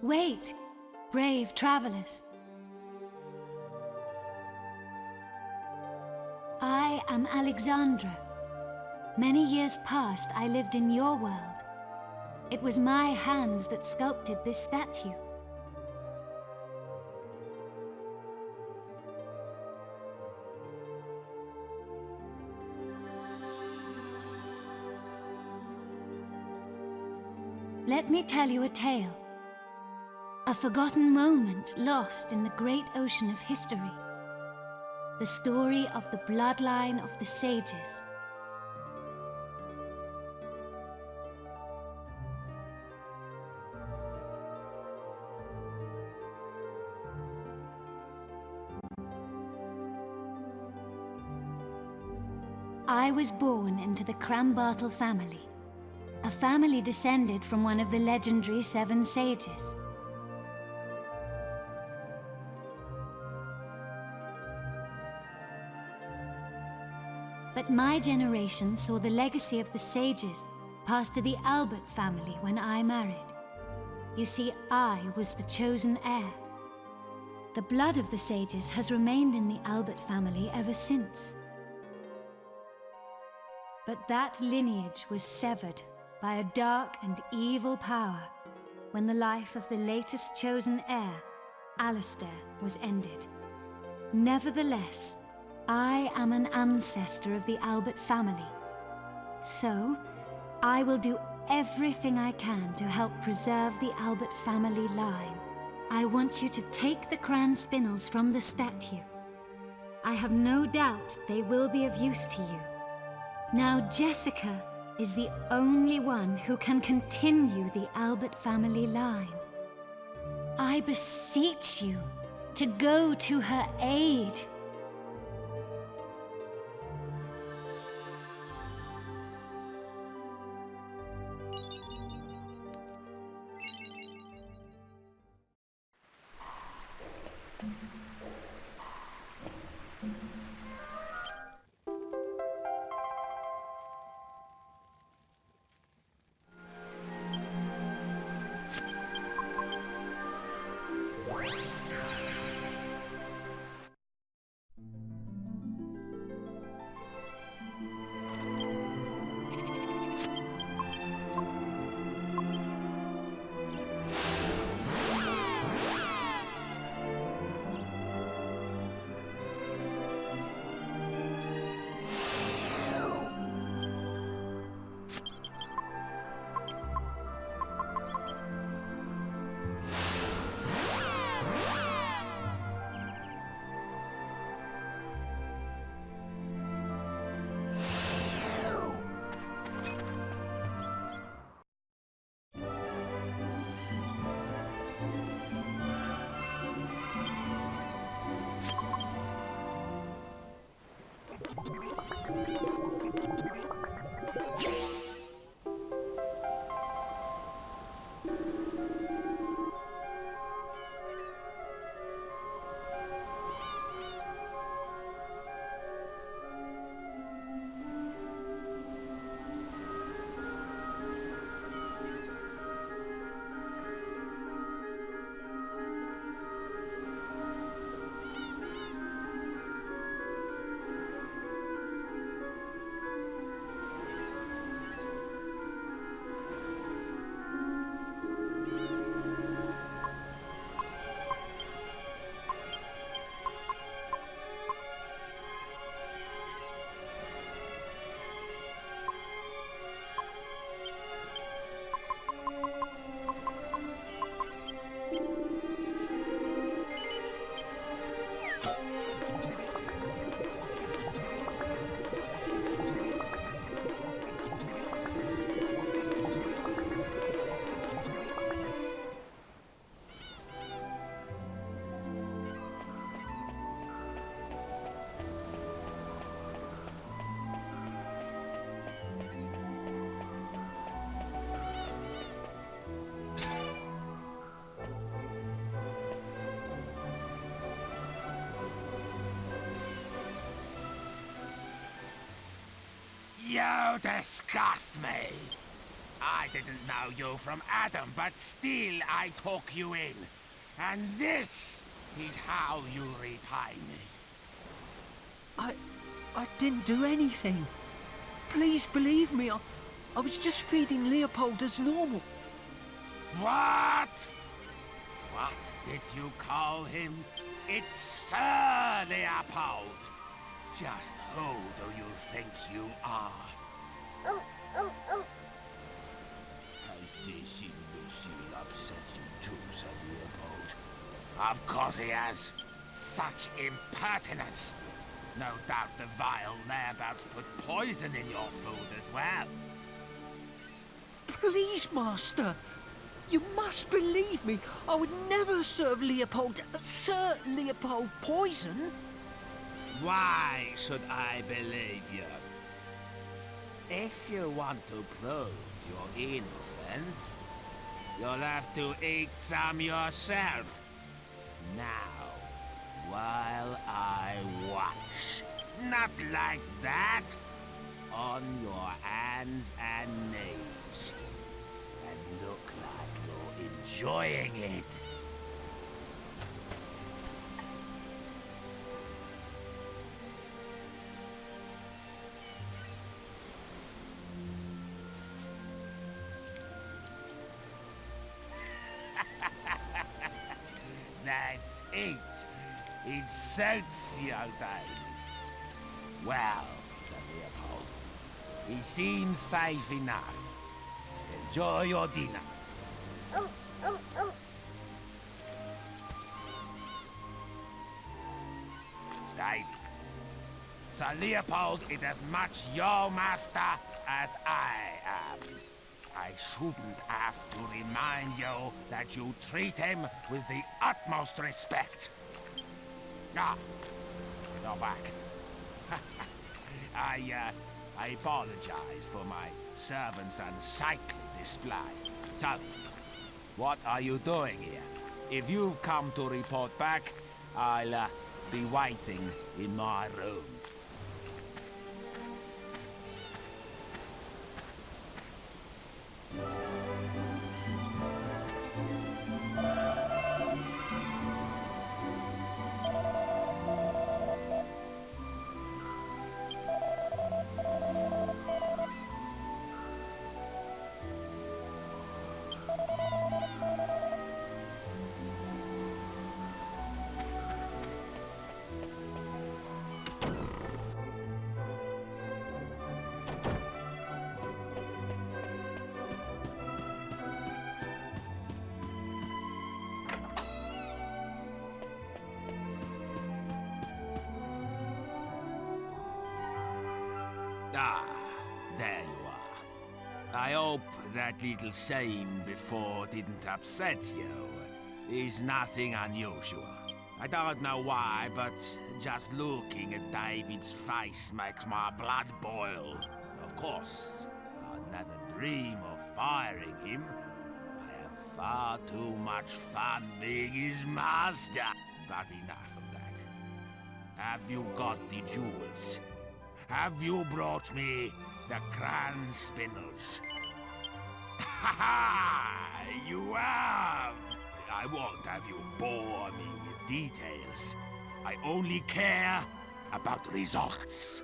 Wait, brave travelers. I am Alexandra. Many years past, I lived in your world. It was my hands that sculpted this statue. Let me tell you a tale. A forgotten moment lost in the great ocean of history. The story of the bloodline of the sages. I was born into the Crambartle family, a family descended from one of the legendary 7 sages. But my generation saw the legacy of the sages pass to the Albert family when I married. You see, I was the chosen heir. The blood of the sages has remained in the Albert family ever since. But that lineage was severed by a dark and evil power when the life of the latest chosen heir, Alistair, was ended. Nevertheless, I am an ancestor of the Albert family. So, I will do everything I can to help preserve the Albert family line. I want you to take the crayon spinels from the statue. I have no doubt they will be of use to you. Now Jessica is the only one who can continue the Albert family line. I beseech you to go to her aid. You disgust me! I didn't know you from Adam, but still I took you in. And this is how you repay me. I didn't do anything. Please believe me, I was just feeding Leopold as normal. What? What did you call him? It's Sir Leopold. Just who do you think you are? Has this imbecile upset you too, Sir Leopold? Of course he has. Such impertinence. No doubt the vile thereabouts put poison in your food as well. Please, Master. You must believe me. I would never serve Sir Leopold poison. Why should I believe you? If you want to prove your innocence, you'll have to eat some yourself. Now, while I watch. Not like that. On your hands and knees. And look like you're enjoying it. That's it. It suits you, David. Well, Sir Leopold, he seems safe enough. Enjoy your dinner. David, Sir Leopold is as much your master as I am. I shouldn't have to remind you that you treat him with the utmost respect. Ah, you're back. I apologize for my servant's unsightly display. So, what are you doing here? If you've come to report back, I'll be waiting in my room. Ah, there you are. I hope that little scene before didn't upset you. It's nothing unusual. I don't know why, but just looking at David's face makes my blood boil. Of course, I'd never dream of firing him. I have far too much fun being his master. But enough of that. Have you got the jewels? Have you brought me the crown spindles? Ha ha! You have! I won't have you bore me with details. I only care about results.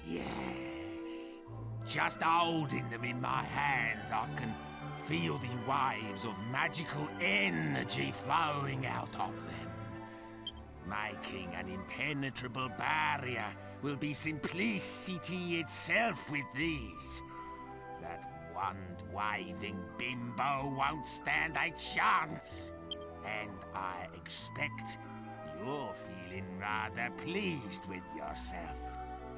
Yes. Just holding them in my hands, I can feel the waves of magical energy flowing out of them. Making an impenetrable barrier will be simplicity itself with these. That wand-waving bimbo won't stand a chance. And I expect you're feeling rather pleased with yourself.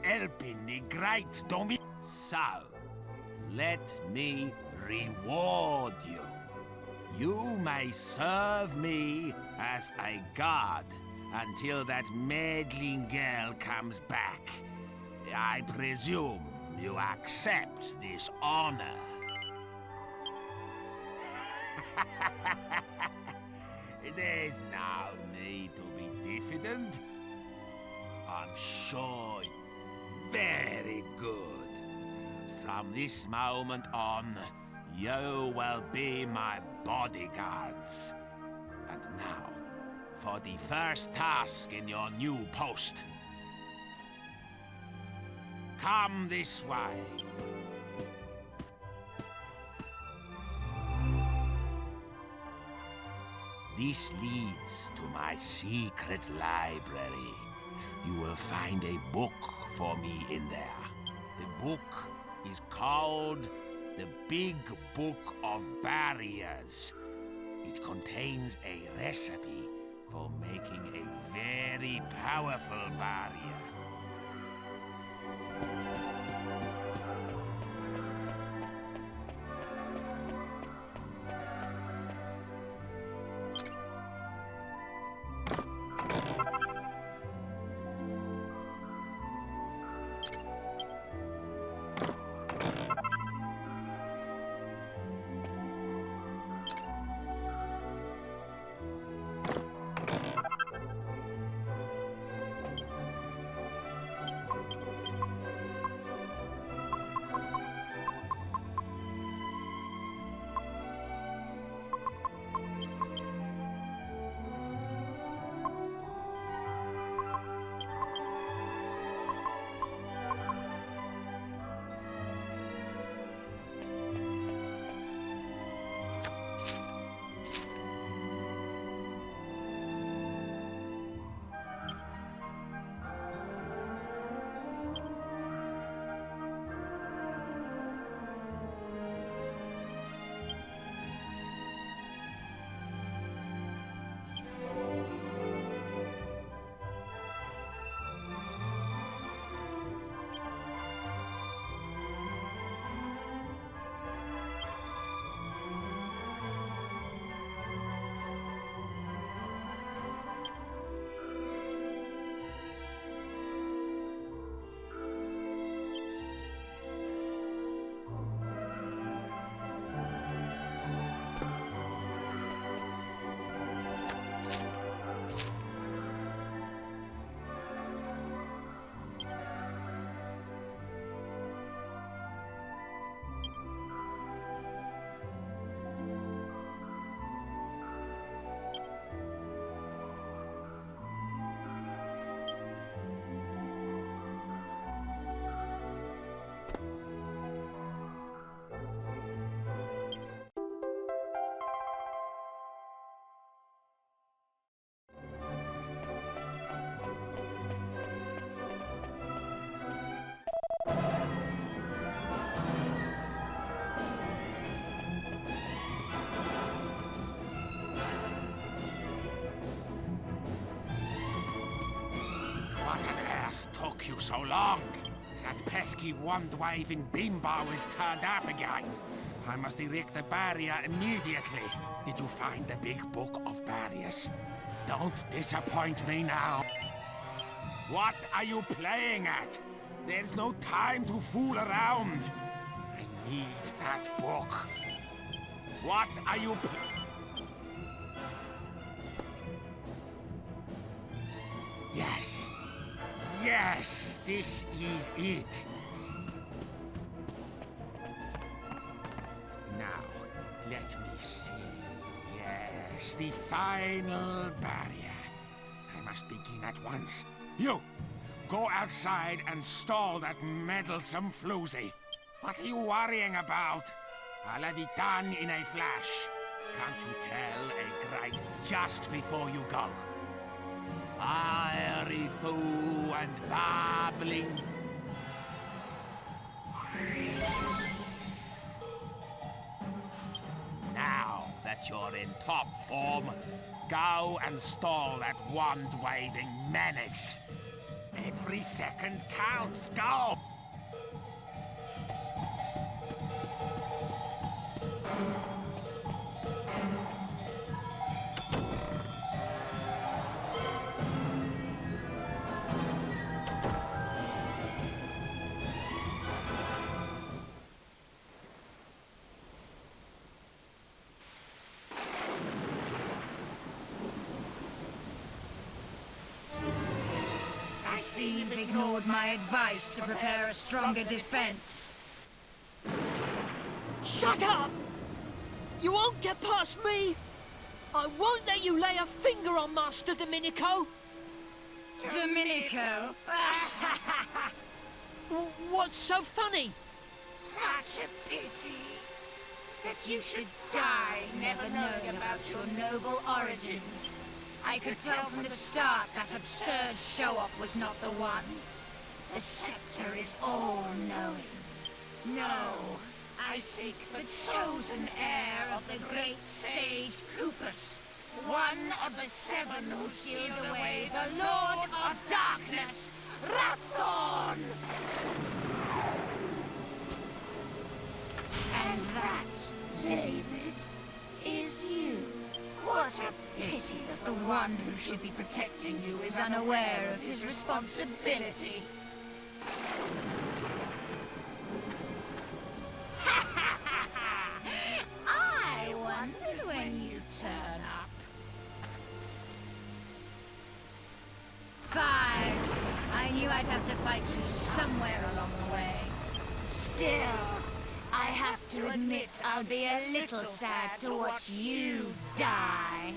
Helping the great Domi. So, let me reward you. You may serve me as a god until that meddling girl comes back. I presume you accept this honor. There's no need to be diffident. I'm sure. Very good. From this moment on, you will be my bodyguards. And now, for the first task in your new post. Come this way. This leads to my secret library. You will find a book for me in there. The book is called the Big Book of Barriers. It contains a recipe for making a very powerful barrier. What on earth took you so long? That pesky wand-waving bimbo is turned up again. I must erect the barrier immediately. Did you find the Big Book of Barriers? Don't disappoint me now. What are you playing at? There's no time to fool around. I need that book. What are you Yes. Yes, this is it. Now, let me see. Yes, the final barrier. I must begin at once. You, go outside and stall that meddlesome floozy. What are you worrying about? I'll have it done in a flash. Can't you tell a great just before you go? Fiery fool and babbling. Now that you're in top form, go and stall that wand-waving menace. Every second counts. Go! I see you've ignored my advice to prepare a stronger defense. Shut up! You won't get past me! I won't let you lay a finger on Master Domenico! Domenico? What's so funny? Such a pity that you should die never knowing about your noble origins. I could tell from the start that absurd show-off was not the one. The scepter is all-knowing. No, I seek the chosen heir of the great sage Kupus, one of the 7 who sealed away the Lord of Darkness, Rapthorn! And that, David, is you. What a pity that the one who should be protecting you is unaware of his responsibility. I wondered when you'd turn up. Fine. I knew I'd have to fight you somewhere along the way. Still, I have to admit I'll be a little sad to watch you die.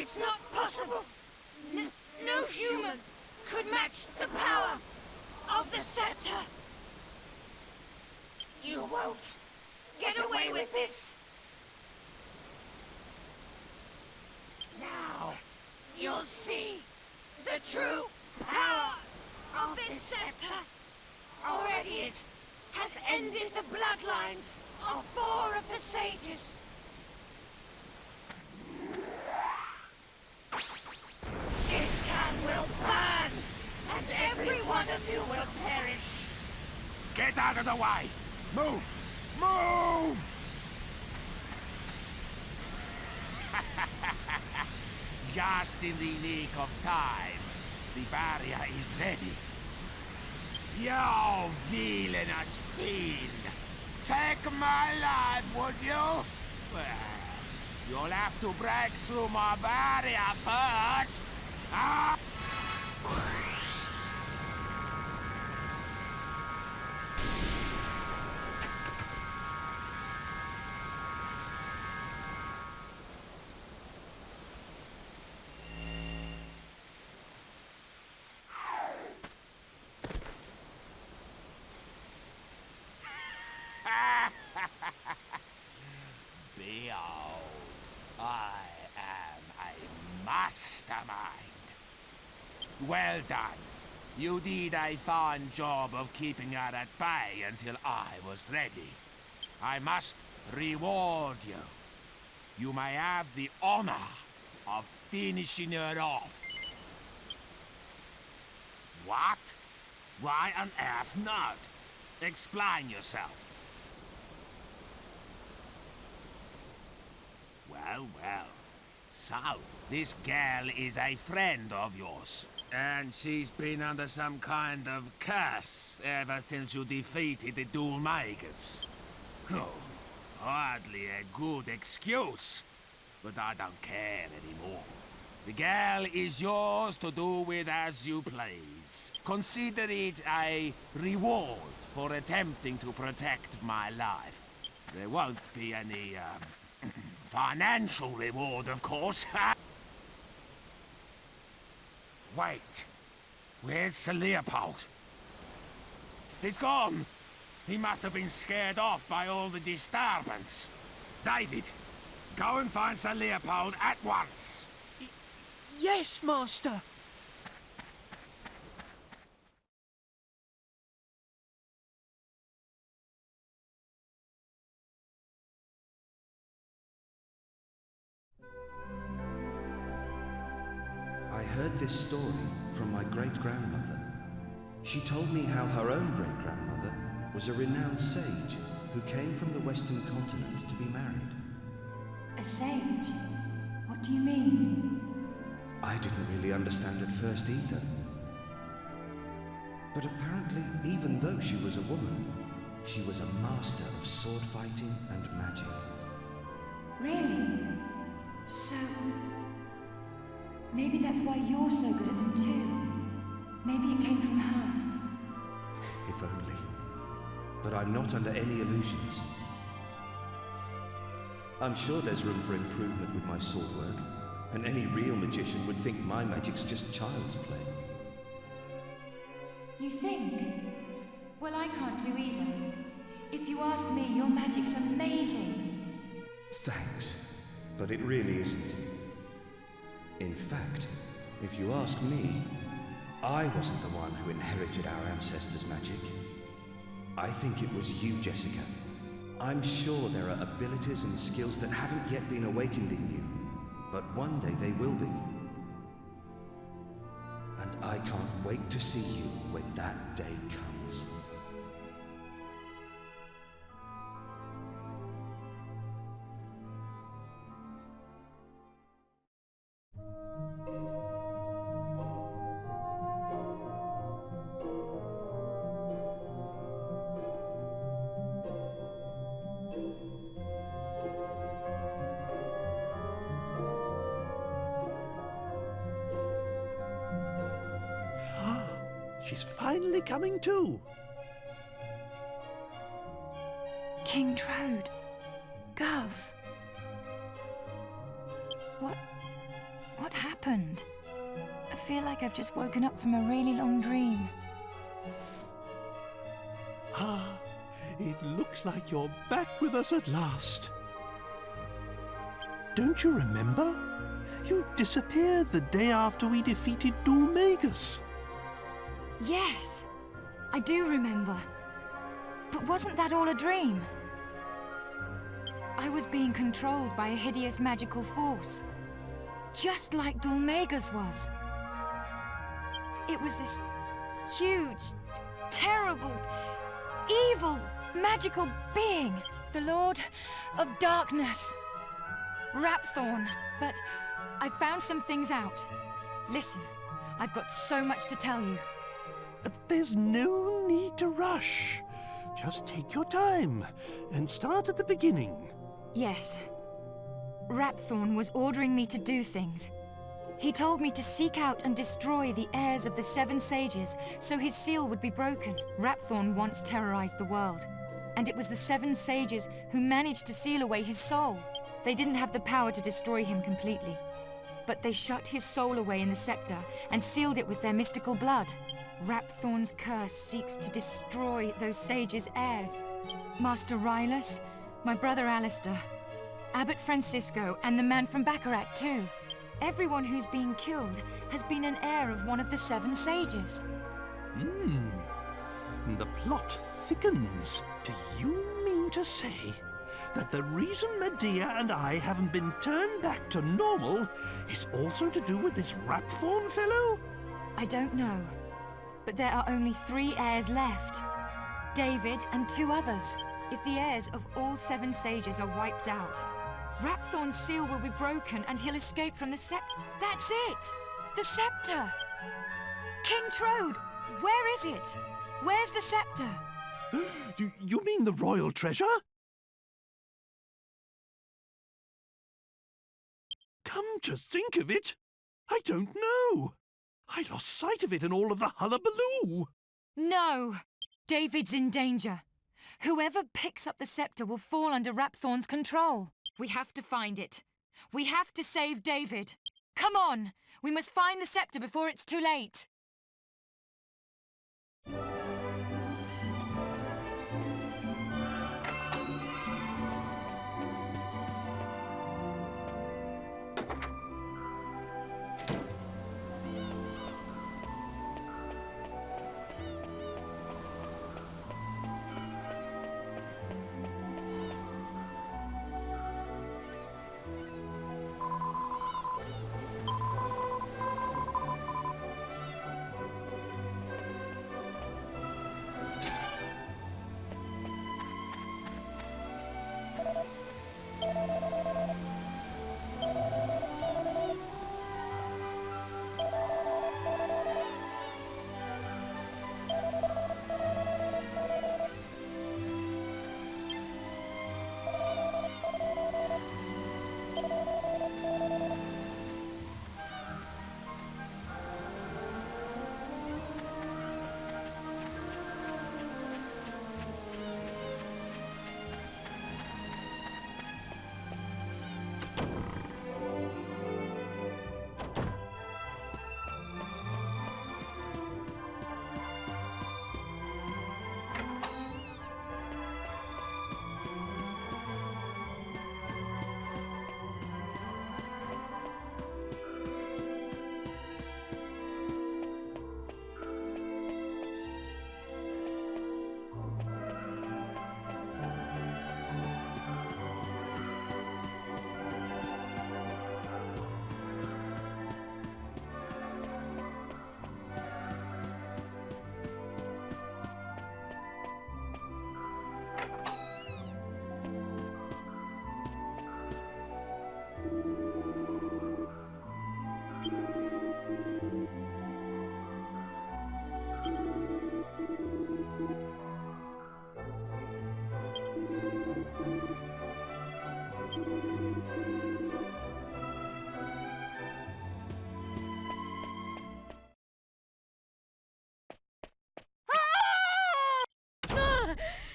It's not possible! No human could match the power of the scepter! You won't get away with this! Now, you'll see the true power of this scepter! Already it has ended the bloodlines of 4 of the sages! This town will burn, and every one of you will perish! Get out of the way! Move! Move! Just in the nick of time, the barrier is ready. You villainous fiend! Take my life, would you? Well, you'll have to break through my barrier first! Ah! Behold, I am a mastermind. Well done. You did a fine job of keeping her at bay until I was ready. I must reward you. You may have the honor of finishing her off. What? Why on earth not? Explain yourself. Well, well. So, this girl is a friend of yours. And she's been under some kind of curse ever since you defeated the Duel Makers. Oh, hardly a good excuse. But I don't care anymore. The girl is yours to do with as you please. Consider it a reward for attempting to protect my life. There won't be any, financial reward, of course. Wait. Where's Sir Leopold? He's gone. He must have been scared off by all the disturbance. David, go and find Sir Leopold at once. Yes, Master. I heard this story from my great-grandmother. She told me how her own great-grandmother was a renowned sage who came from the Western continent to be married. A sage? What do you mean? I didn't really understand at first either. But apparently, even though she was a woman, she was a master of sword fighting and magic. Really? So... maybe that's why you're so good at them too. Maybe it came from her. If only. But I'm not under any illusions. I'm sure there's room for improvement with my sword work, and any real magician would think my magic's just child's play. You think? Well, I can't do either. If you ask me, your magic's amazing. Thanks, but it really isn't. In fact, if you ask me, I wasn't the one who inherited our ancestors' magic. I think it was you, Jessica. I'm sure there are abilities and skills that haven't yet been awakened in you, but one day they will be. And I can't wait to see you when that day comes. She's finally coming to. King Trode. Gov. What happened? I feel like I've just woken up from a really long dream. Ah, it looks like you're back with us at last. Don't you remember? You disappeared the day after we defeated Dulmagus. Yes, I do remember. But wasn't that all a dream? I was being controlled by a hideous magical force, just like Dulmagus was. It was this huge, terrible, evil, magical being, the Lord of Darkness, Rapthorn. But I found some things out. Listen, I've got so much to tell you. There's no need to rush. Just take your time and start at the beginning. Yes. Rapthorn was ordering me to do things. He told me to seek out and destroy the heirs of the Seven Sages so his seal would be broken. Rapthorn once terrorized the world, and it was the Seven Sages who managed to seal away his soul. They didn't have the power to destroy him completely, but they shut his soul away in the scepter and sealed it with their mystical blood. Rapthorn's curse seeks to destroy those sages' heirs. Master Rylus, my brother Alistair, Abbot Francisco, and the man from Baccarat too. Everyone who's been killed has been an heir of one of the Seven Sages. The plot thickens. Do you mean to say that the reason Medea and I haven't been turned back to normal is also to do with this Rapthorn fellow? I don't know, but there are only 3 heirs left. David and 2 others. If the heirs of all 7 sages are wiped out, Rapthorn's seal will be broken and he'll escape from the scepter. That's it! The scepter! King Trode, where is it? Where's the scepter? You mean the royal treasure? Come to think of it, I don't know. I lost sight of it in all of the hullabaloo. No! David's in danger. Whoever picks up the scepter will fall under Rapthorn's control. We have to find it. We have to save David. Come on! We must find the scepter before it's too late.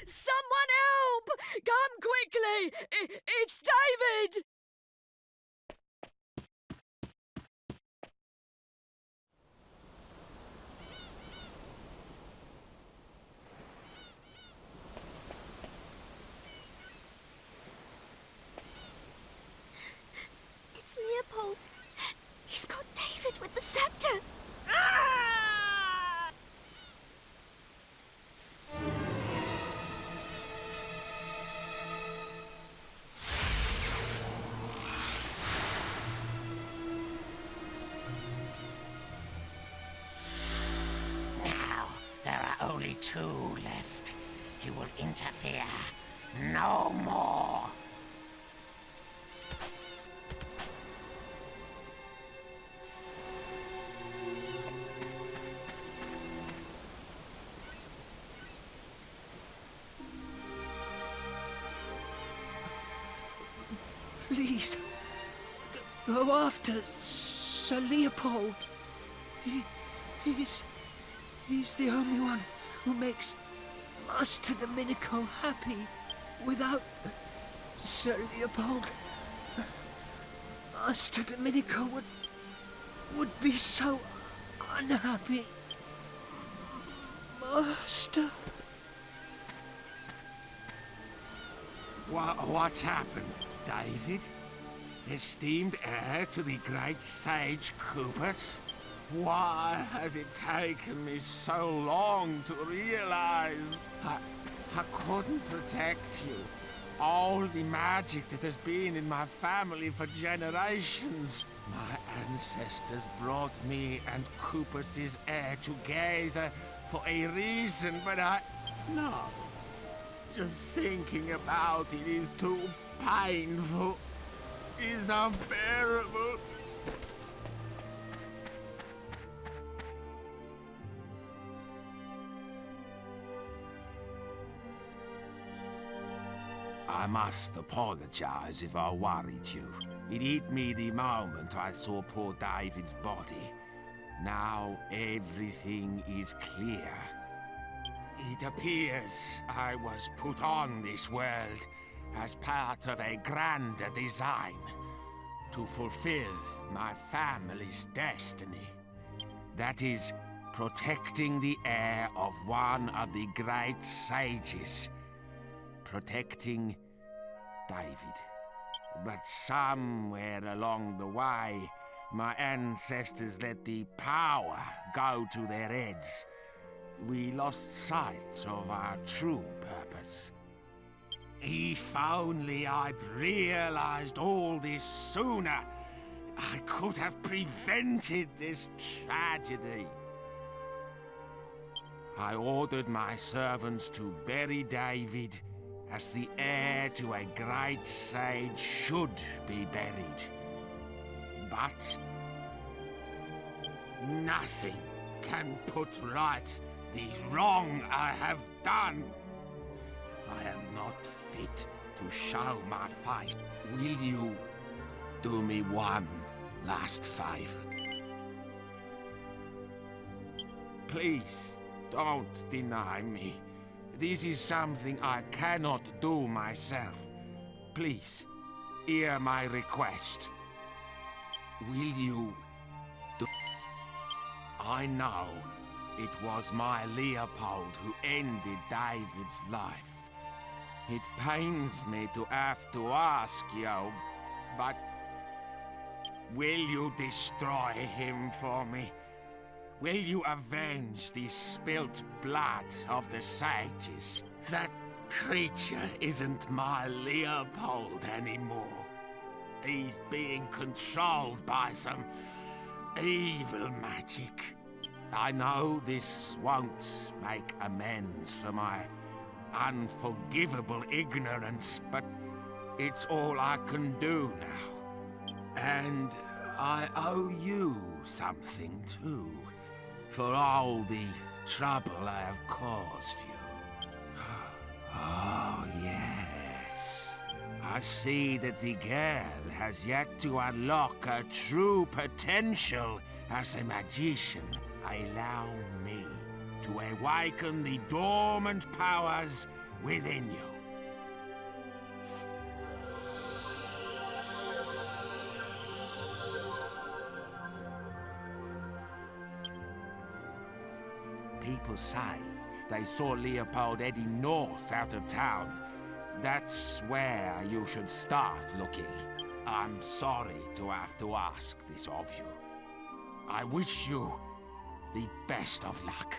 Someone help! Come quickly! It's David! Leopold! He's got David with the scepter! Now, there are only two left. You will interfere no more. Please, go after Sir Leopold. He's the only one who makes Master Domenico happy. Without Sir Leopold, Master Domenico would be so unhappy. Master. What's happened, David? Esteemed heir to the great sage Cooper's? Why has it taken me so long to realize I couldn't protect you? All the magic that has been in my family for generations. My ancestors brought me and Cooper's heir together for a reason, but no. Just thinking about it is too painful. It's unbearable. I must apologize if I worried you. It hit me the moment I saw poor David's body. Now everything is clear. It appears I was put on this world as part of a grander design to fulfill my family's destiny. That is, protecting the heir of one of the great sages. Protecting David. But somewhere along the way, my ancestors let the power go to their heads. We lost sight of our true purpose. If only I'd realized all this sooner, I could have prevented this tragedy. I ordered my servants to bury David as the heir to a great sage should be buried. But nothing can put right the wrong I have done. I am not fit to show my face. Will you do me one last favor? Please, don't deny me. This is something I cannot do myself. Please, hear my request. Will you do... I know it was my Leopold who ended David's life. It pains me to have to ask you, but will you destroy him for me? Will you avenge the spilt blood of the sages? That creature isn't my Leopold anymore. He's being controlled by some evil magic. I know this won't make amends for my unforgivable ignorance, but it's all I can do now. And I owe you something too, for all the trouble I have caused you. Oh, yes. I see that the girl has yet to unlock her true potential as a magician. Allow me to awaken the dormant powers within you. People say they saw Leopold heading north out of town. That's where you should start looking. I'm sorry to have to ask this of you. I wish you the best of luck.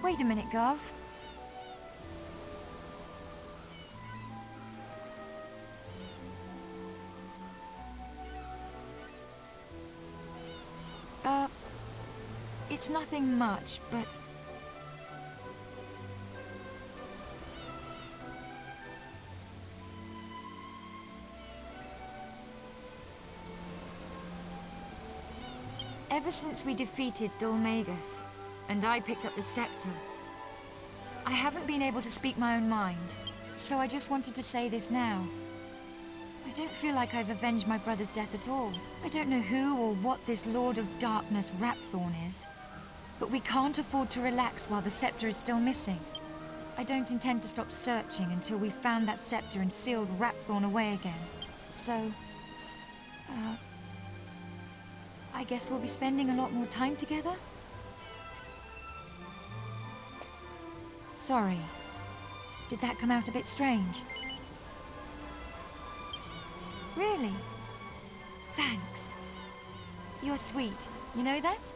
Wait a minute, Gov. It's nothing much, but... Ever since we defeated Dulmagus, and I picked up the scepter, I haven't been able to speak my own mind, so I just wanted to say this now. I don't feel like I've avenged my brother's death at all. I don't know who or what this Lord of Darkness Rapthorn is, but we can't afford to relax while the scepter is still missing. I don't intend to stop searching until we've found that scepter and sealed Rapthorn away again. So, I guess we'll be spending a lot more time together? Sorry. Did that come out a bit strange? Really? Thanks. You're sweet. You know that?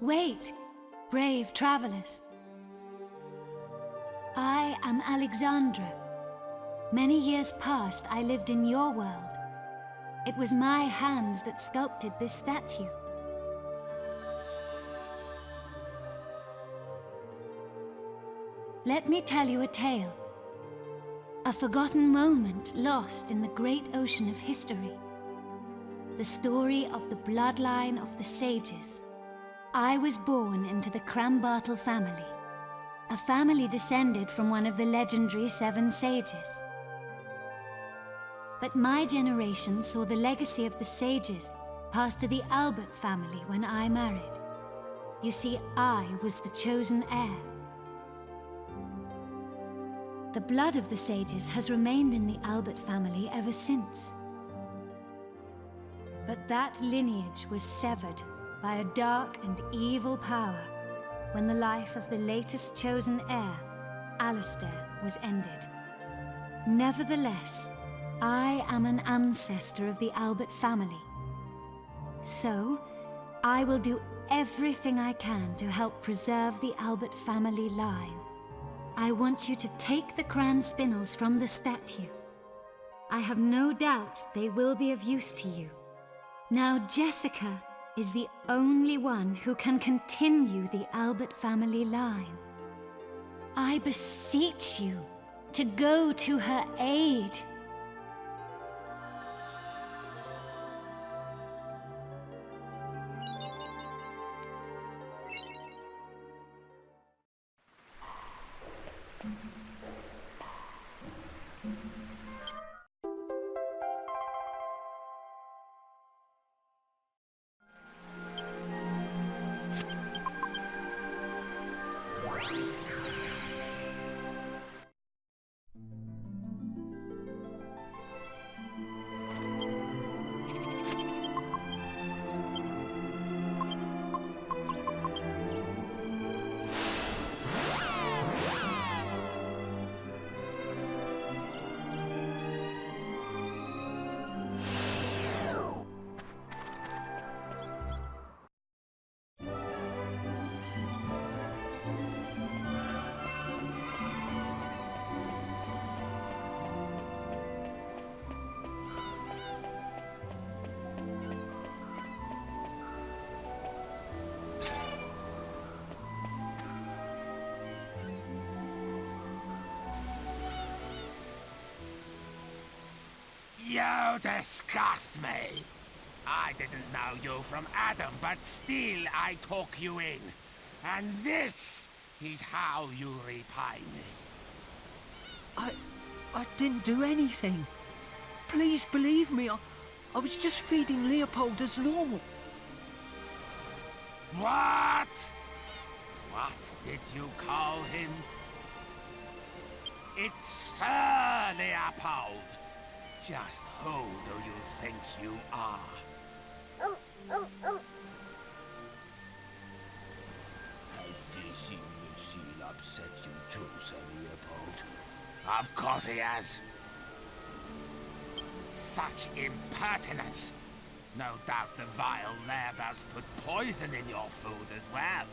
Wait, brave travelers. I am Alexandra. Many years past, I lived in your world. It was my hands that sculpted this statue. Let me tell you a tale. A forgotten moment lost in the great ocean of history. The story of the bloodline of the sages. I was born into the Crambartle family, a family descended from one of the legendary 7 sages. But my generation saw the legacy of the sages pass to the Albert family when I married. You see, I was the chosen heir. The blood of the sages has remained in the Albert family ever since. But that lineage was severed by a dark and evil power when the life of the latest chosen heir, Alistair, was ended. Nevertheless, I am an ancestor of the Albert family. So, I will do everything I can to help preserve the Albert family line. I want you to take the crayon spinels from the statue. I have no doubt they will be of use to you. Now, Jessica is the only one who can continue the Albert family line. I beseech you to go to her aid. You disgust me. I didn't know you from Adam, but still I took you in. And this is how you repay me. I didn't do anything. Please believe me, I was just feeding Leopold as normal. What? What did you call him? It's Sir Leopold. Just who do you think you are? Has this imbecile upset you too, Sir Leopold? Of course he has. Such impertinence! No doubt the vile layabouts put poison in your food as well.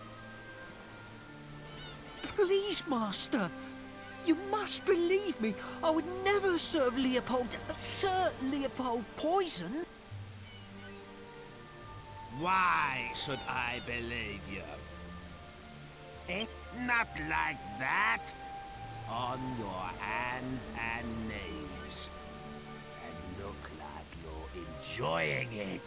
Please, Master. You must believe me. I would never serve Sir Leopold poison. Why should I believe you? Not like that. On your hands and knees. And look like you're enjoying it.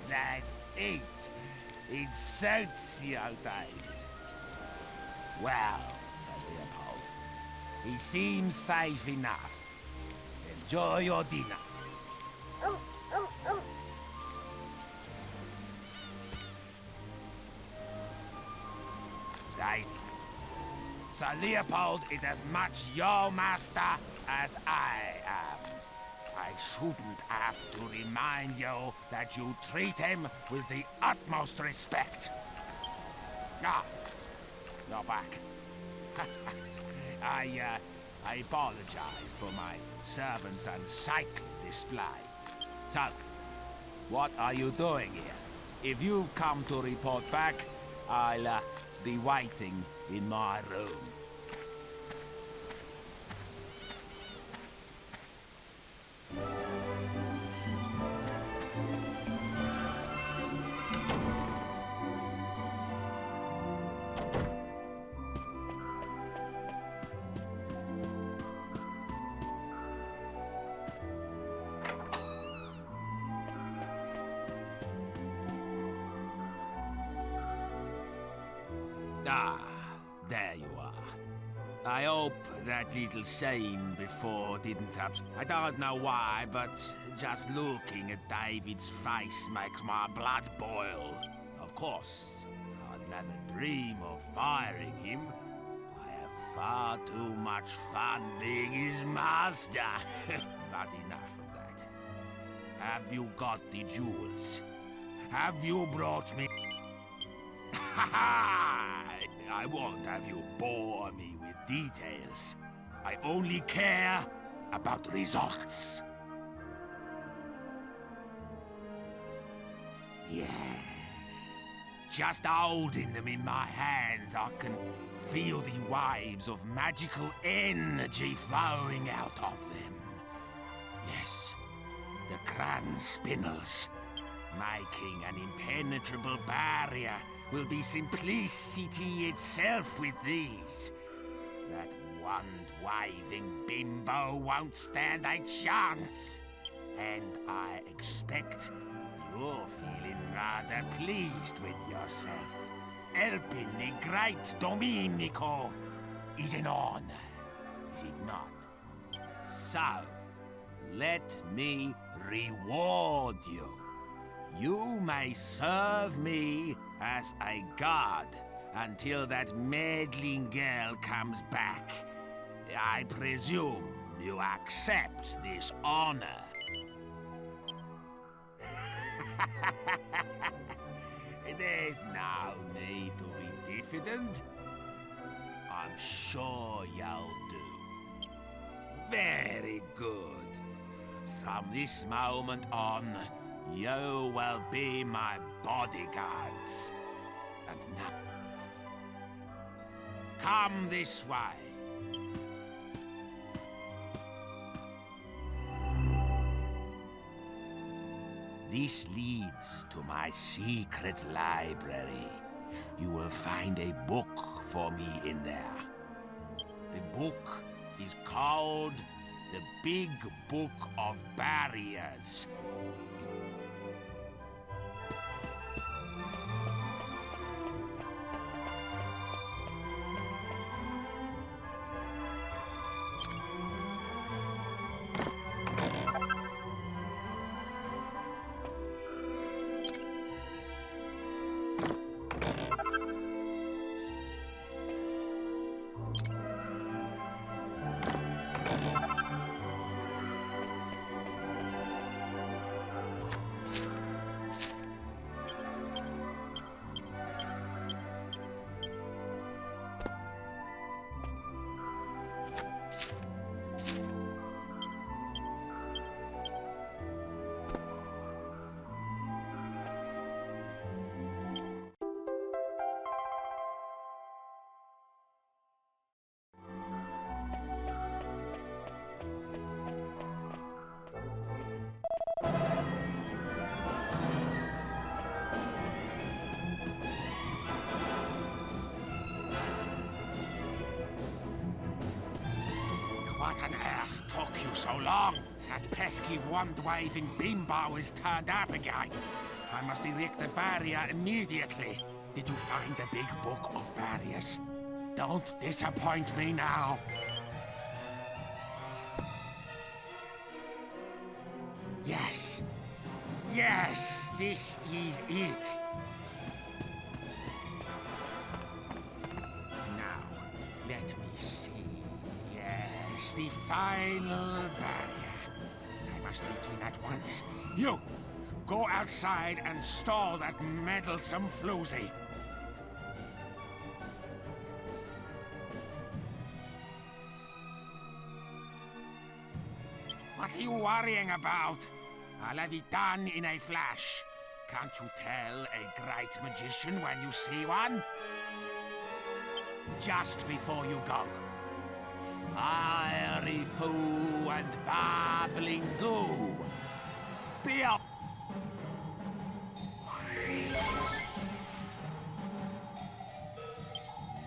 That's it. It suits you, David. Well, said Leopold, he seems safe enough. Enjoy your dinner. David, Sir Leopold is as much your master as I am. I shouldn't have to remind you that you treat him with the utmost respect. Ah, you're back. I apologize for my servant's unsightly display. So, what are you doing here? If you've come to report back, I'll be waiting in my room. Ah, there you are. I hope that little scene before didn't upset. I don't know why, but just looking at David's face makes my blood boil. Of course, I'd never dream of firing him. I have far too much fun being his master. But enough of that. Have you got the jewels? Have you brought me... Ha ha! I won't have you bore me with details. I only care about results. Yes. Just holding them in my hands, I can feel the waves of magical energy flowing out of them. Yes, the crown spinels, making an impenetrable barrier will be simplicity itself with these. That wand-waving bimbo won't stand a chance. And I expect you're feeling rather pleased with yourself. Helping the great Domenico is an honor, is it not? So, let me reward you. You may serve me as a guard until that meddling girl comes back. I presume you accept this honor. There's no need to be diffident. I'm sure you'll do. Very good. From this moment on, you will be my bodyguards. And now, come this way. This leads to my secret library. You will find a book for me in there. The book is called The Big Book of Barriers. What on earth took you so long? That pesky wand-waving bimbo has turned up again. I must erect the barrier immediately. Did you find the big book of barriers? Don't disappoint me now. Yes. Yes, this is it. Now, let me see. Yes, the final barrier. I must begin at once. You, go outside and stall that meddlesome floozy. What are you worrying about? I'll have it done in a flash. Can't you tell a great magician when you see one? Just before you go. Fiery foo and babbling goo. Be up!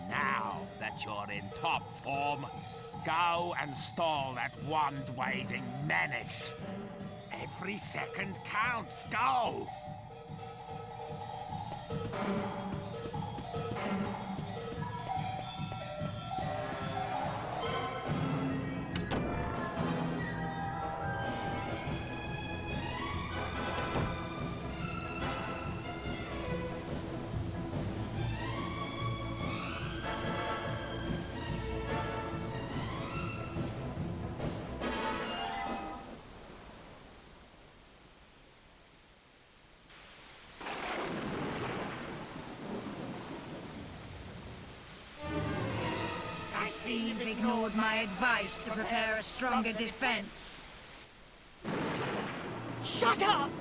Now that you're in top form, go and stall that wand-waving menace. Every second counts. Go! I see you've ignored my advice to prepare a stronger defense. Shut up!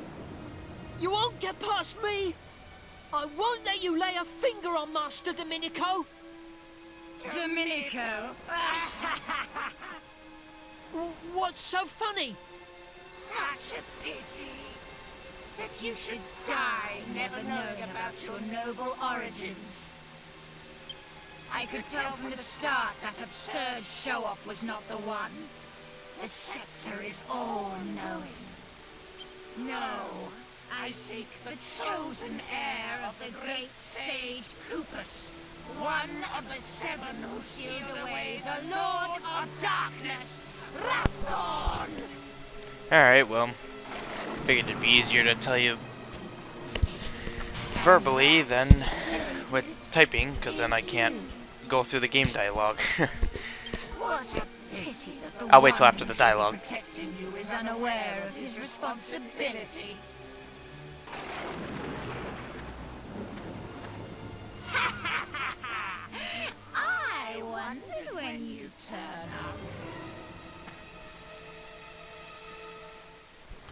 You won't get past me! I won't let you lay a finger on Master Domenico! Domenico! What's so funny? Such a pity that you should die never knowing about your noble origins. I could tell from the start that absurd show-off was not the one. The scepter is all-knowing. No, I seek the chosen heir of the great sage Coopus, one of the 7 who sealed away the Lord of Darkness, Rapthorn! Alright, well, figured it'd be easier to tell you verbally than with typing, because then I can't go through the game dialogue. What a pity that the I'll wait till one after the who should be dialogue. protecting you is unaware of his responsibility. I wondered when you turn up.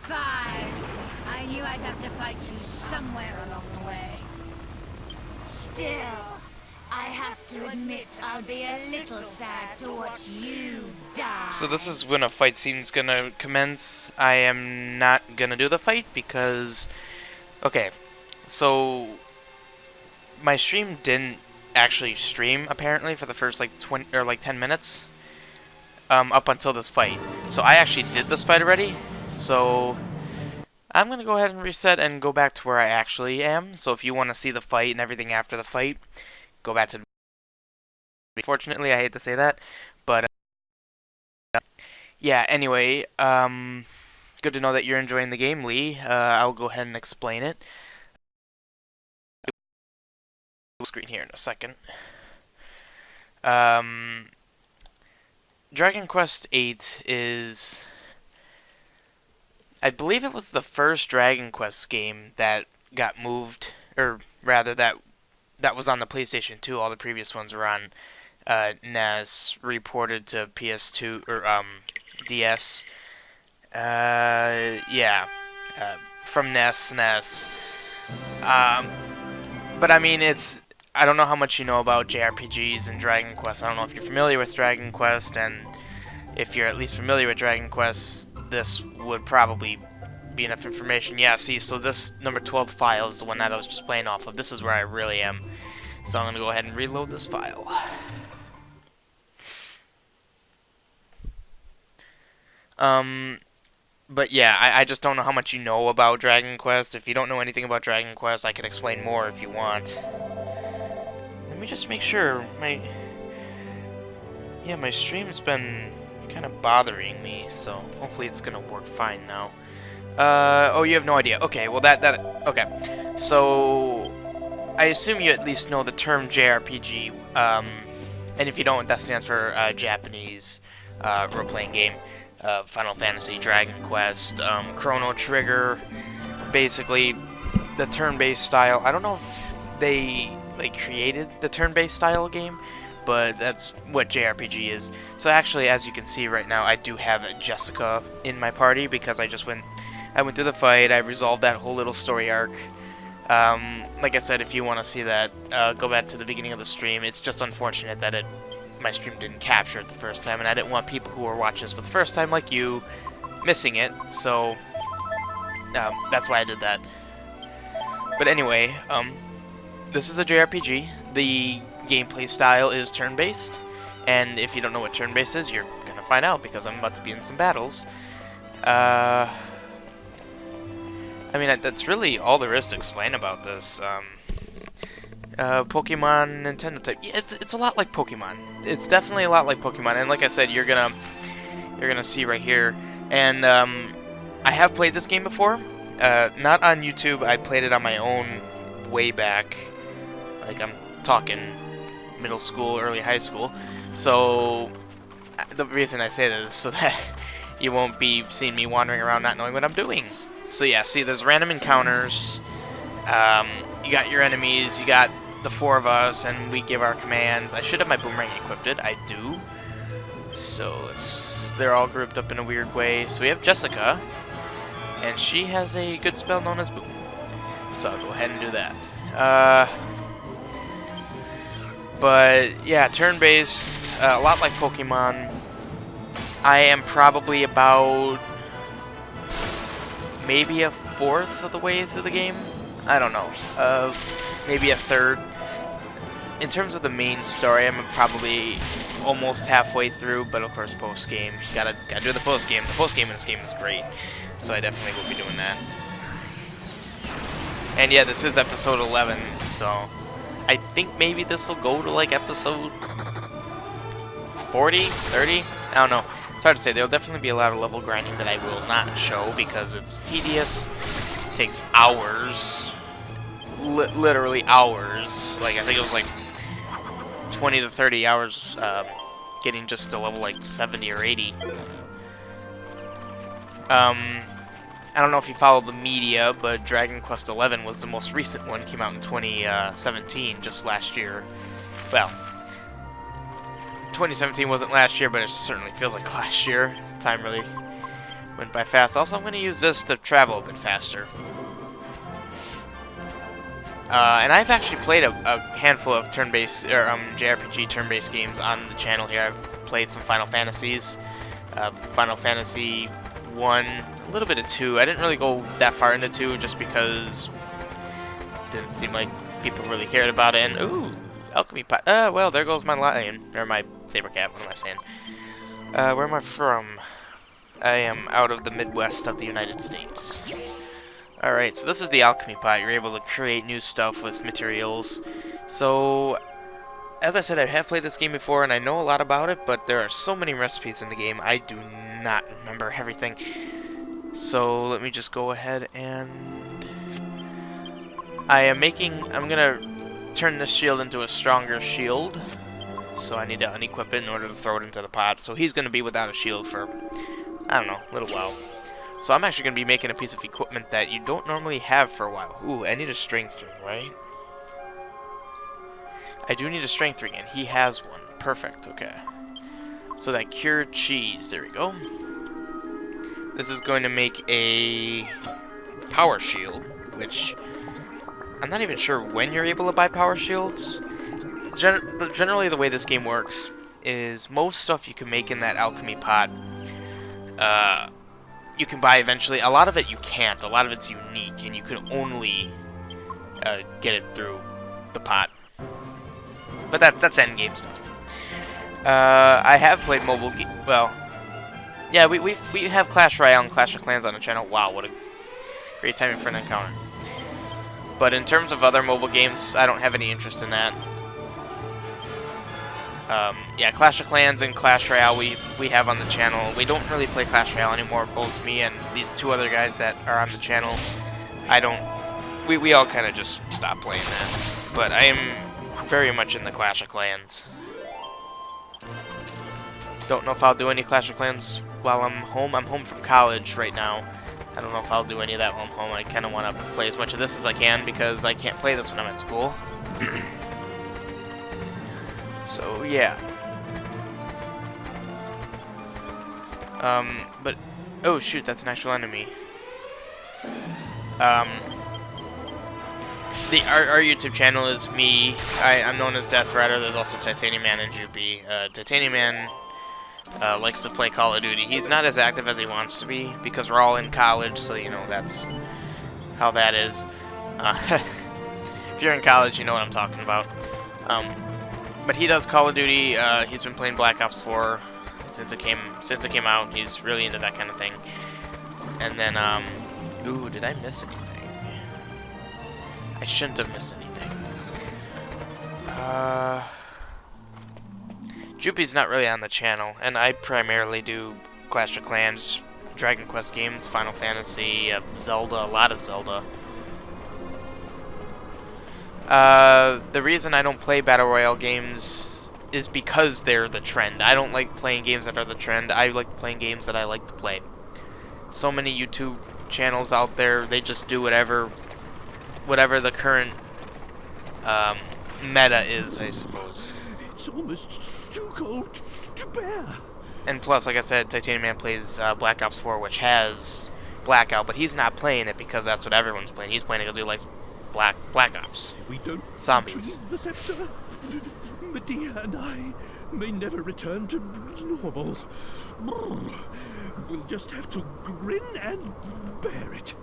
Fine. I knew I'd have to fight you somewhere along the way. Still, I have to admit I'll be a little sad to watch you die. So this is when a fight scene's gonna commence. I am not gonna do the fight because... Okay, so... My stream didn't actually stream, apparently, for the first, like, 20 or, like, 10 minutes. Up until this fight. So I actually did this fight already. So... I'm gonna go ahead and reset and go back to where I actually am. So if you want to see the fight and everything after the fight, go back to the... Unfortunately, I hate to say that, but yeah, anyway, good to know that you're enjoying the game, Lee. I'll go ahead and explain it. Screen here in a second. Dragon Quest VIII is... I believe it was the first Dragon Quest game that got moved, or rather that was on the PlayStation 2. All the previous ones were on NES, reported to PS2 or DS. Yeah, from NES. But I mean, I don't know how much you know about JRPGs and Dragon Quest. I don't know if you're familiar with Dragon Quest, and if you're at least familiar with Dragon Quest, this would probably be enough information. Yeah, see, so this number 12 file is the one that I was just playing off of. This is where I really am. So I'm going to go ahead and reload this file. But yeah, I just don't know how much you know about Dragon Quest. If you don't know anything about Dragon Quest, I can explain more if you want. Let me just make sure. My stream's been kind of bothering me, so hopefully it's gonna work fine now. Oh, you have no idea. Okay, well okay. So, I assume you at least know the term JRPG, and if you don't, that stands for Japanese role-playing game. Final Fantasy, Dragon Quest, Chrono Trigger, basically the turn-based style. I don't know if they like created the turn-based style game, but that's what JRPG is. So actually, as you can see right now, I do have Jessica in my party because I went through the fight, I resolved that whole little story arc. Like I said, if you want to see that, go back to the beginning of the stream. It's just unfortunate that my stream didn't capture it the first time, and I didn't want people who were watching this for the first time, like you, missing it. So that's why I did that. But anyway, this is a JRPG. The gameplay style is turn-based, and if you don't know what turn-based is, you're gonna find out because I'm about to be in some battles. I mean, that's really all there is to explain about this. Pokemon Nintendo type. Yeah, it's a lot like Pokemon. It's definitely a lot like Pokemon, and like I said, you're gonna see right here. And I have played this game before. Not on YouTube. I played it on my own way back. Like, I'm talking middle school, early high school. So the reason I say that is so that you won't be seeing me wandering around not knowing what I'm doing. So yeah, see, there's random encounters. You got your enemies, you got the 4 of us, and we give our commands. I should have my boomerang equipped. I do. So they're all grouped up in a weird way. So we have Jessica, and she has a good spell known as Boom. So I'll go ahead and do that. But yeah, turn-based, a lot like Pokemon. I am probably about maybe a 1/4 of the way through the game. I don't know. Maybe a 1/3. In terms of the main story, I'm probably almost halfway through, but of course post-game. Gotta do the post-game. The post-game in this game is great, so I definitely will be doing that. And yeah, this is episode 11, so I think maybe this will go to like episode 40, 30? I don't know. It's hard to say. There'll definitely be a lot of level grinding that I will not show because it's tedious. It takes hours. Literally hours. Like, I think it was like 20 to 30 hours getting just to level like 70 or 80. I don't know if you follow the media, but Dragon Quest XI was the most recent one. Came out in 2017, just last year. Well, 2017 wasn't last year, but it certainly feels like last year. Time really went by fast. Also, I'm going to use this to travel a bit faster. And I've actually played a handful of turn-based, or JRPG turn-based games on the channel here. I've played some Final Fantasies, Final Fantasy 1, a little bit of 2. I didn't really go that far into 2 just because it didn't seem like people really cared about it. And ooh, alchemy pot. Well, there goes my lion, or my saber cat. What am I saying? Where am I from? I am out of the Midwest of the United States. Alright, so this is the alchemy pot. You're able to create new stuff with materials. So, as I said, I have played this game before, and I know a lot about it, but there are so many recipes in the game, I do not remember everything. So, let me just go ahead and... I'm gonna turn this shield into a stronger shield. So I need to unequip it in order to throw it into the pot. So he's gonna be without a shield for, I don't know, a little while. So I'm actually going to be making a piece of equipment that you don't normally have for a while. Ooh, I need a strength ring, right? I do need a strength ring, and he has one. Perfect, okay. So that cured cheese, there we go. This is going to make a power shield, which I'm not even sure when you're able to buy power shields. Generally, the way this game works is most stuff you can make in that alchemy pot, you can buy eventually. A lot of it you can't. A lot of it's unique, and you can only get it through the pot. But that's endgame stuff. I have played mobile well, yeah, we have Clash Royale and Clash of Clans on the channel. Wow, what a great timing for an encounter. But in terms of other mobile games, I don't have any interest in that. Yeah, Clash of Clans and Clash Royale we have on the channel. We don't really play Clash Royale anymore. Both me and the 2 other guys that are on the channel, we all kind of just stopped playing that. But I am very much in the Clash of Clans. Don't know if I'll do any Clash of Clans while I'm home. I'm home from college right now. I don't know if I'll do any of that while I'm home. I kind of want to play as much of this as I can because I can't play this when I'm at school. So, yeah. But... Oh, shoot, that's an actual enemy. Our YouTube channel is me. I'm known as Death Rider. There's also Titanium Man and Jupy. Titanium Man likes to play Call of Duty. He's not as active as he wants to be because we're all in college, so you know that's how that is. If you're in college, you know what I'm talking about. But he does Call of Duty. He's been playing Black Ops 4 since it came out. He's really into that kind of thing. And then ooh, did I miss anything? I shouldn't have missed anything. Jupy's not really on the channel, and I primarily do Clash of Clans, Dragon Quest games, Final Fantasy, Zelda, a lot of Zelda. The reason I don't play Battle Royale games is because they're the trend. I don't like playing games that are the trend. I like playing games that I like to play. So many YouTube channels out there, they just do whatever the current meta is, I suppose. It's almost too cold to bear. And plus, like I said, Titanium Man plays Black Ops 4, which has Blackout, but he's not playing it because that's what everyone's playing. He's playing it because he likes Black Ops. If we don't Zombies. retrieve the scepter, Medea and I may never return to normal. We'll just have to grin and bear it.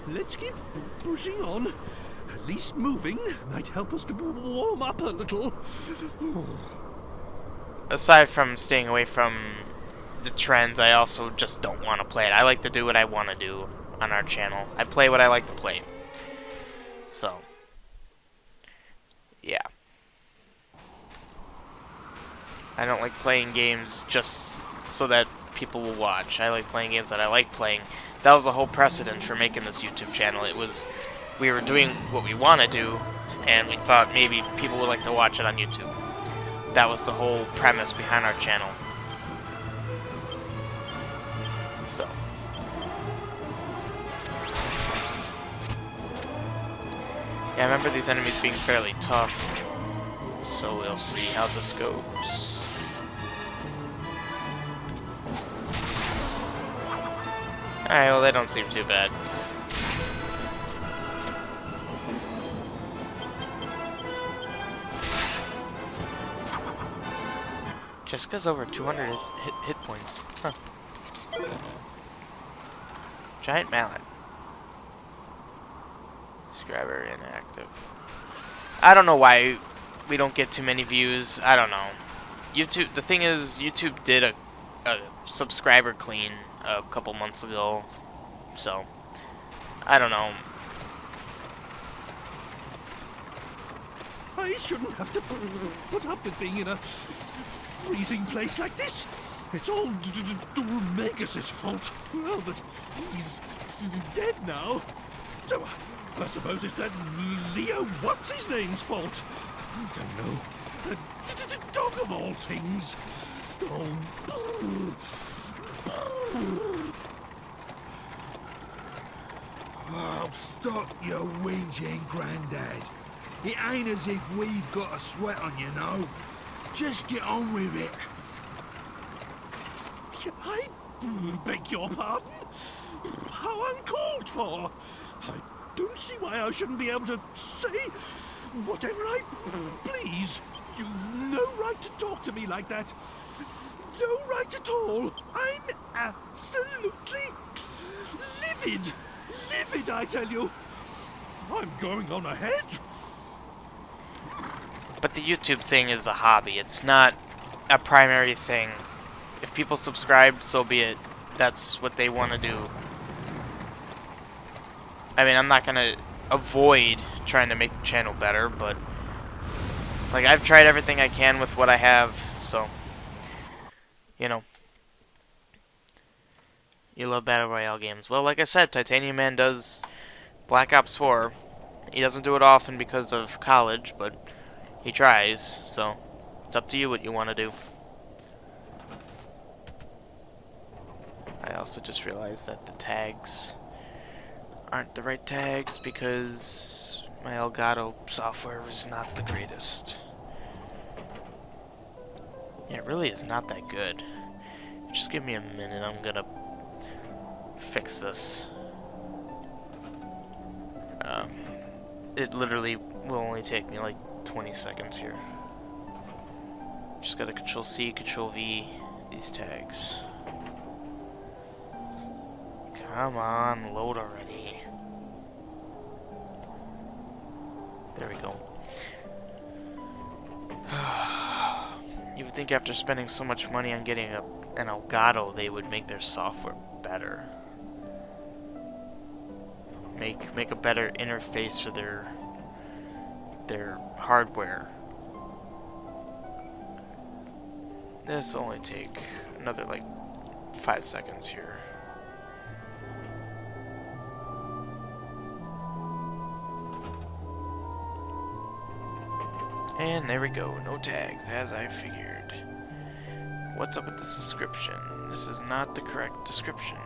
Let's keep pushing on. At least moving might help us to warm up a little. Aside from staying away from the trends, I also just don't want to play it. I like to do what I want to do on our channel. I play what I like to play. So, yeah. I don't like playing games just so that people will watch. I like playing games that I like playing. That was the whole precedent for making this YouTube channel. It was, we were doing what we want to do, and we thought maybe people would like to watch it on YouTube. That was the whole premise behind our channel. So. Yeah, I remember these enemies being fairly tough. So we'll see how this goes. Alright, well they don't seem too bad. Jessica's over 200 hit points. Huh. Giant mallet. Subscriber inactive. I don't know why we don't get too many views. I don't know. YouTube. The thing is, YouTube did a subscriber clean a couple months ago, so I don't know. I shouldn't have to put up with being in a freezing place like this. It's all Megas's fault. Well, but he's dead now. So I suppose it's that Leo what's-his-name's fault. I don't know. A dog of all things. Oh. Oh, stop your whinging, Grandad. It ain't as if we've got a sweat on, you know. Just get on with it. I beg your pardon? How uncalled for. I don't see why I shouldn't be able to say whatever I please. You've no right to talk to me like that. No right at all. I'm absolutely livid. Livid, I tell you. I'm going on ahead. But the YouTube thing is a hobby. It's not a primary thing. If people subscribe, so be it. That's what they want to do. I mean, I'm not going to avoid trying to make the channel better, but like I've tried everything I can with what I have, so you know. You love Battle Royale games. Well, like I said, Titanium Man does Black Ops 4. He doesn't do it often because of college, but he tries, so it's up to you what you want to do. I also just realized that the tags aren't the right tags because my Elgato software is not the greatest. Yeah, it really is not that good. Just give me a minute, I'm gonna fix this. It literally will only take me like 20 seconds here. Just gotta Control C, Control V these tags. Come on, load already. There we go. You would think after spending so much money on getting an Elgato, they would make their software better. Make a better interface for their hardware. This will only take another like 5 seconds here. And there we go, no tags, as I figured. What's up with this description? This is not the correct description.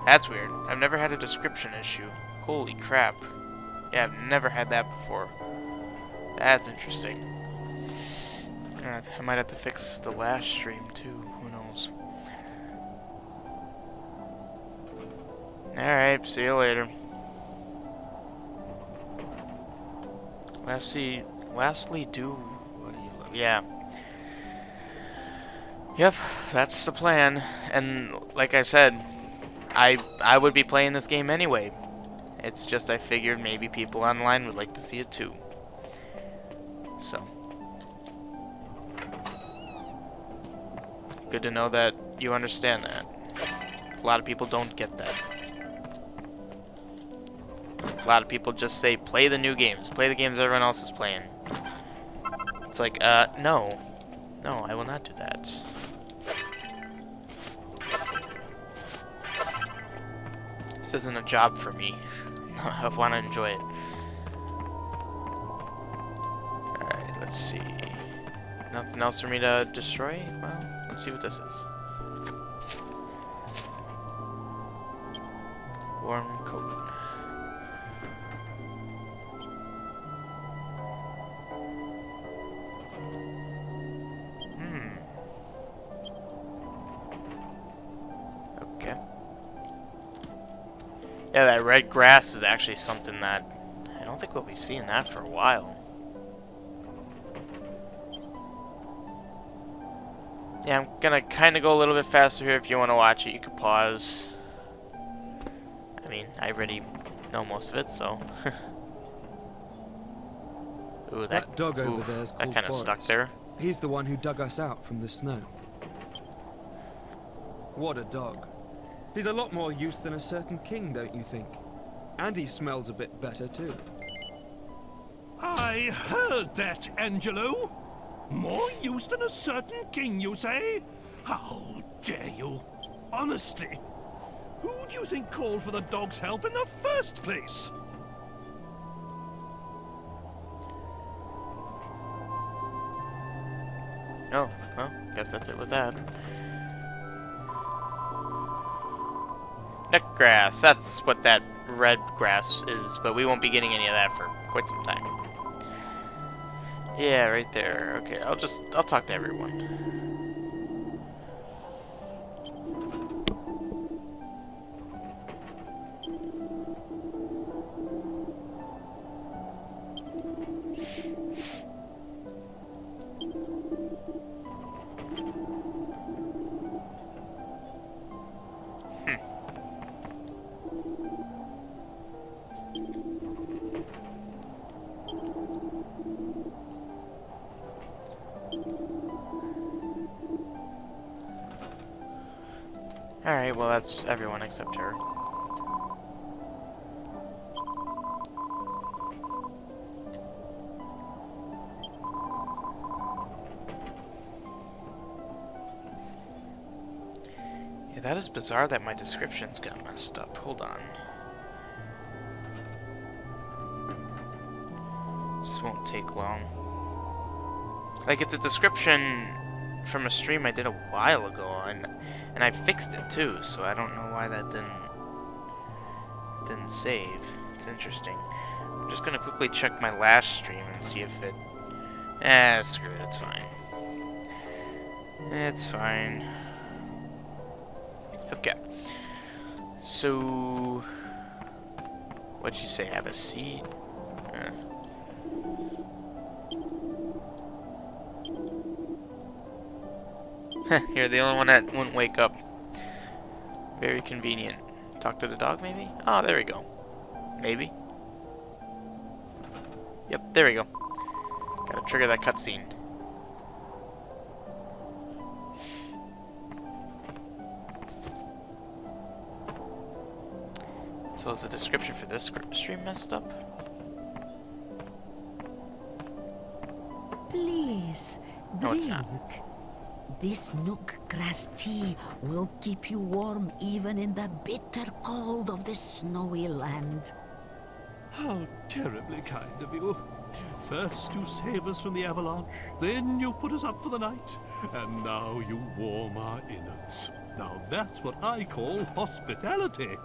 That's weird. I've never had a description issue. Holy crap. Yeah, I've never had that before. That's interesting. I might have to fix the last stream too, who knows. Alright, see you later. Lastly, do what do you love? Yeah. Yep, that's the plan. And like I said, I would be playing this game anyway. It's just I figured maybe people online would like to see it too. So. Good to know that you understand that. A lot of people don't get that. A lot of people just say, play the new games. Play the games everyone else is playing. It's like, no. No, I will not do that. This isn't a job for me. I want to enjoy it. Alright, let's see. Nothing else for me to destroy? Well, let's see what this is. Warm coat. Okay. Yeah, that red grass is actually something that I don't think we'll be seeing that for a while. Yeah, I'm gonna kind of go a little bit faster here. If you want to watch it, you can pause. I mean, I already know most of it, so. Ooh, that dog over there is called that kind of stuck there. He's the one who dug us out from the snow. What a dog. He's a lot more use than a certain king, don't you think? And he smells a bit better, too. I heard that, Angelo. More use than a certain king, you say? How dare you? Honestly, who do you think called for the dog's help in the first place? Oh, well, guess that's it with that. Neck grass, that's what that red grass is, but we won't be getting any of that for quite some time. Yeah, right there. Okay, I'll talk to everyone. Alright, well that's everyone except her. Yeah, that is bizarre that my descriptions got messed up. Hold on. This won't take long. Like, it's a description from a stream I did a while ago, and I fixed it too, so I don't know why that didn't save. It's interesting. I'm just gonna quickly check my last stream and see if it... screw it, it's fine. It's fine. Okay. So... What'd you say, have a seat? You're the only one that wouldn't wake up. Very convenient. Talk to the dog, maybe? Oh, there we go. Maybe. Yep, there we go. Gotta trigger that cutscene. So is the description for this stream messed up? Please, No, it's drink. not. This nook grass tea will keep you warm even in the bitter cold of this snowy land. How terribly kind of you. First you save us from the avalanche, then you put us up for the night, and now you warm our innards. Now that's what I call hospitality.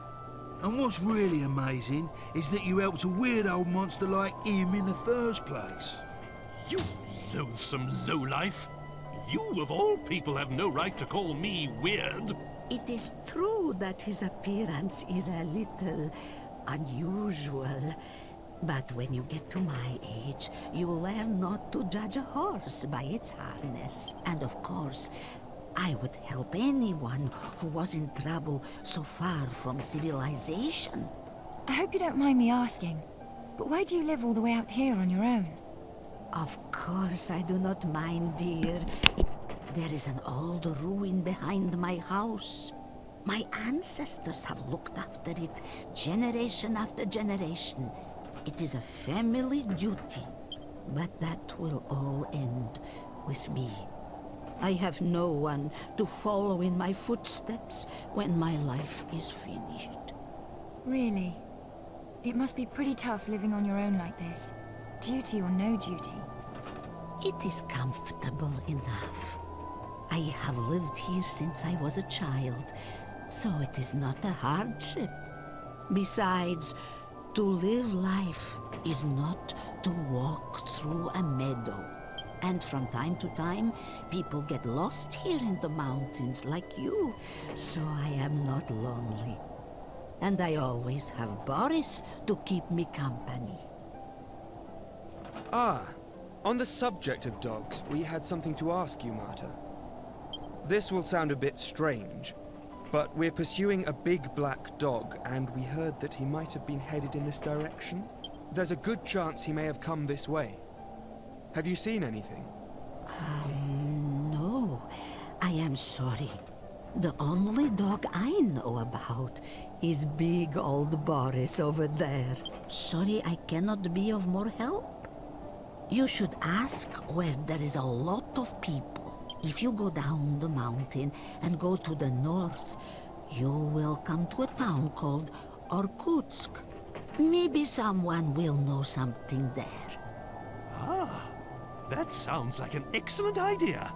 And what's really amazing is that you helped a weird old monster like him in the first place. You loathsome lowlife. You, of all people, have no right to call me weird. It is true that his appearance is a little unusual. But when you get to my age, you learn not to judge a horse by its harness. And of course, I would help anyone who was in trouble so far from civilization. I hope you don't mind me asking, but why do you live all the way out here on your own? Of course I do not mind, dear. There is an old ruin behind my house. My ancestors have looked after it generation after generation. It is a family duty, but that will all end with me. I have no one to follow in my footsteps when my life is finished. Really? It must be pretty tough living on your own like this. Duty or no duty. It is comfortable enough. I have lived here since I was a child, so it is not a hardship. Besides, to live life is not to walk through a meadow. And from time to time, people get lost here in the mountains like you, so I am not lonely. And I always have Boris to keep me company. Ah, on the subject of dogs, we had something to ask you, Marta. This will sound a bit strange, but we're pursuing a big black dog, and we heard that he might have been headed in this direction. There's a good chance he may have come this way. Have you seen anything? No. I am sorry. The only dog I know about is big old Boris over there. Sorry I cannot be of more help. You should ask where there is a lot of people. If you go down the mountain and go to the north, you will come to a town called Irkutsk. Maybe someone will know something there. Ah, that sounds like an excellent idea.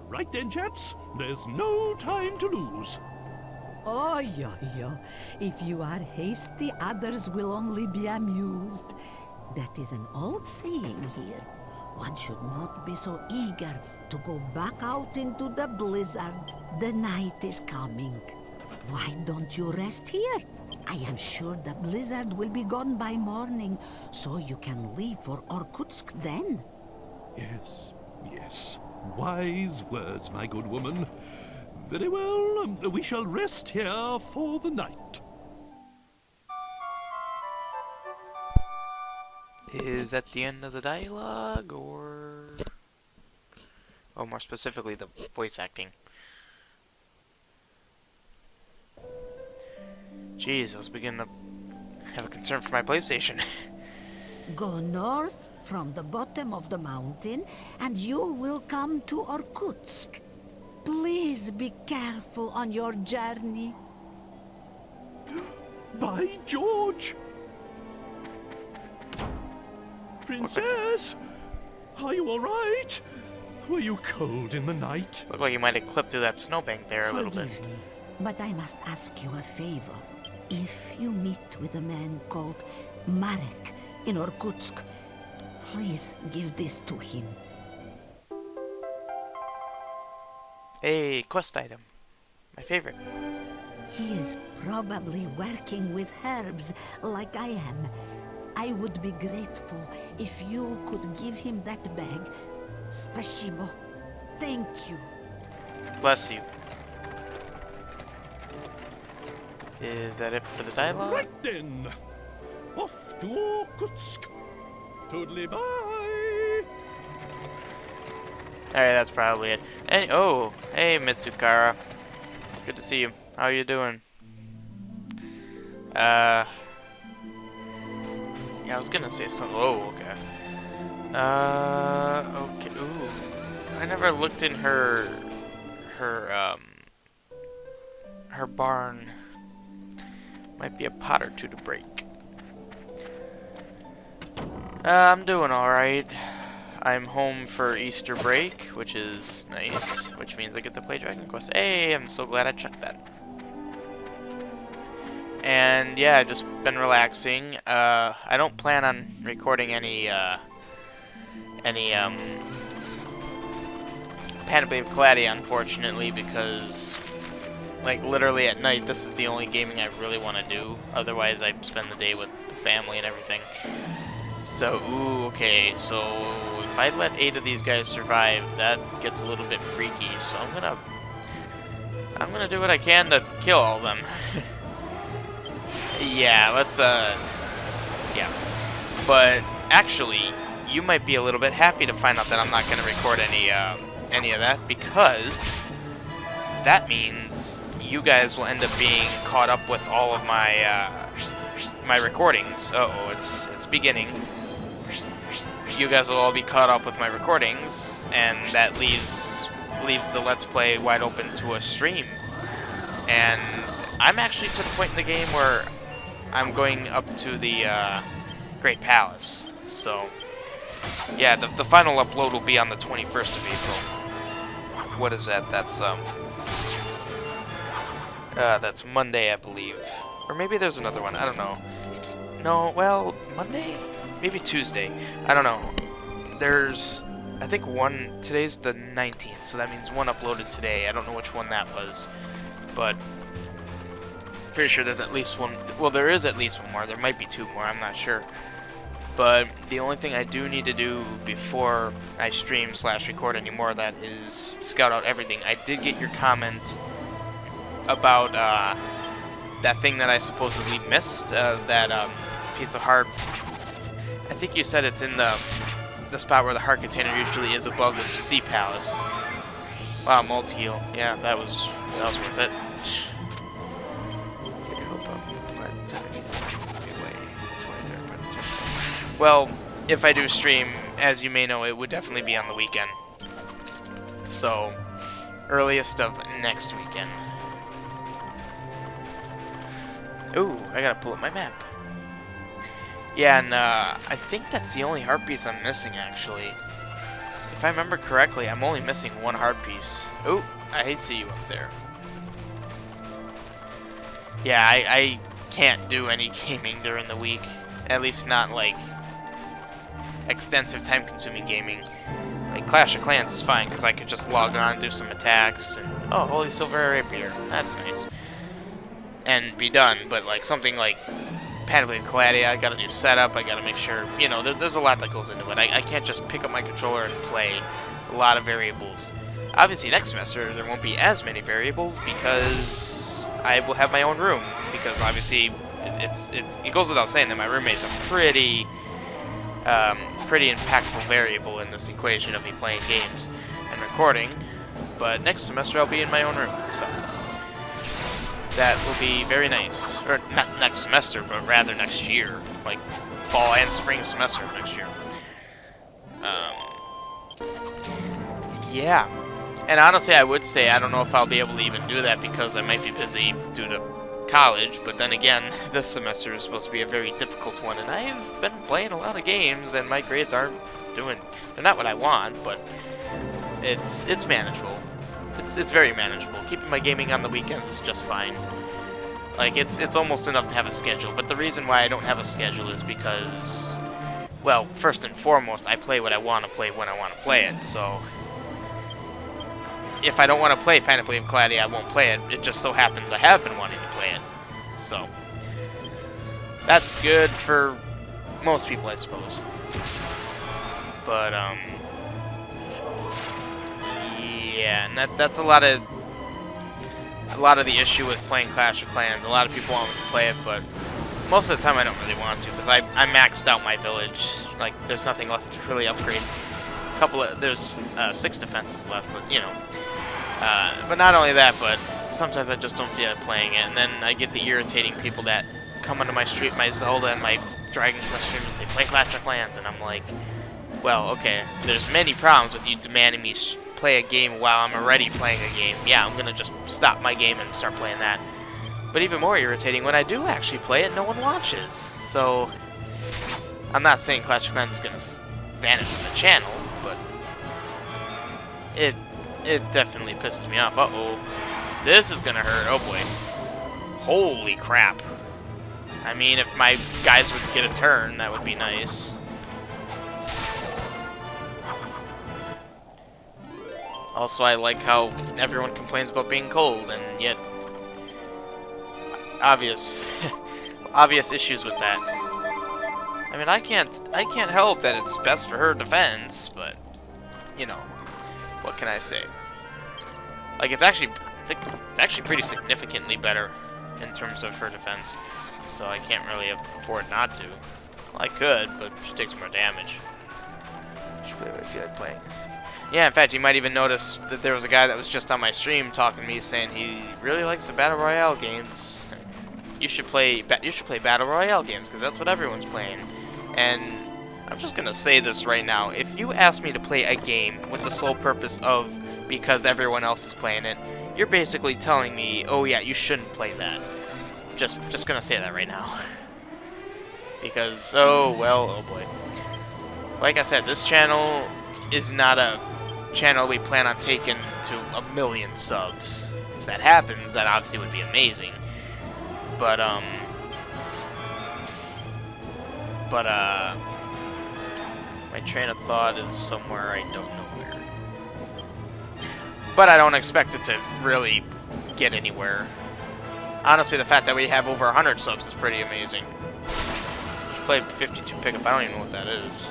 Right then, chaps, there's no time to lose. Oh, yo. If you are hasty, others will only be amused. That is an old saying here. One should not be so eager to go back out into the blizzard. The night is coming. Why don't you rest here? I am sure the blizzard will be gone by morning, so you can leave for Irkutsk then. Yes. Wise words, my good woman. Very well, we shall rest here for the night. Is that the end of the dialogue, or... Oh, more specifically, the voice acting. Jeez, I was beginning to have a concern for my PlayStation. Go north from the bottom of the mountain, and you will come to Irkutsk. Please be careful on your journey. By George! Princess! Are you all right? Were you cold in the night? Looked like you might have clipped through that snowbank there a little bit. Forgive me, but I must ask you a favor. If you meet with a man called Marek in Irkutsk, please give this to him. Hey, quest item. My favorite. He is probably working with herbs like I am. I would be grateful if you could give him that bag. Spasibo. Thank you. Bless you. Is that it for the dialogue? Right then. Off to Irkutsk. Totally bye. Alright, that's probably it. And, oh, hey Mitsukara. Good to see you. How you doing? Yeah, I was gonna say something. Oh, okay. Okay. Ooh, I never looked in her barn. Might be a pot or two to break. I'm doing all right. I'm home for Easter break, which is nice. Which means I get to play Dragon Quest. Hey, I'm so glad I checked that. And yeah, just been relaxing. I don't plan on recording any Panoply of Calamity, unfortunately, because like literally at night, this is the only gaming I really want to do. Otherwise, I spend the day with the family and everything. So, ooh, okay. So if I let 8 of these guys survive, that gets a little bit freaky. So I'm gonna do what I can to kill all of them. Yeah, let's, yeah. But, actually, you might be a little bit happy to find out that I'm not going to record any of that, because that means you guys will end up being caught up with all of my, my recordings. Uh-oh, it's beginning. You guys will all be caught up with my recordings, and that leaves the Let's Play wide open to a stream. And I'm actually to the point in the game where I'm going up to the Great Palace. So, yeah, the final upload will be on the 21st of April. What is that? That's Monday, I believe. Or maybe there's another one. I don't know. No, well, Monday? Maybe Tuesday. I don't know. There's, I think one, today's the 19th, so that means one uploaded today. I don't know which one that was, but pretty sure there's at least one. Well, there is at least one more. There might be 2 more. I'm not sure. But the only thing I do need to do before I stream / record any more of that is scout out everything. I did get your comment about that thing that I supposedly missed. That piece of heart. I think you said it's in the spot where the heart container usually is above the Sea Palace. Wow, multi-heal. Yeah, that was worth it. Well, if I do stream, as you may know, it would definitely be on the weekend. So, earliest of next weekend. Ooh, I gotta pull up my map. Yeah, and I think that's the only heart piece I'm missing, actually. If I remember correctly, I'm only missing 1 heart piece. Ooh, I see you up there. Yeah, I can't do any gaming during the week. At least not, like, extensive time-consuming gaming. Like, Clash of Clans is fine, because I could just log on, do some attacks, and, oh, Holy Silver Rapier. That's nice. And be done, but, like, something like Panoply of Calamity, I gotta do setup, I gotta make sure, you know, there's a lot that goes into it. I can't just pick up my controller and play. A lot of variables. Obviously, next semester, there won't be as many variables, because I will have my own room. Because, obviously, it goes without saying that my roommate's a pretty impactful variable in this equation of me playing games and recording. But next semester, I'll be in my own room, so that will be very nice. Or not next semester, but rather next year, like fall and spring semester of next year. Yeah, and honestly, I would say I don't know if I'll be able to even do that because I might be busy due to college, but then again, this semester is supposed to be a very difficult one, and I've been playing a lot of games, and my grades aren't they're not what I want, but it's manageable. It's very manageable. Keeping my gaming on the weekends is just fine. Like, it's almost enough to have a schedule, but the reason why I don't have a schedule is because, well, first and foremost, I play what I want to play when I want to play it, so if I don't want to play Panoply of Calamity, I won't play it. It just so happens I have been wanting to play it, so that's good for most people, I suppose. But, yeah, and that's a lot of the issue with playing Clash of Clans. A lot of people want me to play it, but most of the time I don't really want to, because I maxed out my village. Like, there's nothing left to really upgrade. There's 6 defenses left, but, you know. But not only that, but sometimes I just don't feel like playing it, and then I get the irritating people that come onto my street, my Zelda and my Dragon Quest stream and say, play Clash of Clans, and I'm like, well, okay, there's many problems with you demanding me play a game while I'm already playing a game. Yeah, I'm gonna just stop my game and start playing that. But even more irritating, when I do actually play it, no one watches. So, I'm not saying Clash of Clans is gonna vanish from the channel, but it definitely pisses me off. Uh-oh. This is gonna hurt. Oh boy. Holy crap. I mean, if my guys would get a turn, that would be nice. Also, I like how everyone complains about being cold, and yet obvious issues with that. I mean, I can't help that it's best for her defense, but you know, what can I say? Like, I think it's actually pretty significantly better in terms of her defense, so I can't really afford not to. Well, I could, but she takes more damage. She play what I feel like playing. Yeah, in fact, you might even notice that there was a guy that was just on my stream talking to me, saying he really likes the Battle Royale games. You should play Battle Royale games, because that's what everyone's playing. And I'm just gonna say this right now: if you ask me to play a game with the sole purpose of because everyone else is playing it, you're basically telling me, oh yeah, you shouldn't play that. Just gonna say that right now. Because, oh well, oh boy. Like I said, this channel is not a channel we plan on taking to 1 million subs. If that happens, that obviously would be amazing. But my train of thought is somewhere I don't know where. But I don't expect it to really get anywhere. Honestly, the fact that we have over 100 subs is pretty amazing. Just played 52 pickup, I don't even know what that is.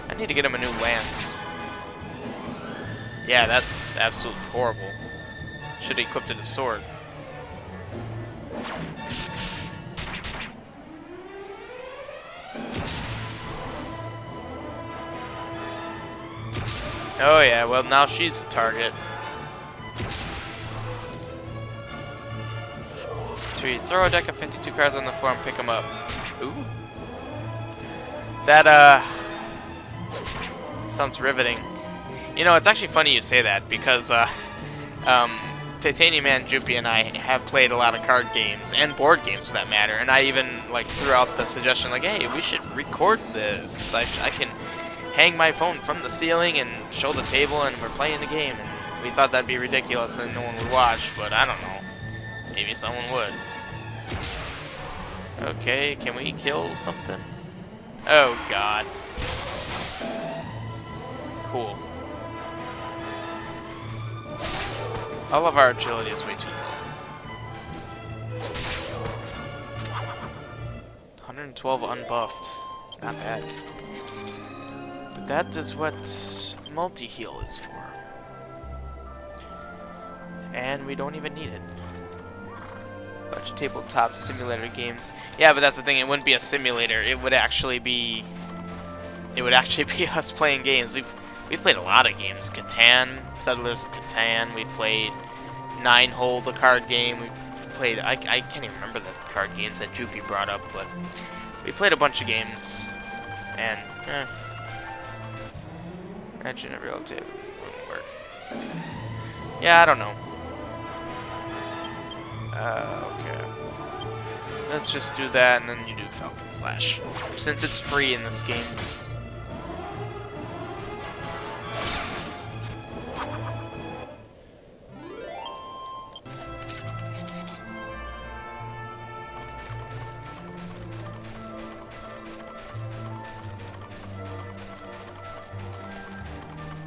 I need to get him a new lance. Yeah, that's absolutely horrible. Should have equipped it as sword. Oh yeah, well now she's the target. So you throw a deck of 52 cards on the floor and pick them up. Ooh. That sounds riveting. You know, it's actually funny you say that, because Titanium Man, Juppie, and I have played a lot of card games, and board games for that matter, and I even like threw out the suggestion like, hey, we should record this. I can hang my phone from the ceiling and show the table and we're playing the game, and we thought that'd be ridiculous and no one would watch, but I don't know. Maybe someone would. Okay, can we kill something? Oh god. Cool. All of our agility is way too low. 112 unbuffed. Not bad. But that is what multi-heal is for. And we don't even need it. Bunch of tabletop simulator games. Yeah, but that's the thing, it wouldn't be a simulator. It would actually be us playing games. We've played a lot of games. Catan, Settlers of Catan. We played Nine Hole, the card game. We played, I can't even remember the card games that Juppie brought up, but we played a bunch of games. And, imagine a real tip wouldn't work. Yeah, I don't know. Okay. Let's just do that, and then you do Falcon Slash, since it's free in this game.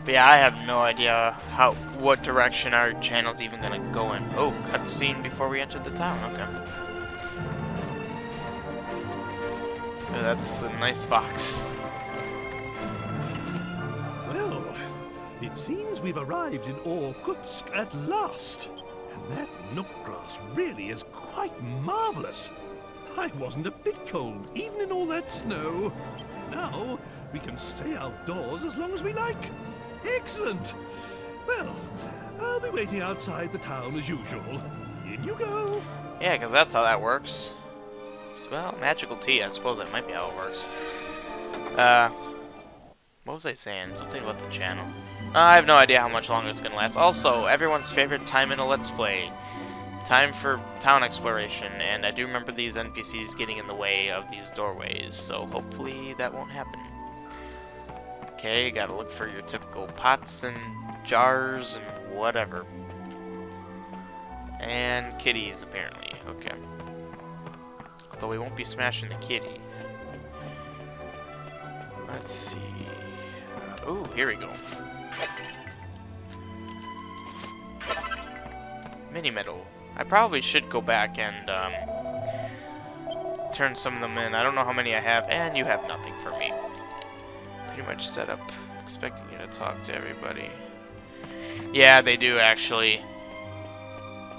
But yeah, I have no idea what direction our channel's even gonna go in. Oh, cutscene before we entered the town. Okay. Oh, that's a nice box. Well, it seems we've arrived in Irkutsk at last. And that nook grass really is quite marvelous. I wasn't a bit cold, even in all that snow. Now, we can stay outdoors as long as we like. Excellent! Well, I'll be waiting outside the town as usual. In you go! Yeah, because that's how that works. Well, magical tea, I suppose that might be how it works. What was I saying? Something about the channel. I have no idea how much longer it's going to last. Also, everyone's favorite time in a Let's Play. Time for town exploration, and I do remember these NPCs getting in the way of these doorways, so hopefully that won't happen. Okay, gotta look for your typical pots and jars and whatever. And kitties, apparently. Okay. Although we won't be smashing the kitty. Let's see. Ooh, here we go. Mini medal. I probably should go back and turn some of them in. I don't know how many I have, and you have nothing for me. Pretty much set up, expecting you to talk to everybody. Yeah, they do actually.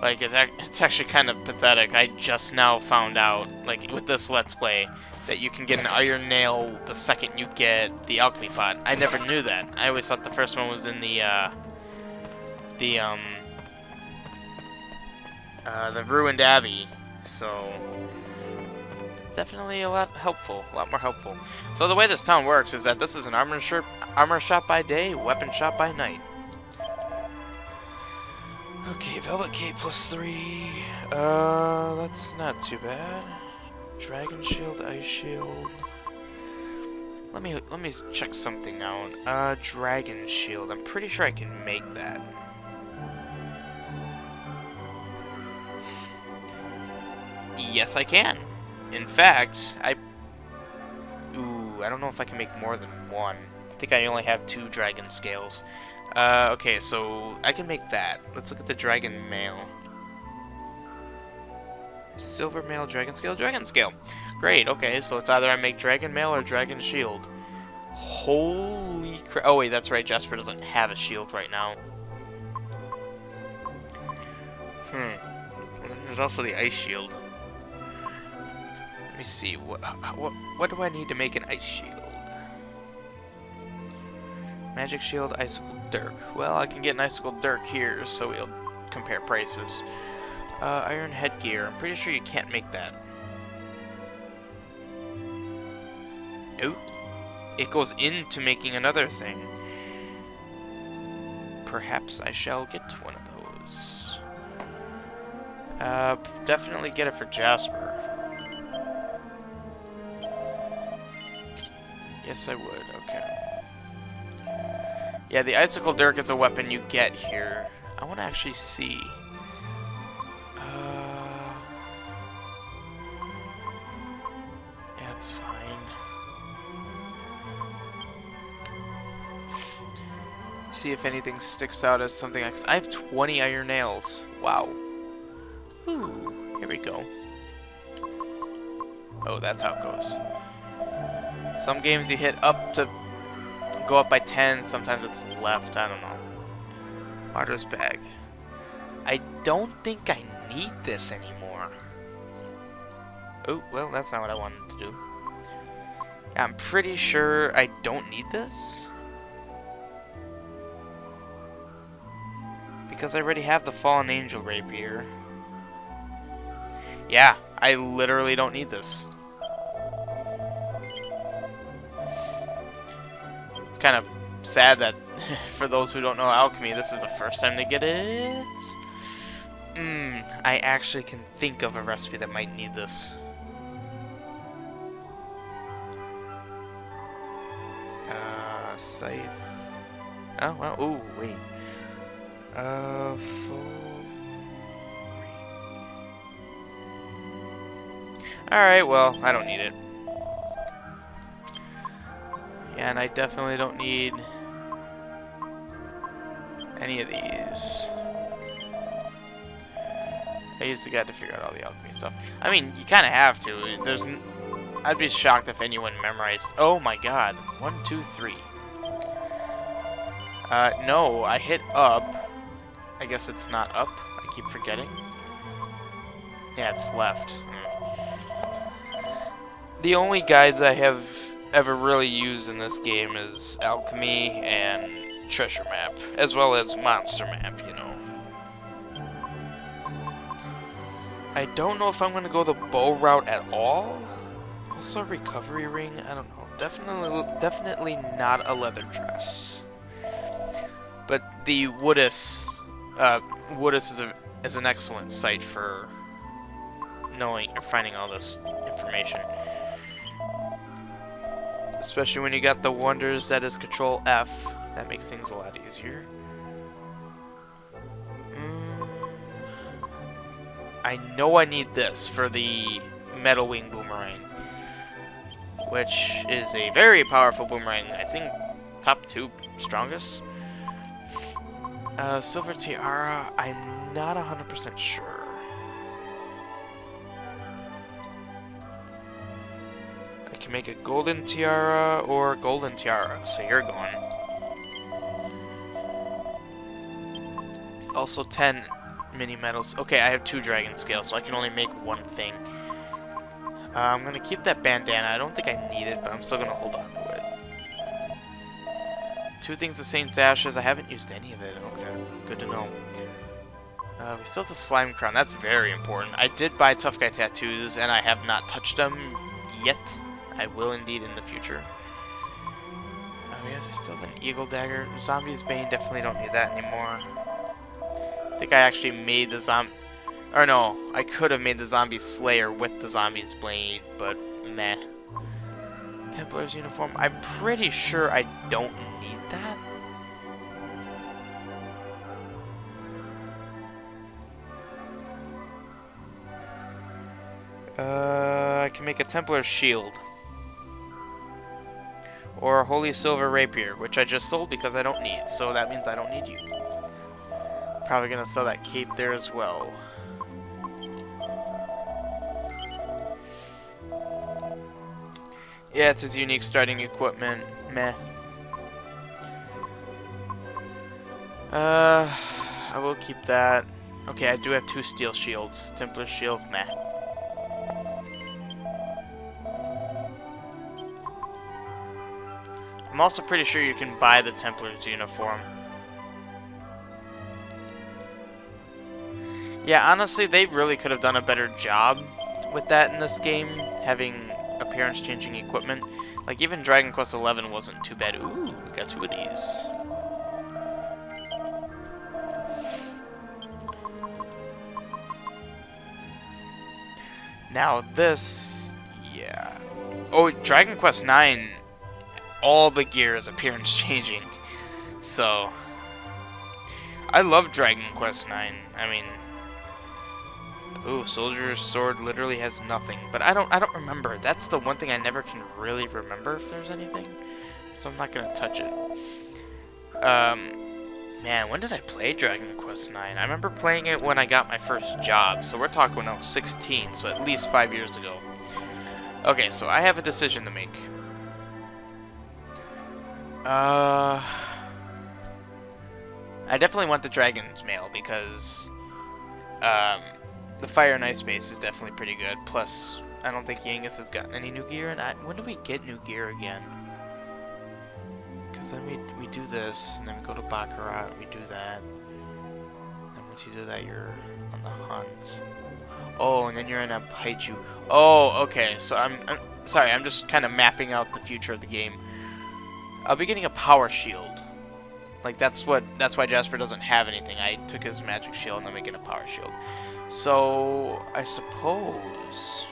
Like, it's actually kind of pathetic. I just now found out, like, with this Let's Play, that you can get an iron nail the second you get the alchemy pot. I never knew that. I always thought the first one was in the ruined abbey. So, definitely a lot more helpful. So the way this town works is that this is an armor shop by day, weapon shop by night. Okay, Velvet Cape +3. That's not too bad. Dragon Shield, Ice Shield. Let me check something out. Dragon Shield. I'm pretty sure I can make that. Yes, I can. In fact, I don't know if I can make more than one. I think I only have 2 dragon scales. Okay, so I can make that. Let's look at the dragon mail. Silver mail, dragon scale, dragon scale. Great, okay, so it's either I make dragon mail or dragon shield. Holy crap. Oh wait, that's right, Jasper doesn't have a shield right now. And then there's also the ice shield. Let me see, what do I need to make an ice shield? Magic shield, icicle dirk. Well, I can get an icicle dirk here, so we'll compare prices. Iron headgear. I'm pretty sure you can't make that. Oh, it goes into making another thing. Perhaps I shall get one of those. Definitely get it for Jasper. Yes, I would. Okay. Yeah, the icicle dirk is a weapon you get here. I want to actually see. Yeah, it's fine. See if anything sticks out as something. I have 20 iron nails. Wow. Ooh, here we go. Oh, that's how it goes. Some games you hit up to go up by 10, sometimes it's left, I don't know. Martyr's bag. I don't think I need this anymore. Oh, well, that's not what I wanted to do. Yeah, I'm pretty sure I don't need this. Because I already have the Fallen Angel Rapier. Yeah, I literally don't need this. It's kind of sad that for those who don't know alchemy, this is the first time to get it. I actually can think of a recipe that might need this. Scythe. Oh, well, ooh, wait. Alright, well, I don't need it. Yeah, and I definitely don't need any of these. I used the guide to figure out all the alchemy stuff. I mean, you kind of have to. I'd be shocked if anyone memorized. Oh my god. 1, 2, 3. No, I hit up. I guess it's not up. I keep forgetting. Yeah, it's left. The only guides I have ever really used in this game is alchemy and treasure map, as well as monster map, you know. I don't know if I'm going to go the bow route at all. Also, recovery ring, I don't know. Definitely not a leather dress. But the Woodis is an excellent site for knowing or finding all this information. Especially when you got the wonders that is Control F. That makes things a lot easier. I know I need this for the Metal Wing Boomerang, which is a very powerful boomerang. I think top 2 strongest. Silver Tiara, I'm not 100% sure. I can make a Golden Tiara or Golden Tiara, so you're going. Also 10 mini medals. Okay, I have 2 dragon scales, so I can only make 1 thing. I'm gonna keep that bandana. I don't think I need it, but I'm still gonna hold on to it. 2 things of Saint's Ashes. I haven't used any of it. Okay, good to know. We still have the slime crown. That's very important. I did buy tough guy tattoos, and I have not touched them yet. I will indeed in the future. Yes, I still have an eagle dagger. Zombie's Bane, definitely don't need that anymore. I think I actually made the zombie... Or no, I could have made the zombie slayer with the zombie's blade, but meh. Templar's uniform. I'm pretty sure I don't need that. I can make a Templar shield. Or a Holy Silver Rapier, which I just sold because I don't need, so that means I don't need you. Probably gonna sell that cape there as well. Yeah, it's his unique starting equipment. Meh. I will keep that. Okay, I do have 2 steel shields. Templar shield, meh. I'm also pretty sure you can buy the Templar's uniform. Yeah, honestly, they really could have done a better job with that in this game, having appearance-changing equipment. Like, even Dragon Quest XI wasn't too bad. Ooh, we got 2 of these. Now this, yeah. Oh, Dragon Quest IX, all the gear is appearance-changing. So, I love Dragon Quest IX. I mean... Ooh, Soldier's Sword literally has nothing. But I don't remember. That's the one thing I never can really remember if there's anything. So I'm not gonna touch it. Man, when did I play Dragon Quest IX? I remember playing it when I got my first job. So we're talking when I was 16, so at least 5 years ago. Okay, so I have a decision to make. I definitely want the Dragon's Mail because... the Fire and Ice base is definitely pretty good. Plus, I don't think Yangus has gotten any new gear. And when do we get new gear again? Because then we do this, and then we go to Baccarat, we do that. And once you do that, you're on the hunt. Oh, and then you're in a Paiju. Oh, okay. So I'm sorry, I'm just kind of mapping out the future of the game. I'll be getting a power shield. Like, that's why Jasper doesn't have anything. I took his magic shield, and I'm making a power shield. So, I suppose...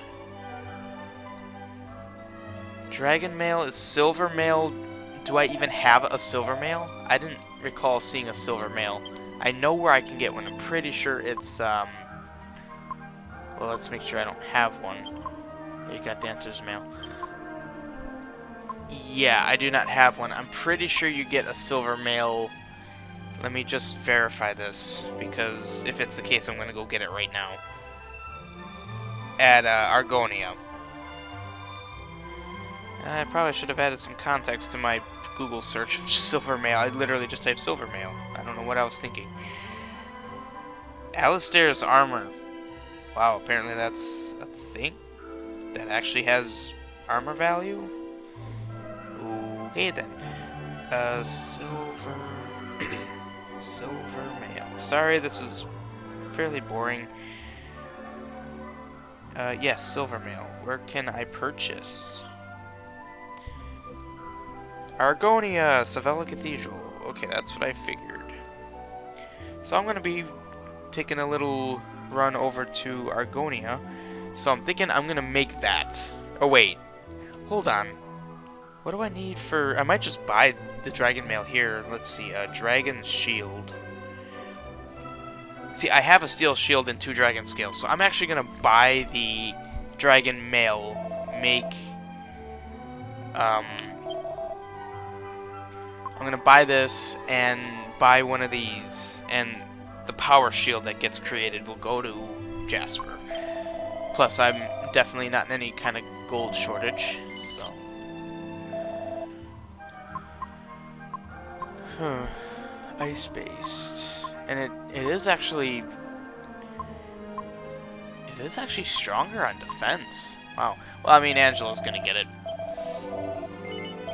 Dragon Mail is Silver Mail. Do I even have a Silver Mail? I didn't recall seeing a Silver Mail. I know where I can get one. I'm pretty sure it's, well, let's make sure I don't have one. You got Dancer's Mail. Yeah, I do not have one. I'm pretty sure you get a Silver Mail Let me just verify this, because if it's the case, I'm gonna go get it right now. At Argonia. I probably should have added some context to my Google search of silver mail. I literally just typed silver mail. I don't know what I was thinking. Alistair's armor. Wow, apparently that's a thing that actually has armor value. Okay then. Silver mail. Sorry, this is fairly boring. Yes, silver mail. Where can I purchase? Argonia, Savella Cathedral. Okay, that's what I figured. So I'm gonna be taking a little run over to Argonia. So I'm thinking I'm gonna make that. Oh wait, hold on. What do I need for? I might just buy the dragon mail here. Let's see, dragon shield. See, I have a steel shield and 2 dragon scales, so I'm actually gonna buy the dragon mail. I'm gonna buy this and buy one of these, and the power shield that gets created will go to Jasper. Plus, I'm definitely not in any kind of gold shortage, so. Ice-based. And it is actually stronger on defense. Wow. Well, I mean, Angela's gonna get it.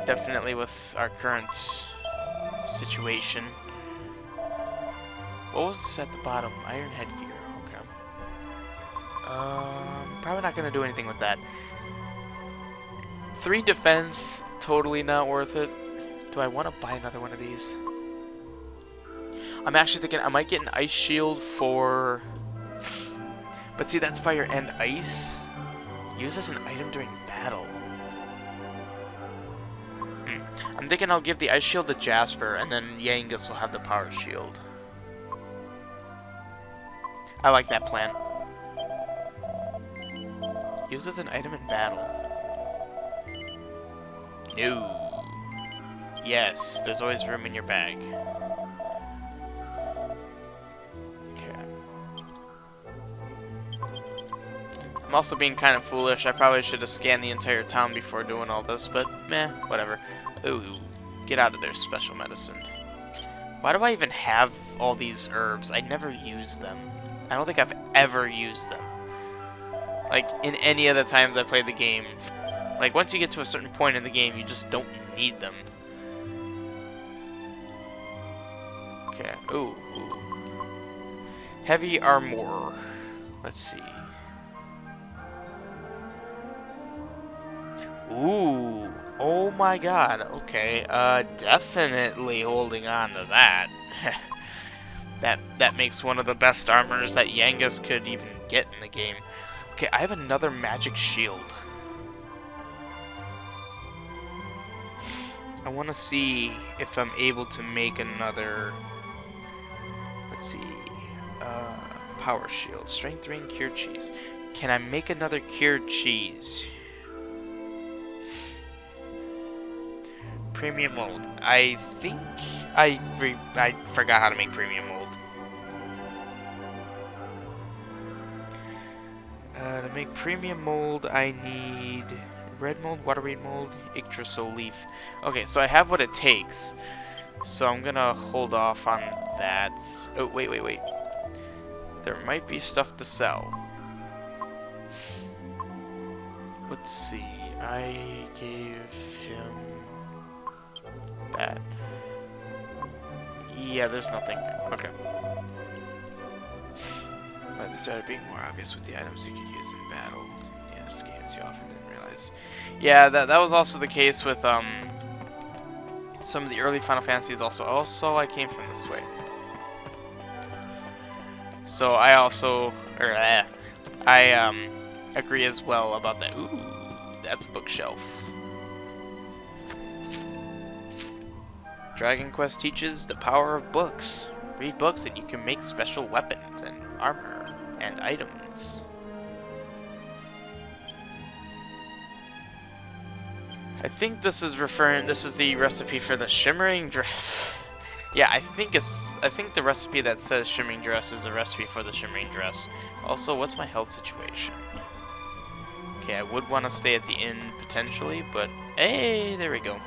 Definitely with our current situation. What was this at the bottom? Iron headgear. Okay. Probably not gonna do anything with that. 3 defense, totally not worth it. Do I want to buy another one of these? I'm actually thinking I might get an ice shield for... But see, that's fire and ice. Use as an item during battle. I'm thinking I'll give the ice shield to Jasper, and then Yangus will have the power shield. I like that plan. Use as an item in battle. No. Yes, there's always room in your bag. I'm also being kind of foolish. I probably should have scanned the entire town before doing all this, but meh, whatever. Ooh, get out of there, special medicine. Why do I even have all these herbs? I never use them. I don't think I've ever used them. Like, in any of the times I played the game. Like, once you get to a certain point in the game, you just don't need them. Okay, ooh. Heavy armor. Let's see. Ooh, oh my god, okay, definitely holding on to that. That makes one of the best armors that Yangus could even get in the game. Okay, I have another magic shield. I want to see if I'm able to make another, let's see, power shield, strength ring, cured cheese. Can I make another cured cheese? Premium mold. I think I forgot how to make premium mold. To make premium mold, I need red mold, water weed mold, Yggdrasil leaf. Okay, so I have what it takes. So I'm gonna hold off on that. Oh, wait. There might be stuff to sell. Let's see. I gave him that. Yeah, there's nothing. Okay. But it started being more obvious with the items you could use in battle. Yes, games you often didn't realize. Yeah, that was also the case with some of the early Final Fantasies also. Also, I came from this way. So I also, I agree as well about that. Ooh, that's a bookshelf. Dragon Quest teaches the power of books. Read books and you can make special weapons and armor and items. I think this is the recipe for the shimmering dress. Yeah, I think the recipe that says shimmering dress is the recipe for the shimmering dress. Also, what's my health situation? Okay, I would want to stay at the inn potentially, but hey, there we go.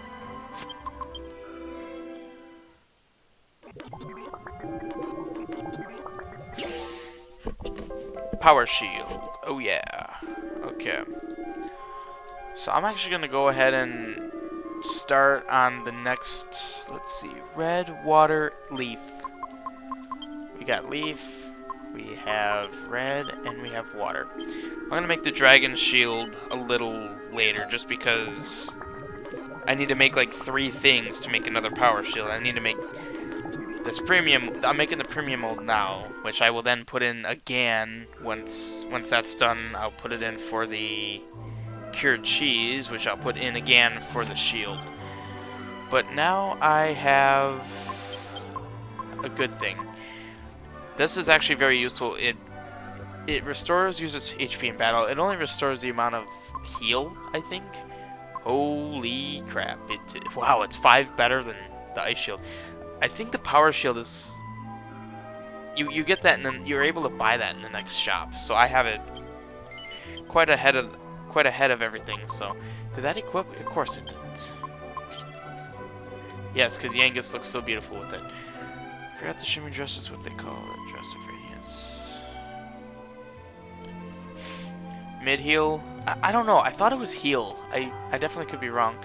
Power shield. Oh yeah. Okay. So I'm actually gonna go ahead and start on the next, let's see, red water leaf. We got leaf, we have red, and we have water. I'm gonna make the dragon shield a little later just because I need to make like 3 things to make another power shield. I need to make this premium. I'm making the premium mold now, which I will then put in again once that's done. I'll put it in for the cured cheese, which I'll put in again for the shield. But now I have a good thing. This is actually very useful. It restores users' HP in battle. It only restores the amount of heal, I think. Holy crap. Wow, it's 5 better than the ice shield. I think the power shield is... You get that and then you're able to buy that in the next shop. So I have it quite ahead of everything. So did that equip? Of course it didn't. Yes, because Yangus looks so beautiful with it. Forgot the shimmering dress is what they call it. Dress of radiance. Mid heal? I don't know. I thought it was heal. I definitely could be wrong.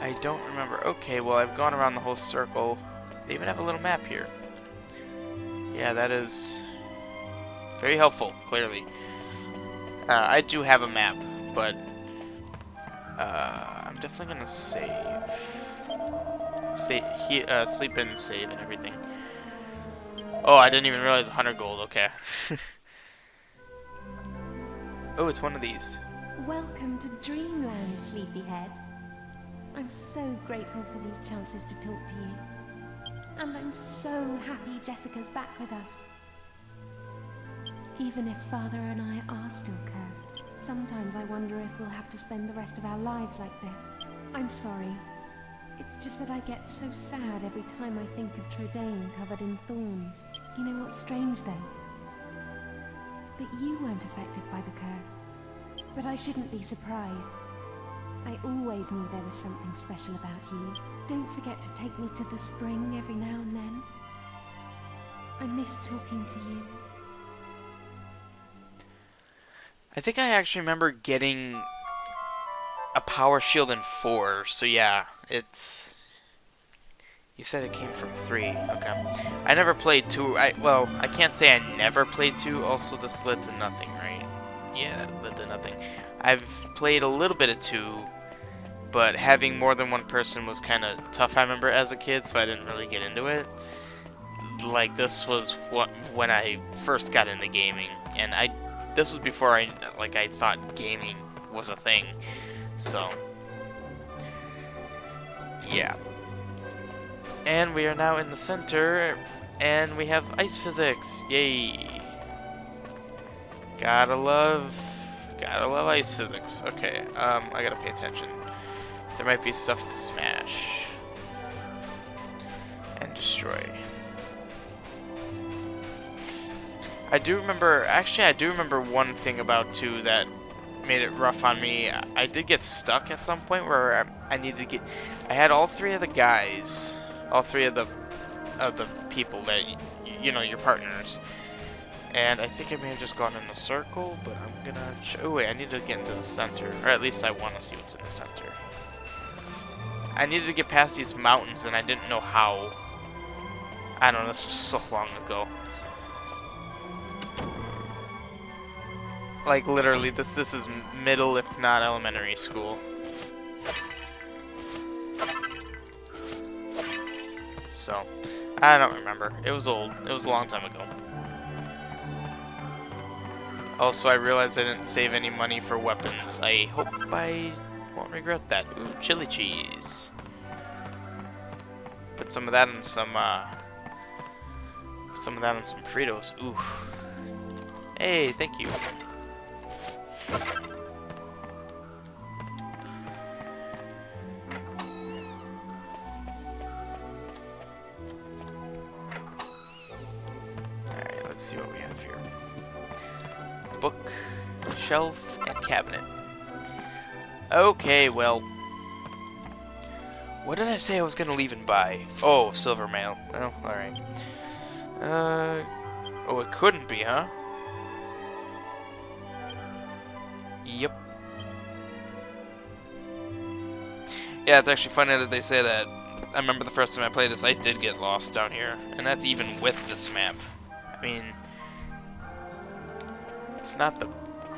I don't remember. Okay, well I've gone around the whole circle. They even have a little map here. Yeah, that is very helpful, clearly. I do have a map, but I'm definitely gonna save. Sleep in, save, and everything. Oh, I didn't even realize 100 gold. Okay. Oh, it's one of these. Welcome to Dreamland, Sleepyhead. I'm so grateful for these chances to talk to you. And I'm so happy Jessica's back with us. Even if Father and I are still cursed, sometimes I wonder if we'll have to spend the rest of our lives like this. I'm sorry. It's just that I get so sad every time I think of Trodaine covered in thorns. You know what's strange though? That you weren't affected by the curse. But I shouldn't be surprised. I always knew there was something special about you. Don't forget to take me to the spring every now and then. I miss talking to you. I think I actually remember getting a power shield in 4, so yeah, it's... You said it came from 3, okay. I never played 2, well, I can't say I never played 2, also this led to nothing, right? Yeah, that led to nothing. I've played a little bit of 2, but having more than one person was kind of tough, I remember, as a kid, so I didn't really get into it. Like, this was when I first got into gaming, and this was before I thought gaming was a thing, so... Yeah. And we are now in the center, and we have ice physics. Yay! Gotta love ice physics. Okay, I gotta pay attention. There might be stuff to smash and destroy. I do remember one thing about 2 that made it rough on me. I did get stuck at some point where I had all 3 of the guys, all 3 of the people that, you know, your partners. And I think I may have just gone in a circle, but I'm gonna... Oh wait, I need to get into the center. Or at least I want to see what's in the center. I needed to get past these mountains, and I didn't know how. I don't know, this was so long ago. Like, literally, this is middle, if not elementary school. So, I don't remember. It was old. It was a long time ago. Also, I realized I didn't save any money for weapons. I hope I won't regret that. Ooh, chili cheese. Put some of that in some Fritos. Ooh. Hey, thank you. see what we have here. Book, shelf, and cabinet. Okay, well. What did I say I was gonna leave and buy? Oh, silver mail. Well, alright. Oh, it couldn't be, huh? Yep. Yeah, it's actually funny that they say that. I remember the first time I played this, I did get lost down here. And that's even with this map. I mean, it's not the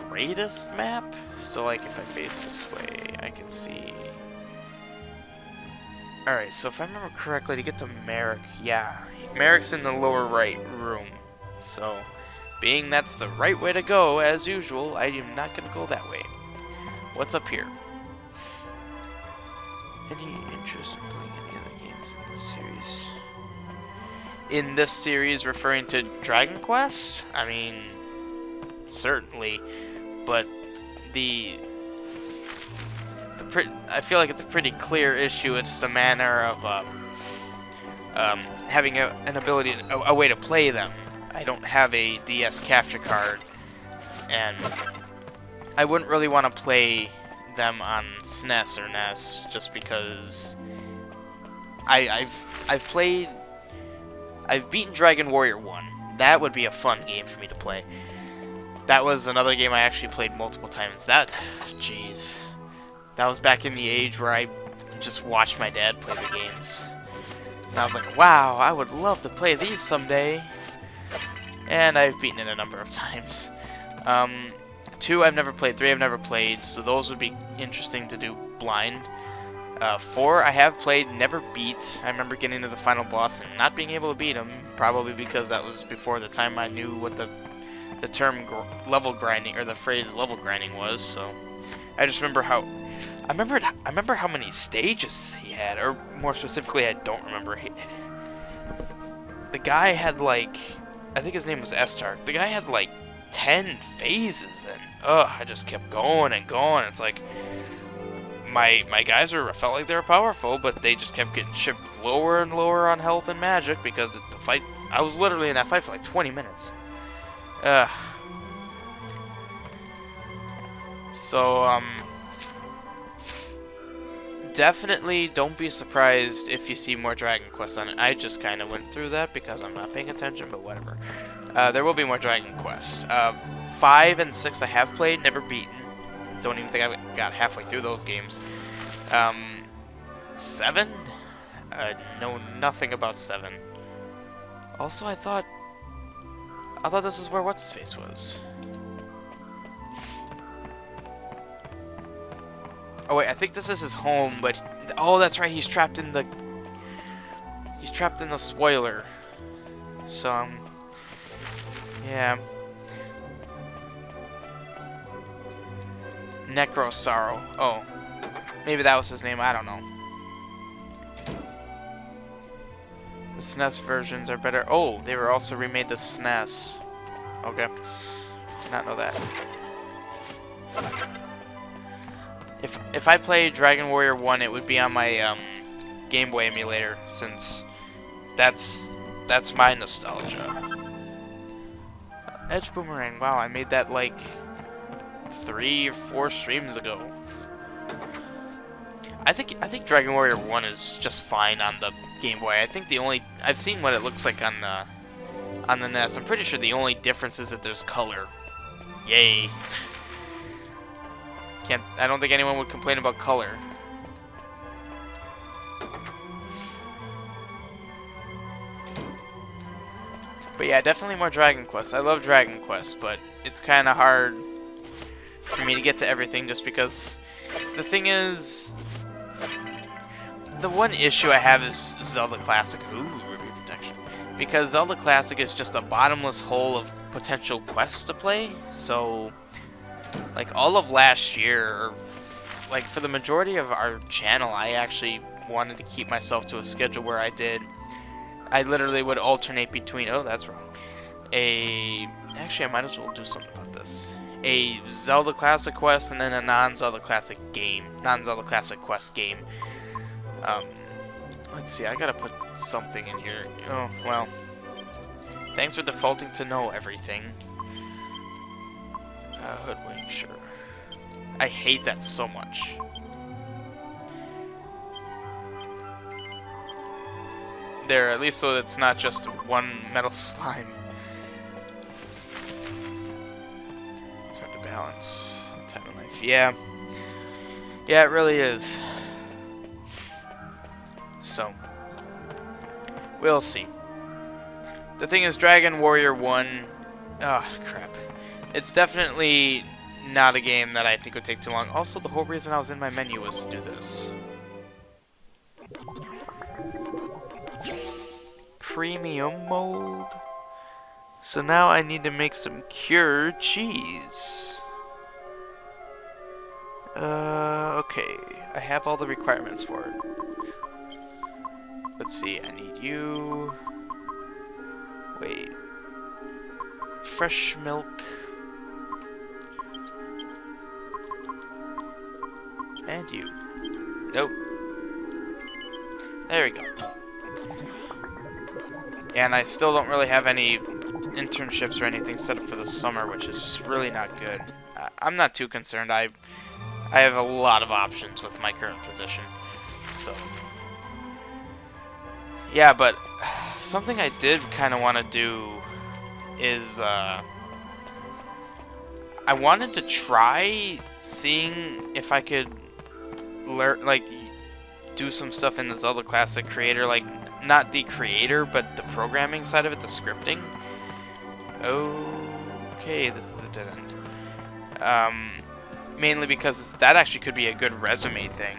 greatest map. So, like, if I face this way, I can see. Alright, so if I remember correctly, to get to Merrick, yeah. Merrick's in the lower right room. So, being that's the right way to go, as usual, I am not going to go that way. What's up here? Any interest in playing any other games in this series? In this series, referring to Dragon Quest? I mean, certainly, but I feel like it's a pretty clear issue. It's the manner of having an ability, a way to play them. I don't have a DS capture card, and I wouldn't really want to play them on SNES or NES just because I've beaten Dragon Warrior 1. That would be a fun game for me to play. That was another game I actually played multiple times. Jeez. That was back in the age where I just watched my dad play the games. And I was like, wow, I would love to play these someday. And I've beaten it a number of times. 2 I've never played, 3 I've never played, so those would be interesting to do blind. 4 I have played, never beat. I remember getting to the final boss and not being able to beat him, probably because that was before the time I knew what the term level grinding, or the phrase level grinding was, so I just remember how I remember how many stages he had, or more specifically, I don't remember. The guy had like, I think his name was Estar. The guy had like 10 phases, and I just kept going and going. It's like my guys felt like they were powerful, but they just kept getting chipped lower and lower on health and magic because the fight. I was literally in that fight for like 20 minutes. So definitely don't be surprised if you see more Dragon Quest on it. I just kind of went through that because I'm not paying attention, but whatever. There will be more Dragon Quest. 5 and 6 I have played, never beaten. Don't even think I got halfway through those games. 7? Know nothing about 7. Also, I thought this is where What's-His-Face was. Oh wait, I think this is his home, but oh, that's right, he's trapped in the spoiler. So yeah. Necrosorrow. Oh, maybe that was his name. I don't know. The SNES versions are better. Oh, they were also remade to SNES. Okay, did not know that. If I play Dragon Warrior 1, it would be on my Game Boy emulator, since that's my nostalgia. Edge Boomerang. Wow, I made that like 3 or 4 streams ago. I think Dragon Warrior 1 is just fine on the Game Boy. I think I've seen what it looks like on the NES. I'm pretty sure the only difference is that there's color. Yay. I don't think anyone would complain about color. But yeah, definitely more Dragon Quest. I love Dragon Quest, but it's kind of hard for me to get to everything just because the thing is, the one issue I have is Zelda Classic. Ooh, Ruby Protection. Because Zelda Classic is just a bottomless hole of potential quests to play, so like all of last year, or like for the majority of our channel, I actually wanted to keep myself to a schedule where I literally would alternate between, oh, that's wrong. Actually, I might as well do something about this. A Zelda Classic quest and then a non-Zelda Classic quest game. Let's see, I gotta put something in here. Oh, well. Thanks for defaulting to know everything. Hoodwink, sure. I hate that so much. There, at least so it's not just one metal slime. It's hard to balance. Time of life. Yeah. Yeah, it really is. So, we'll see. The thing is, Dragon Warrior 1... Oh, crap. It's definitely not a game that I think would take too long. Also, the whole reason I was in my menu was to do this. Premium mode. So now I need to make some cured cheese. Okay. I have all the requirements for it. Let's see, I need you. Wait. Fresh milk. And you. Nope. There we go. And I still don't really have any internships or anything set up for the summer, which is really not good. I'm not too concerned. I have a lot of options with my current position. So, yeah, but something I did kind of want to do is I wanted to try seeing if I could learn, like, do some stuff in the Zelda Classic Creator, like, not the creator, but the programming side of it, the scripting. Okay, this is a dead end. Mainly because that actually could be a good resume thing.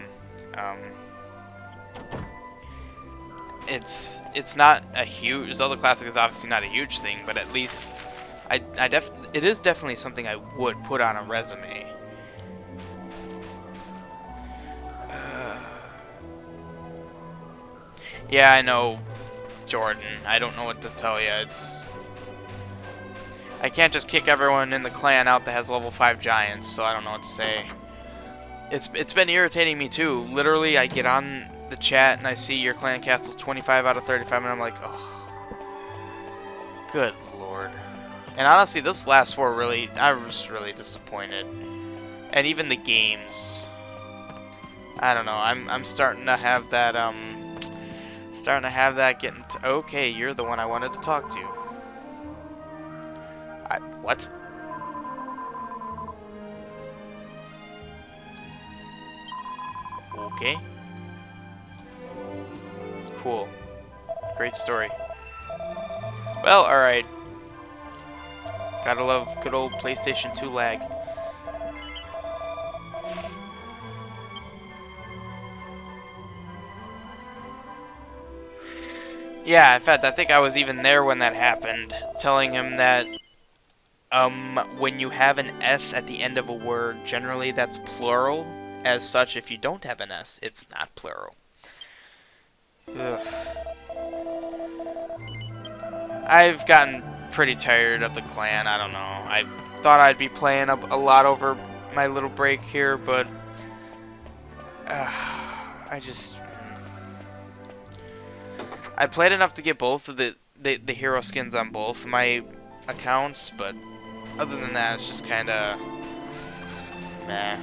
It's not a huge... Zelda Classic is obviously not a huge thing, but at least it is definitely something I would put on a resume. Yeah, I know, Jordan. I don't know what to tell you. I can't just kick everyone in the clan out that has level 5 giants, so I don't know what to say. It's been irritating me too. Literally, I get on the chat and I see your clan castle's 25 out of 35, and I'm like, oh, good lord. And honestly, this last war really, I was really disappointed. And even the games, I don't know. I'm starting to have that getting to, okay, you're the one I wanted to talk to. What? Okay. Cool. Great story. Well, alright. Gotta love good old PlayStation 2 lag. Yeah, in fact, I think I was even there when that happened, telling him that when you have an S at the end of a word, generally that's plural. As such, if you don't have an S, it's not plural. Ugh. I've gotten pretty tired of the clan, I don't know. I thought I'd be playing a lot over my little break here, but I played enough to get both of the hero skins on both my accounts, but other than that, it's just kind of meh.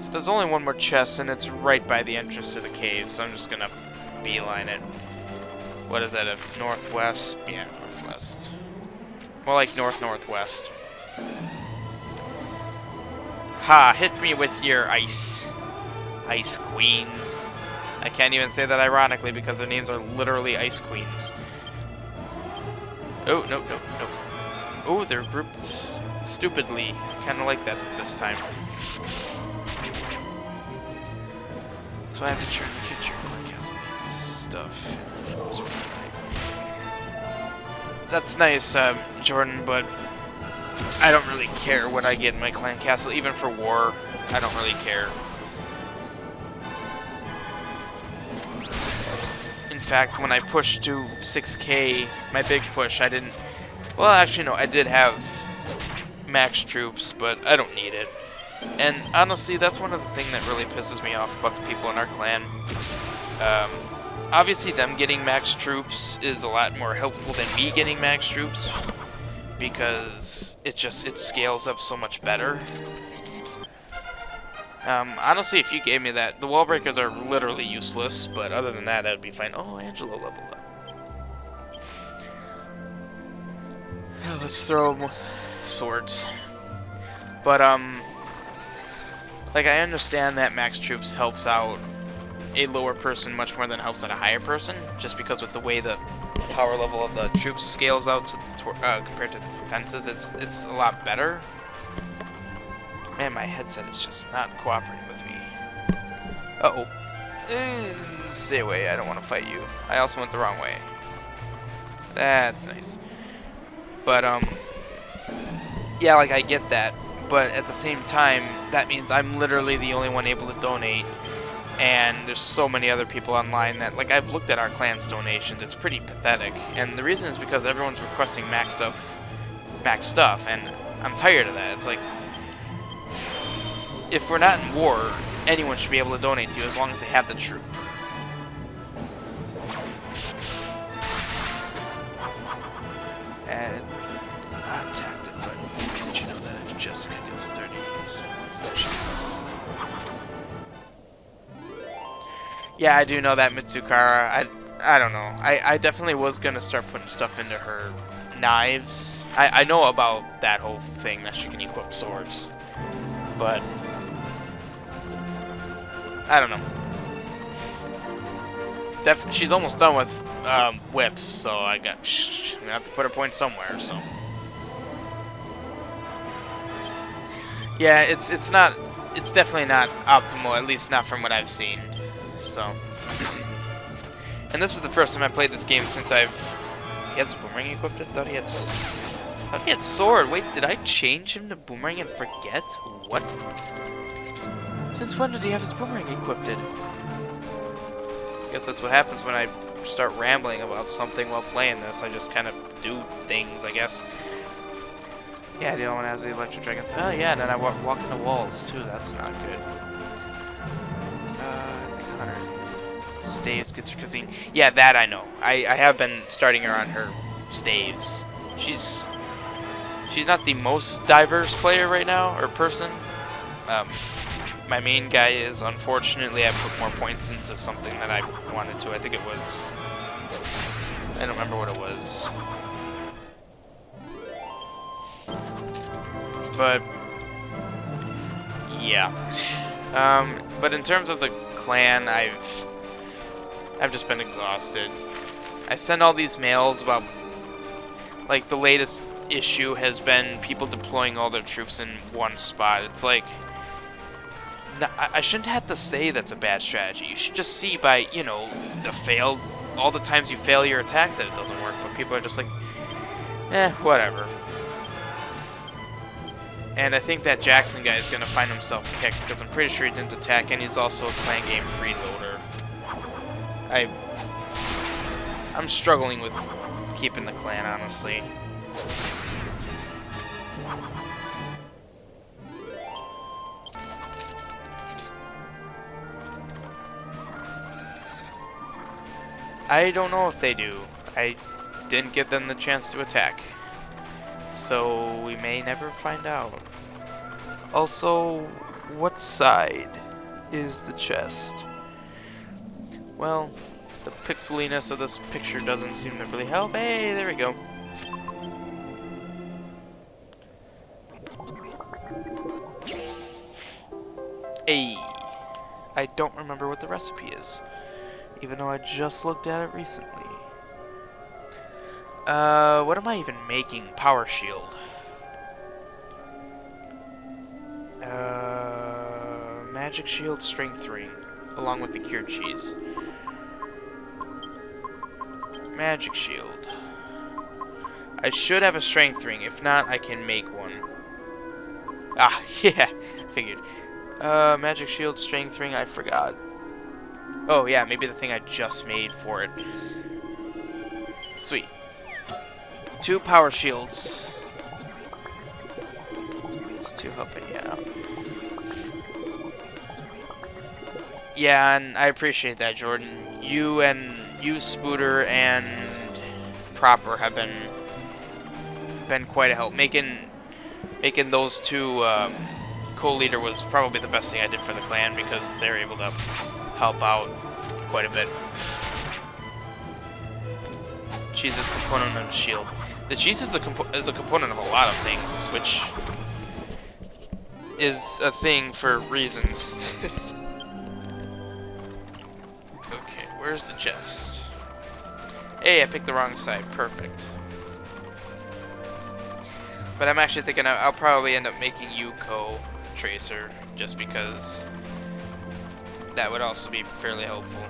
So there's only one more chest, and it's right by the entrance to the cave, so I'm just gonna beeline it. What is that, a northwest? Yeah, northwest. More like north-northwest. Ha! Hit me with your ice queens. I can't even say that ironically because their names are literally ice queens. Oh, no. Oh, they're grouped stupidly. Kind of like that this time. That's why I have to try to get your castle stuff. That's nice, Jordan, but I don't really care what I get in my clan castle. Even for war, I don't really care. In fact, when I pushed to 6K, my big push, I didn't... Well, actually, no, I did have max troops, but I don't need it. And honestly, that's one of the things that really pisses me off about the people in our clan. obviously them getting max troops is a lot more helpful than me getting max troops, because it scales up so much better. Honestly, if you gave me that, the wall breakers are literally useless, but other than that, I'd be fine. Oh, Angelo leveled up. Let's throw swords. But, like, I understand that max troops helps out a lower person much more than it helps out a higher person, just because with the way the power level of the troops scales out to, compared to defenses, it's a lot better. Man, my headset is just not cooperating with me. Uh-oh. Stay away, I don't want to fight you. I also went the wrong way. That's nice. But, yeah, like, I get that. But at the same time, that means I'm literally the only one able to donate. And there's so many other people online that, like, I've looked at our clan's donations. It's pretty pathetic. And the reason is because everyone's requesting max stuff, and I'm tired of that. It's like, if we're not in war, anyone should be able to donate to you as long as they have the troop. And I attacked it, but did you know that if Jessica gets 30 seconds, that she... Yeah, I do know that, Mitsukara. I don't know. I definitely was gonna start putting stuff into her knives. I know about that whole thing that she can equip swords, but I don't know. She's almost done with whips, so I'm gonna have to put her points somewhere. So yeah, it's definitely not optimal, at least not from what I've seen. So, and this is the first time I played this game since he has a boomerang equipped. I thought he had sword. Wait, did I change him to boomerang and forget? What? Since when did he have his boomerang equipped? I guess that's what happens when I start rambling about something while playing this. I just kind of do things, I guess. Yeah, the other one has the electric dragons. Oh yeah, and then I walk into walls too. That's not good. Staves gets her cuisine. Yeah, that I know. I have been starting her on her staves. She's not the most diverse player right now, or person. My main guy is, unfortunately, I put more points into something that I wanted to. I think it was... I don't remember what it was. But... yeah. But in terms of the clan, I've just been exhausted. I send all these mails about... like, the latest issue has been people deploying all their troops in one spot. It's like... I shouldn't have to say that's a bad strategy. You should just see by, you know, all the times you fail your attacks that it doesn't work. But people are just like, whatever. And I think that Jackson guy is going to find himself kicked, because I'm pretty sure he didn't attack, and he's also a clan game freeloader. I'm struggling with keeping the clan, honestly. I don't know if they do. I didn't give them the chance to attack. So we may never find out. Also, what side is the chest? Well, the pixeliness of this picture doesn't seem to really help. Hey, there we go. Hey, I don't remember what the recipe is, even though I just looked at it recently. What am I even making? Power shield. Magic shield, strength ring, along with the cured cheese. Magic shield. I should have a strength ring. If not, I can make one. Ah, yeah, figured. Magic shield, strength ring, I forgot. Oh, yeah, maybe the thing I just made for it. Sweet. 2 power shields. Just to help it, yeah. Yeah, and I appreciate that, Jordan. You and you, Spooter, and Proper have been quite a help. Making those two co-leader was probably the best thing I did for the clan, because they're able to help out quite a bit. Cheese is a component of the shield. The cheese is a component of a lot of things, which is a thing for reasons. Okay, where's the chest? Hey, I picked the wrong side. Perfect. But I'm actually thinking I'll probably end up making you co-tracer, just because that would also be fairly helpful.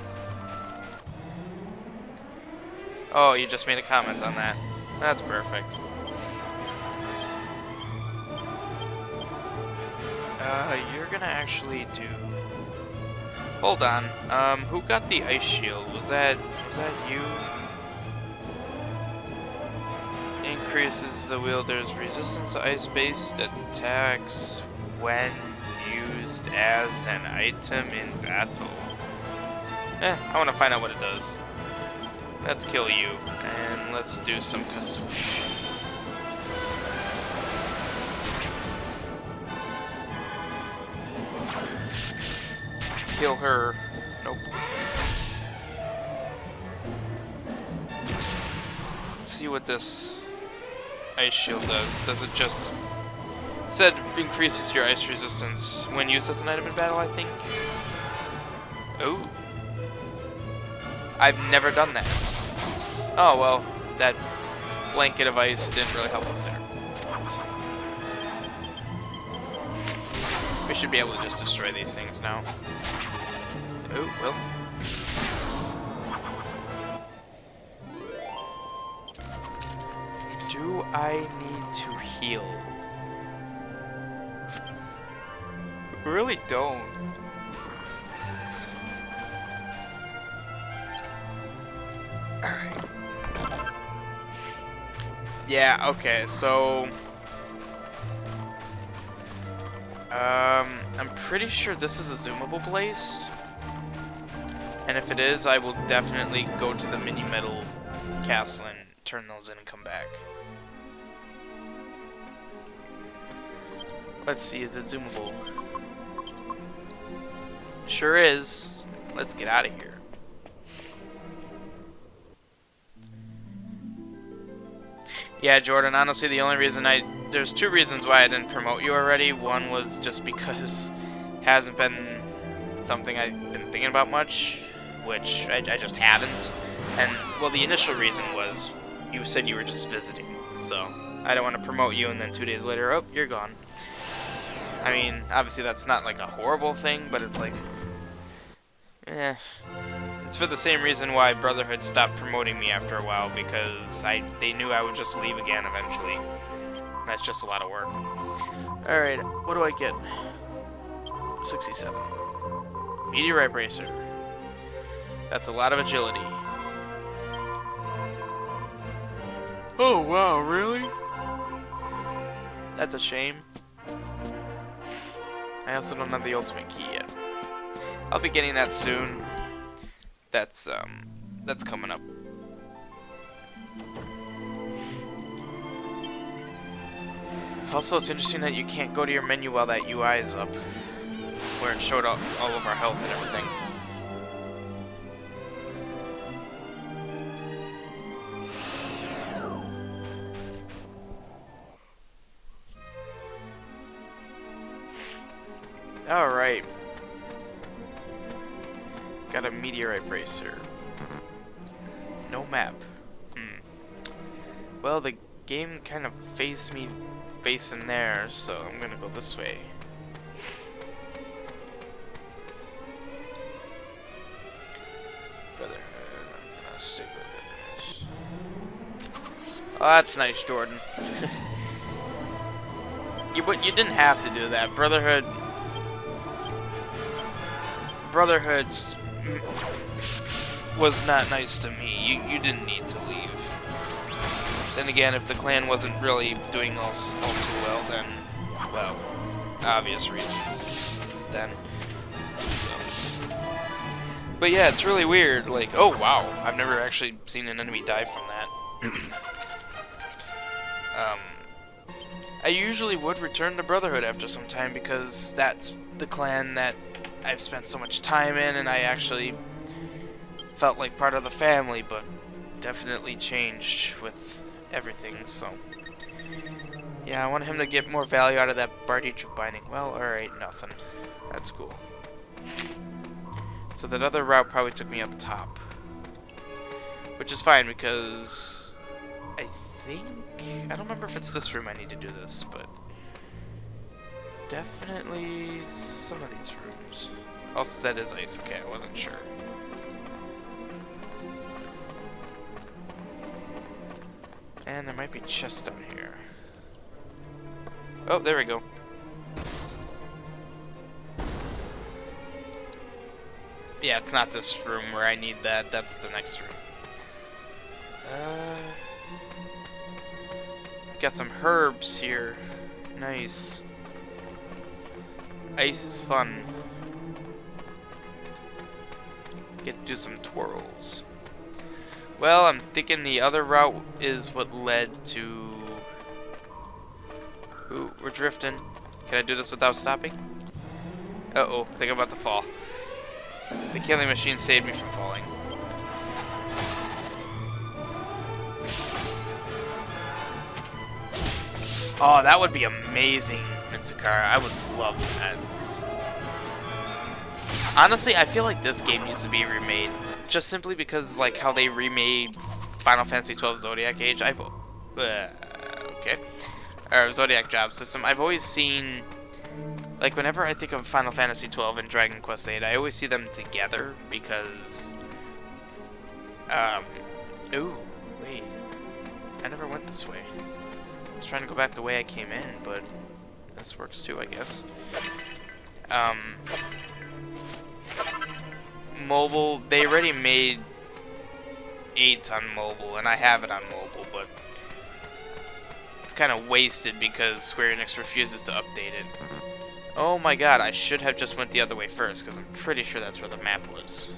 Oh, you just made a comment on that. That's perfect. You're gonna actually do... Hold on. Who got the ice shield? Was that you? Increases the wielder's resistance to ice-based attacks when used as an item in battle. I want to find out what it does. Let's kill you, and let's do some Kasoosh. Kill her. Nope. See what this ice shield does. Does it just... It said increases your ice resistance when used as an item in battle, I think. Oh. I've never done that. Oh, well, that blanket of ice didn't really help us there. We should be able to just destroy these things now. Oh, well. Do I need to heal? I really don't. Alright. Yeah, okay, so... I'm pretty sure this is a zoomable place. And if it is, I will definitely go to the mini metal castle and turn those in and come back. Let's see, is it zoomable? Sure is. Let's get out of here. Yeah, Jordan, honestly, the only reason there's two reasons why I didn't promote you already. One was just because it hasn't been something I've been thinking about much, which I just haven't. And, well, the initial reason was you said you were just visiting, so I don't want to promote you and then 2 days later, oh, you're gone. I mean, obviously that's not like a horrible thing, but it's like, It's for the same reason why Brotherhood stopped promoting me after a while, because they knew I would just leave again eventually. That's just a lot of work. Alright, what do I get? 67. Meteorite Bracer. That's a lot of agility. Oh wow, really? That's a shame. I also don't have the ultimate key yet. I'll be getting that soon. That's coming up. Also, it's interesting that you can't go to your menu while that UI is up, where it showed up all of our health and everything. Alright. Got a meteorite bracer. No map. Well, the game kind of faced me facing there, so I'm gonna go this way. Brotherhood, I'm gonna stick with it. Oh, that's nice, Jordan. But you didn't have to do that. Brotherhood's was not nice to me. You didn't need to leave. Then again, if the clan wasn't really doing all too well, then, well, obvious reasons. Then, so. But yeah, it's really weird. Like, oh wow, I've never actually seen an enemy die from that. I usually would return to Brotherhood after some time because that's the clan that I've spent so much time in, and I actually felt like part of the family, but definitely changed with everything, so yeah, I want him to get more value out of that Bardichu binding. Well, alright, nothing. That's cool. So that other route probably took me up top, which is fine because I think, I don't remember if it's this room I need to do this, but definitely some of these rooms. Also, that is ice. Okay, I wasn't sure. And there might be chests down here. Oh, there we go. Yeah, it's not this room where I need that. That's the next room. Got some herbs here. Nice. Ice is fun. Get to do some twirls. Well, I'm thinking the other route is what led to... Ooh, we're drifting. Can I do this without stopping? Uh-oh, I think I'm about to fall. The killing machine saved me from falling. Oh, that would be amazing, Mitsukara. I would love that. Honestly, I feel like this game needs to be remade. Just simply because, like, how they remade Final Fantasy XII Zodiac Age. Or Zodiac Job System. I've always seen, like, whenever I think of Final Fantasy XII and Dragon Quest VIII, I always see them together because, ooh, wait, I never went this way. I was trying to go back the way I came in, but this works too, I guess. Mobile, they already made 8 on mobile, and I have it on mobile, but it's kind of wasted because Square Enix refuses to update it. Oh my god, I should have just went the other way first, because I'm pretty sure that's where the map was.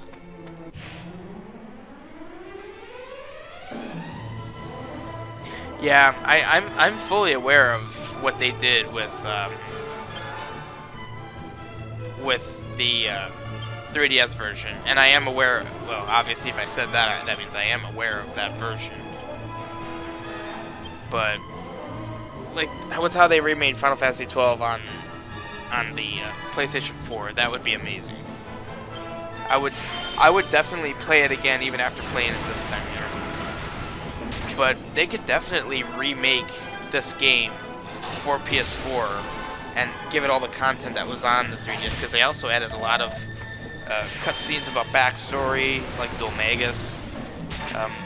Yeah, I'm fully aware of what they did with the 3DS version, and I am aware, well, obviously if I said that, that means I am aware of that version. But, like, with how they remade Final Fantasy XII on the PlayStation 4, that would be amazing. I would definitely play it again even after playing it this time here. But they could definitely remake this game for PS4 and give it all the content that was on the 3DS, because they also added a lot of cutscenes about backstory, like Dulmagus.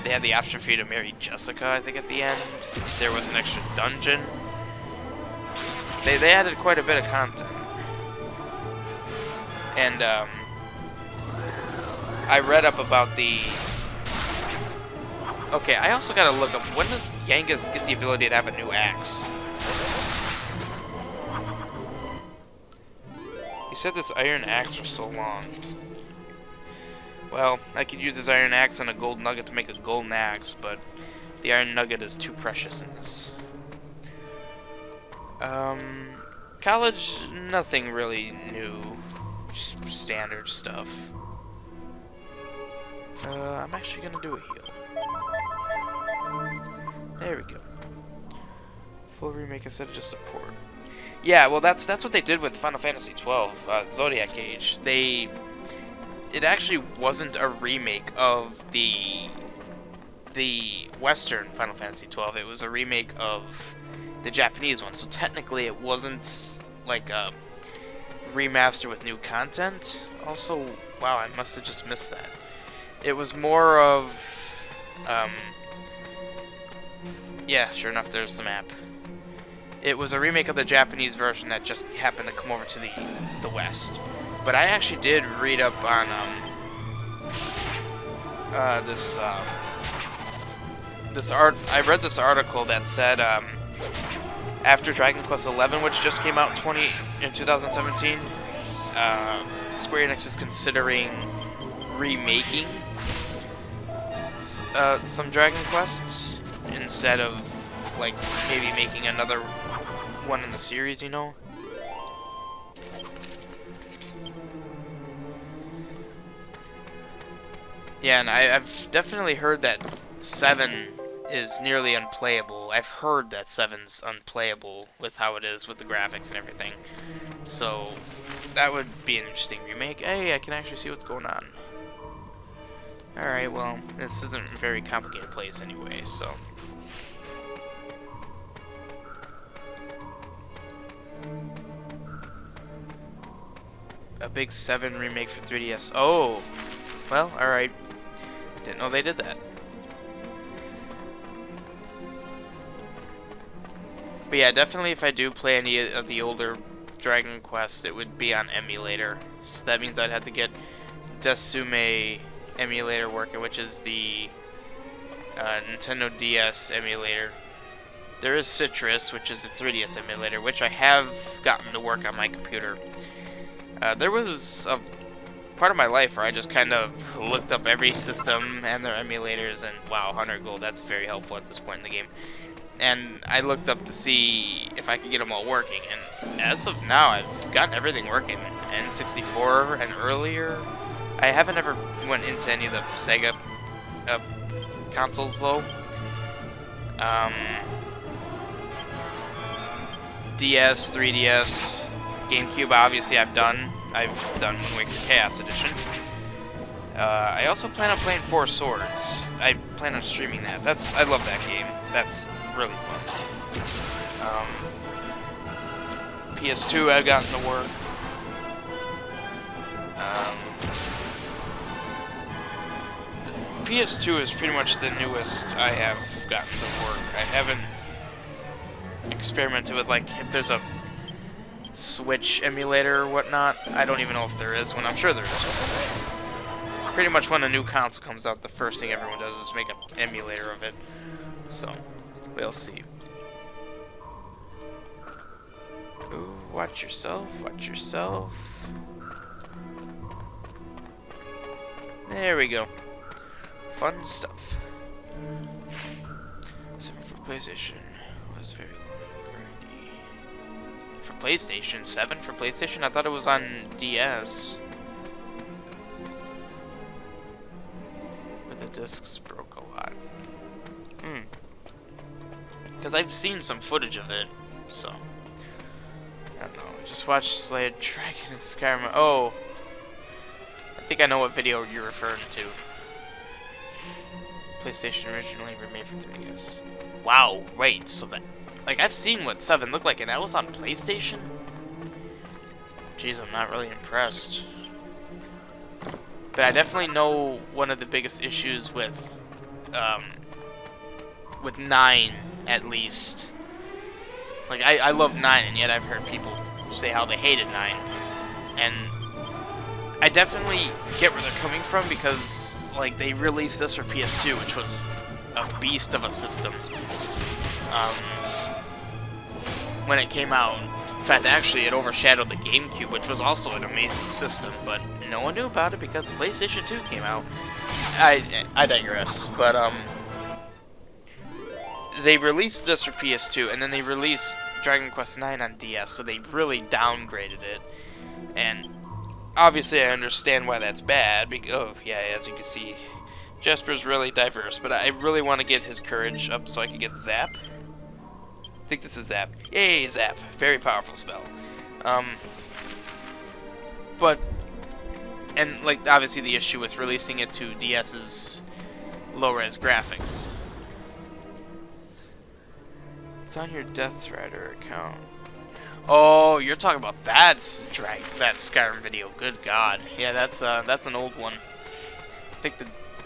They had the option for you to marry Jessica, I think, at the end. There was an extra dungeon. They added quite a bit of content. And I read up about the... Okay, I also gotta look up, when does Yangus get the ability to have a new axe? He said this iron axe for so long. Well, I could use his iron axe and a gold nugget to make a golden axe, but the iron nugget is too precious in this. College, nothing really new. Just standard stuff. I'm actually gonna do a heal. There we go. Full remake instead of just support. Yeah, well, that's what they did with Final Fantasy XII, Zodiac Age. It actually wasn't a remake of the Western Final Fantasy XII. It was a remake of the Japanese one. So technically, it wasn't like a remaster with new content. Also, wow, I must have just missed that. It was more of, yeah, sure enough, there's the map. It was a remake of the Japanese version that just happened to come over to the West. But I actually did read up on I read this article that said after Dragon Quest XI, which just came out in 2017, Square Enix is considering remaking some Dragon Quests instead of like maybe making another one in the series, you know? Yeah, and I've definitely heard that 7 is nearly unplayable. I've heard that 7's unplayable with how it is with the graphics and everything. So that would be an interesting remake. Hey, I can actually see what's going on. Alright, well, this isn't a very complicated place anyway, so. A big 7 remake for 3DS. Oh! Well, alright. Didn't know they did that. But yeah, definitely if I do play any of the older Dragon Quest, it would be on emulator. So that means I'd have to get Desume emulator working, which is the Nintendo DS emulator. There is Citrus, which is the 3DS emulator, which I have gotten to work on my computer. There was a part of my life where I just kind of looked up every system and their emulators, and wow, 100 gold, that's very helpful at this point in the game. And I looked up to see if I could get them all working, and as of now, I've gotten everything working. N64 and earlier. I haven't ever went into any of the Sega consoles though. DS, 3DS, GameCube, obviously I've done Wind Waker Chaos Edition. I also plan on playing Four Swords. I plan on streaming that. I love that game. That's really fun. PS2 I've gotten to work. PS2 is pretty much the newest I have gotten to work. I haven't experimented with, like, if there's a Switch emulator or whatnot. I don't even know if there is one. I'm sure there is one. Pretty much when a new console comes out, the first thing everyone does is make an emulator of it. So, we'll see. Ooh, watch yourself, watch yourself. There we go. Fun stuff. 7 for PlayStation was very grindy. For PlayStation? 7 for PlayStation? I thought it was on DS. But the discs broke a lot. Because I've seen some footage of it, so. I don't know. Just watch Slay Dragon and Skyrim. Oh. I think I know what video you're referring to. PlayStation originally remade for 3DS. Wow, wait, so that... Like, I've seen what 7 looked like, and that was on PlayStation? Jeez, I'm not really impressed. But I definitely know one of the biggest issues with 9, at least. Like, I love 9, and yet I've heard people say how they hated 9. And I definitely get where they're coming from, because, like, they released this for PS2, which was a beast of a system. When it came out. In fact, actually, it overshadowed the GameCube, which was also an amazing system, but no one knew about it because the PlayStation 2 came out. I digress, but, they released this for PS2, and then they released Dragon Quest IX on DS, so they really downgraded it. And obviously, I understand why that's bad. Oh, yeah, as you can see, Jasper's really diverse, but I really want to get his courage up so I can get Zap. I think this is Zap. Yay, Zap. Very powerful spell. But, and, like, obviously the issue with releasing it to DS is low-res graphics. It's on your Death Rider account. Oh, you're talking about that Skyrim video. Good God. Yeah, that's an old one. I think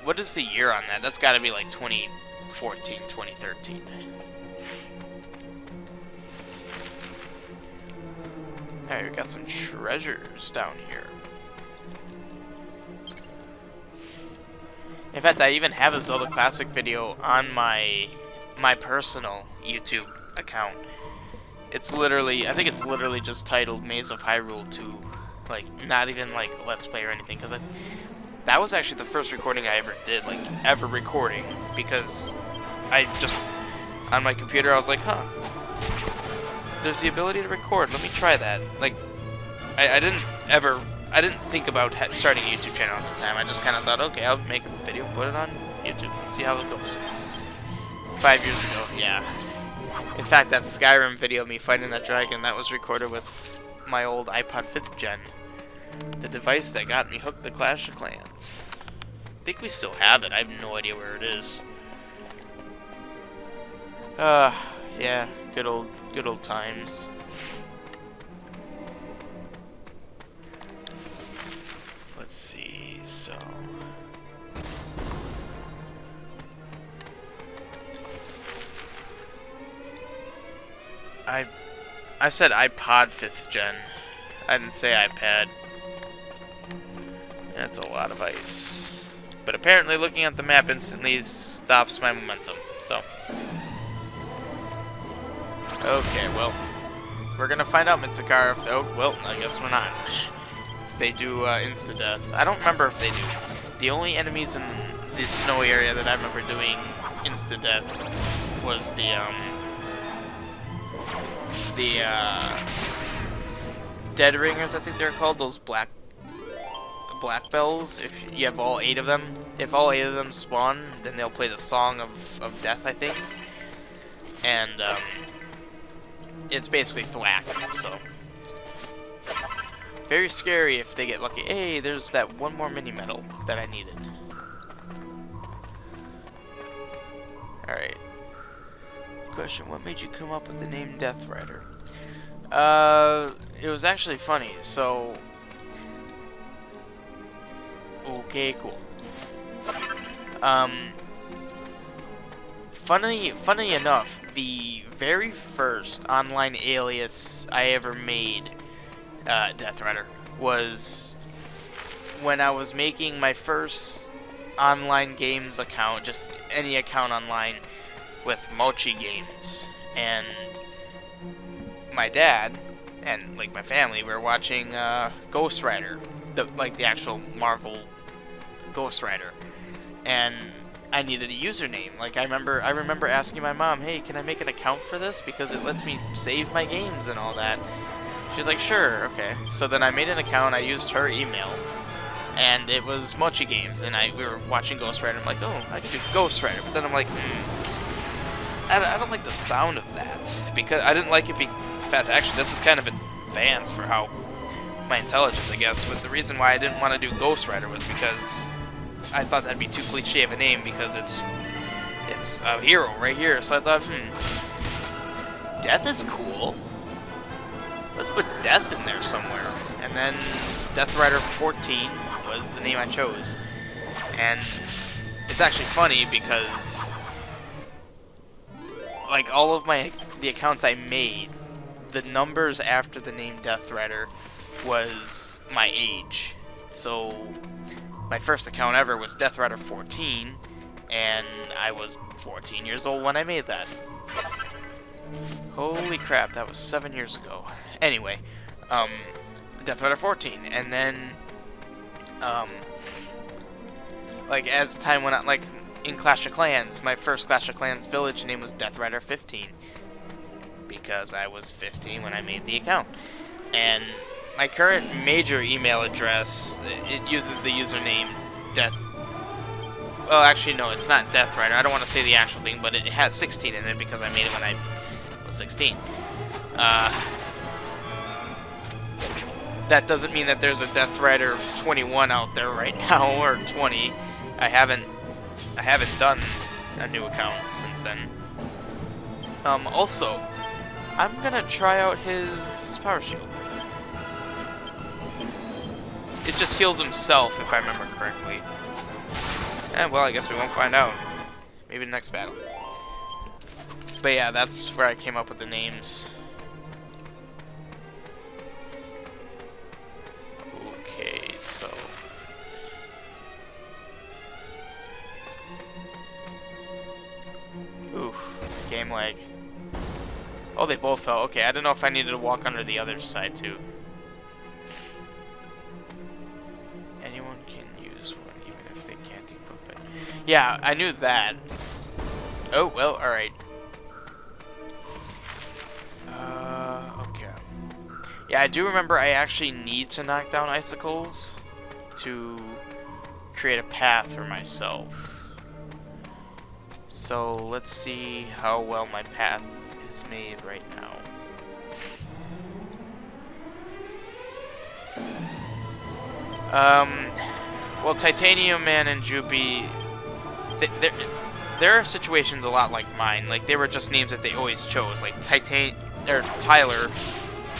what is the year on that? That's got to be like 2014, 2013. Alright, we got some treasures down here. In fact, I even have a Zelda Classic video on my personal YouTube account. It's literally, I think it's literally just titled Maze of Hyrule 2. Like, not even like Let's Play or anything, because that was actually the first recording I ever did, like, ever recording, because I just, on my computer, I was like, huh, there's the ability to record, let me try that. Like, I didn't think about starting a YouTube channel at the time. I just kind of thought, okay, I'll make a video, put it on YouTube, see how it goes. 5 years ago, yeah. In fact, that Skyrim video of me fighting that dragon, that was recorded with my old iPod 5th gen. The device that got me hooked to Clash of Clans. I think we still have it. I have no idea where it is. Yeah, good old times. Let's see, so... I said iPod 5th gen. I didn't say iPad. That's a lot of ice. But apparently looking at the map instantly stops my momentum, so... Okay, well... We're gonna find out, Mitsukar, if... Oh, well, I guess we're not. If they do insta-death. I don't remember if they do. The only enemies in this snowy area that I remember doing insta-death was the Dead Ringers, I think they're called, those black bells. If you have all 8 of them, if all 8 of them spawn, then they'll play the Song of Death, I think. And it's basically thwack, so very scary if they get lucky. Hey, there's that one more mini medal that I needed. Alright. Question, what made you come up with the name Death Rider? It was actually funny, so... Okay, cool. Funny enough, the very first online alias I ever made, Death Rider, was when I was making my first online games account, just any account online, with Mochi Games, and my dad and like my family were watching Ghost Rider, the actual Marvel Ghost Rider, and I needed a username. Like I remember asking my mom, "Hey, can I make an account for this because it lets me save my games and all that?" She's like, "Sure, okay." So then I made an account. I used her email, and it was Mochi Games, and we were watching Ghost Rider. I'm like, "Oh, I could do Ghost Rider," but then I'm like, I don't like the sound of that, because I didn't like it being fat. Actually, this is kind of advanced for how my intelligence, I guess. But the reason why I didn't want to do Ghost Rider was because I thought that'd be too cliche of a name, because it's a hero right here. So I thought, Death is cool. Let's put Death in there somewhere. And then Death Rider 14 was the name I chose. And it's actually funny because like all of the accounts I made, the numbers after the name Death Rider was my age. So my first account ever was Death Rider 14, and I was 14 years old when I made that. Holy crap, that was 7 years ago. Anyway, Death Rider 14, and then like as time went on, like in Clash of Clans, my first Clash of Clans village name was Death Rider 15, because I was 15 when I made the account. And my current major email address, it uses the username Death... Well, actually, no, it's not Death Rider. I don't want to say the actual thing, but it has 16 in it because I made it when I was 16. That doesn't mean that there's a Death Rider 21 out there right now, or 20. I haven't done a new account since then. Also, I'm gonna try out his power shield. It just heals himself, if I remember correctly. And well, I guess we won't find out. Maybe the next battle. But yeah, that's where I came up with the names. Okay, so... Oof, game lag. Oh, they both fell. Okay, I don't know if I needed to walk under the other side too. Anyone can use one Yeah, I knew that. Oh, well, alright. Okay. Yeah, I do remember I actually need to knock down icicles to create a path for myself. So, let's see how well my path is made right now. Well, Titanium Man and Jupy, there are situations a lot like mine. Like, they were just names that they always chose. Like, Tyler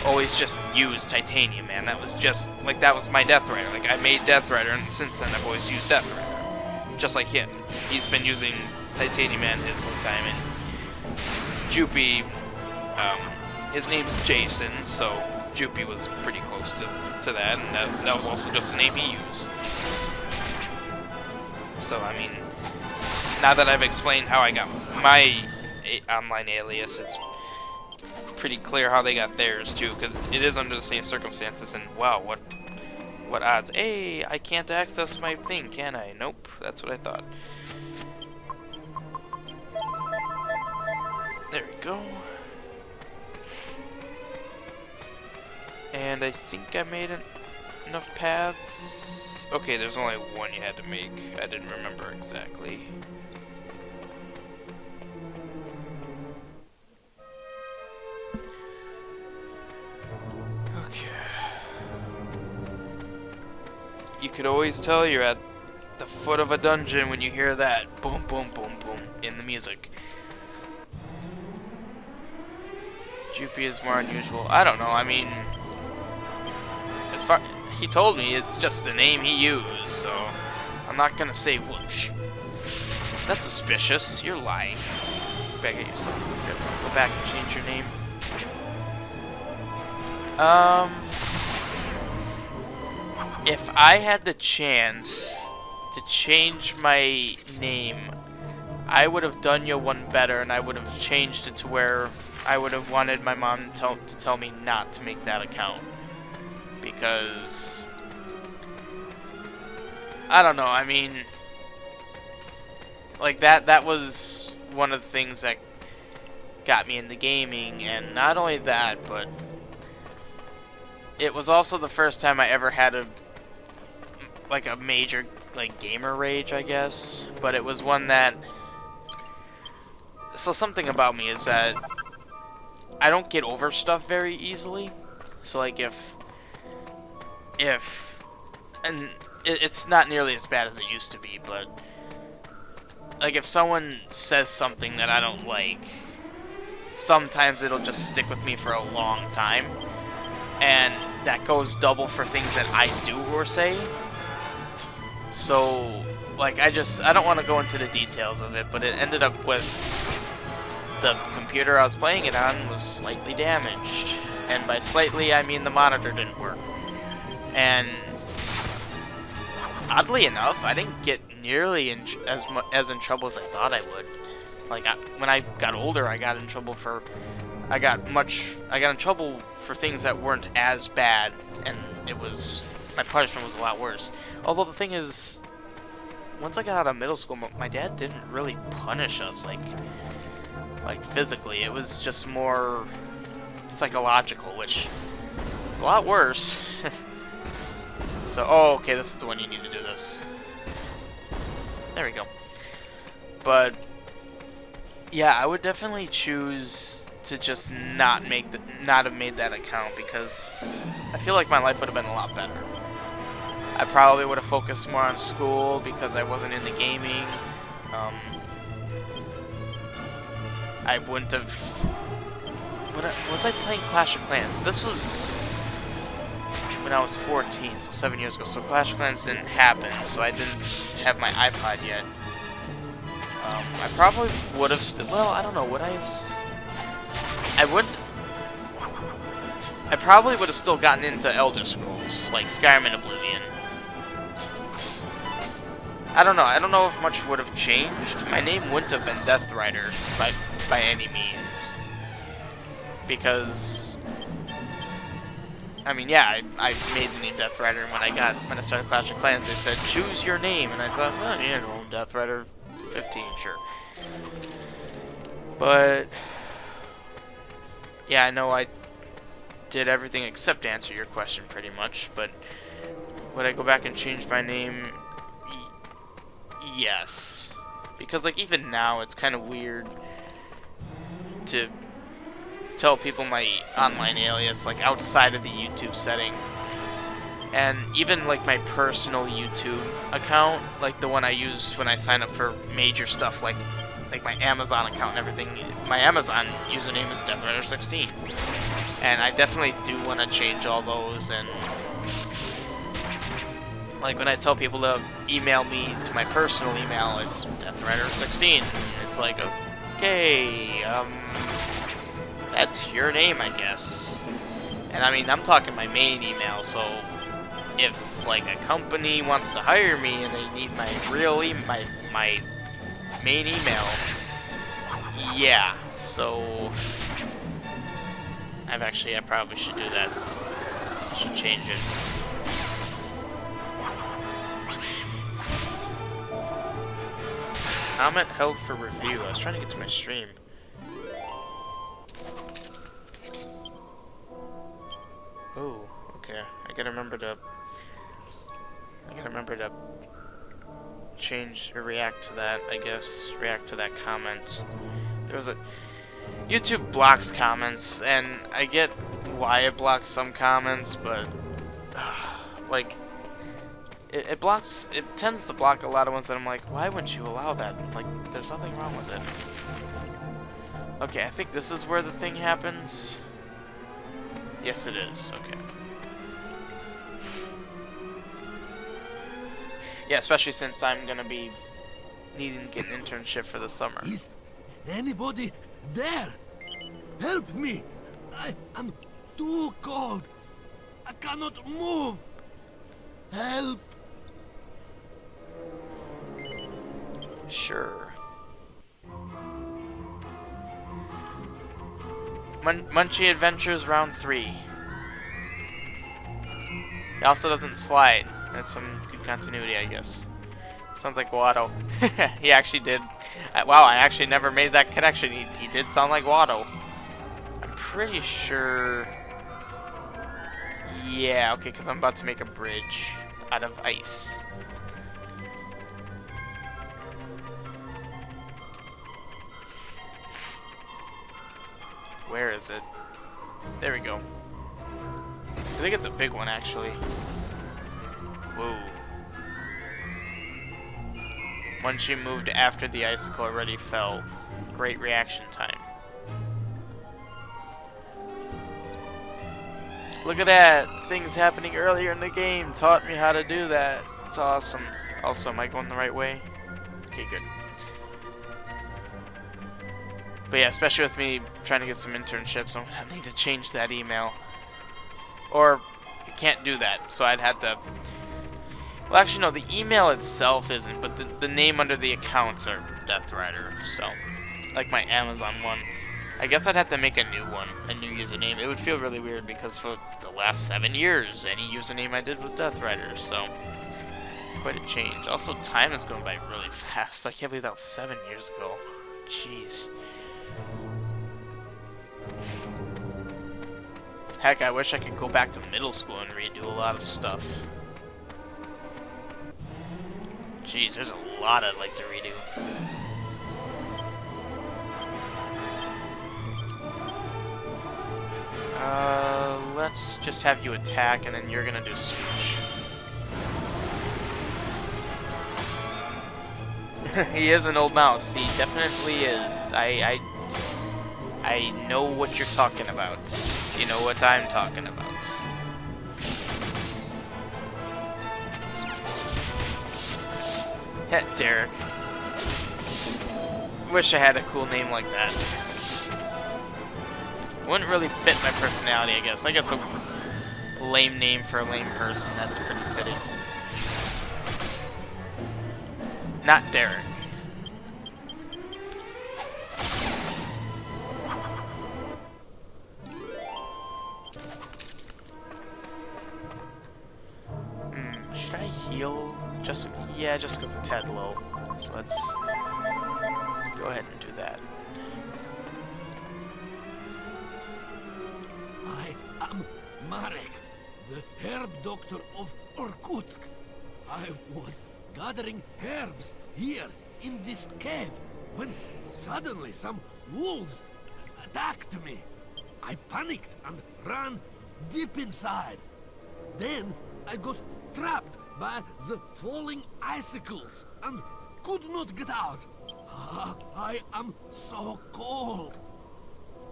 always just used Titanium Man. That was just, like, that was my Death Rider. Like, I made Death Rider, and since then I've always used Death Rider. Just like him. He's been using Titanium Man his whole time. And Jupy, his name's Jason, so Jupy was pretty close to that, and that was also just a name he used. So, I mean, now that I've explained how I got my online alias, it's pretty clear how they got theirs too, because it is under the same circumstances. And wow, what odds? Hey, I can't access my thing, can I? Nope, that's what I thought. There we go. And I think I made enough paths. Okay, there's only one you had to make. I didn't remember exactly. You could always tell you're at the foot of a dungeon when you hear that boom, boom, boom, boom in the music. Jupy is more unusual. I don't know, I mean, as far he told me it's just the name he used, so I'm not gonna say whoosh. That's suspicious. You're lying. Back at yourself. Go back and change your name. If I had the chance to change my name, I would have done you one better, and I would have changed it to where I would have wanted my mom to tell me not to make that account. Because I don't know, I mean, like that was one of the things that got me into gaming, and not only that, but it was also the first time I ever had a major gamer rage, I guess. But it was one that, so something about me is that I don't get over stuff very easily. So like if and it's not nearly as bad as it used to be, but like if someone says something that I don't like, sometimes it'll just stick with me for a long time. And that goes double for things that I do or say. So, like, I don't want to go into the details of it, but it ended up with the computer I was playing it on was slightly damaged. And by slightly, I mean the monitor didn't work. And oddly enough, I didn't get nearly as in trouble as I thought I would. Like, when I got older, I got in trouble for things that weren't as bad, and my punishment was a lot worse. Although the thing is, once I got out of middle school, my dad didn't really punish us like physically. It was just more psychological, which is a lot worse. So, oh, okay, this is the one you need to do this. There we go. But yeah, I would definitely choose to just not have made that account, because I feel like my life would have been a lot better. I probably would have focused more on school because I wasn't into gaming. I wouldn't have. Was I playing Clash of Clans? This was when I was 14, so 7 years ago. So Clash of Clans didn't happen, so I didn't have my iPod yet. I probably would have still. Well, I don't know. Would I have? I probably would have still gotten into Elder Scrolls, like Skyrim and Oblivion. I don't know. I don't know if much would have changed. My name wouldn't have been Death Rider by any means, because I mean, yeah, I made the name Death Rider, and when I started Clash of Clans, they said choose your name, and I thought, well, you know, Death Rider 15, sure. But yeah, I know I did everything except answer your question pretty much, but would I go back and change my name? Yes. Because like even now it's kind of weird to tell people my online alias like outside of the YouTube setting. And even like my personal YouTube account, like the one I use when I sign up for major stuff like my Amazon account and everything, my Amazon username is DeathRider16. And I definitely do want to change all those. And like when I tell people to email me to my personal email, it's DeathRider16. It's like, okay, that's your name, I guess. And I mean, I'm talking my main email, so if like a company wants to hire me and they need my real my main email, yeah. So I probably should do that. I should change it. Comment held for review. I was trying to get to my stream. Oh, okay. I gotta remember to change or react to that, I guess. React to that comment. There was a YouTube blocks comments, and I get why it blocks some comments, but like it tends to block a lot of ones that I'm like, why wouldn't you allow that? Like, there's nothing wrong with it. Okay, I think this is where the thing happens. Yes, it is. Okay. Yeah, especially since I'm gonna be needing to get an internship for the summer. Is anybody there? Help me! I'm too cold. I cannot move. Help! Sure. Munchie Adventures Round 3. It also doesn't slide. That's some good continuity, I guess. Sounds like Watto. He actually did. Wow, I actually never made that connection. He did sound like Watto. I'm pretty sure. Yeah, okay, because I'm about to make a bridge out of ice. Where is it? There we go. I think it's a big one, actually. Whoa. Munchie moved after the icicle already fell. Great reaction time. Look at that! Things happening earlier in the game taught me how to do that. It's awesome. Also, am I going the right way? Okay, good. But yeah, especially with me trying to get some internships, I need to change that email. Or, you can't do that, so I'd have to... Well, actually, no, the email itself isn't, but the name under the accounts are DeathRider, so... Like my Amazon one. I guess I'd have to make a new one, a new username. It would feel really weird because for the last 7 years, any username I did was DeathRider, so... Quite a change. Also, time is going by really fast. I can't believe that was 7 years ago. Jeez. Heck, I wish I could go back to middle school and redo a lot of stuff. Jeez, there's a lot I'd like to redo. Let's just have you attack, and then you're gonna do switch. He is an old mouse. He definitely is. I know what you're talking about. You know what I'm talking about. Derek. Wish I had a cool name like that. Wouldn't really fit my personality, I guess. I guess a lame name for a lame person, that's pretty fitting. Not Derek. Should I heal? Yeah, just because it's a tad low. So let's that. I am Marek, the herb doctor of Irkutsk. I was gathering herbs here in this cave when suddenly some wolves attacked me. I panicked and ran deep inside. Then I got trapped by the falling icicles and could not get out. I am so cold.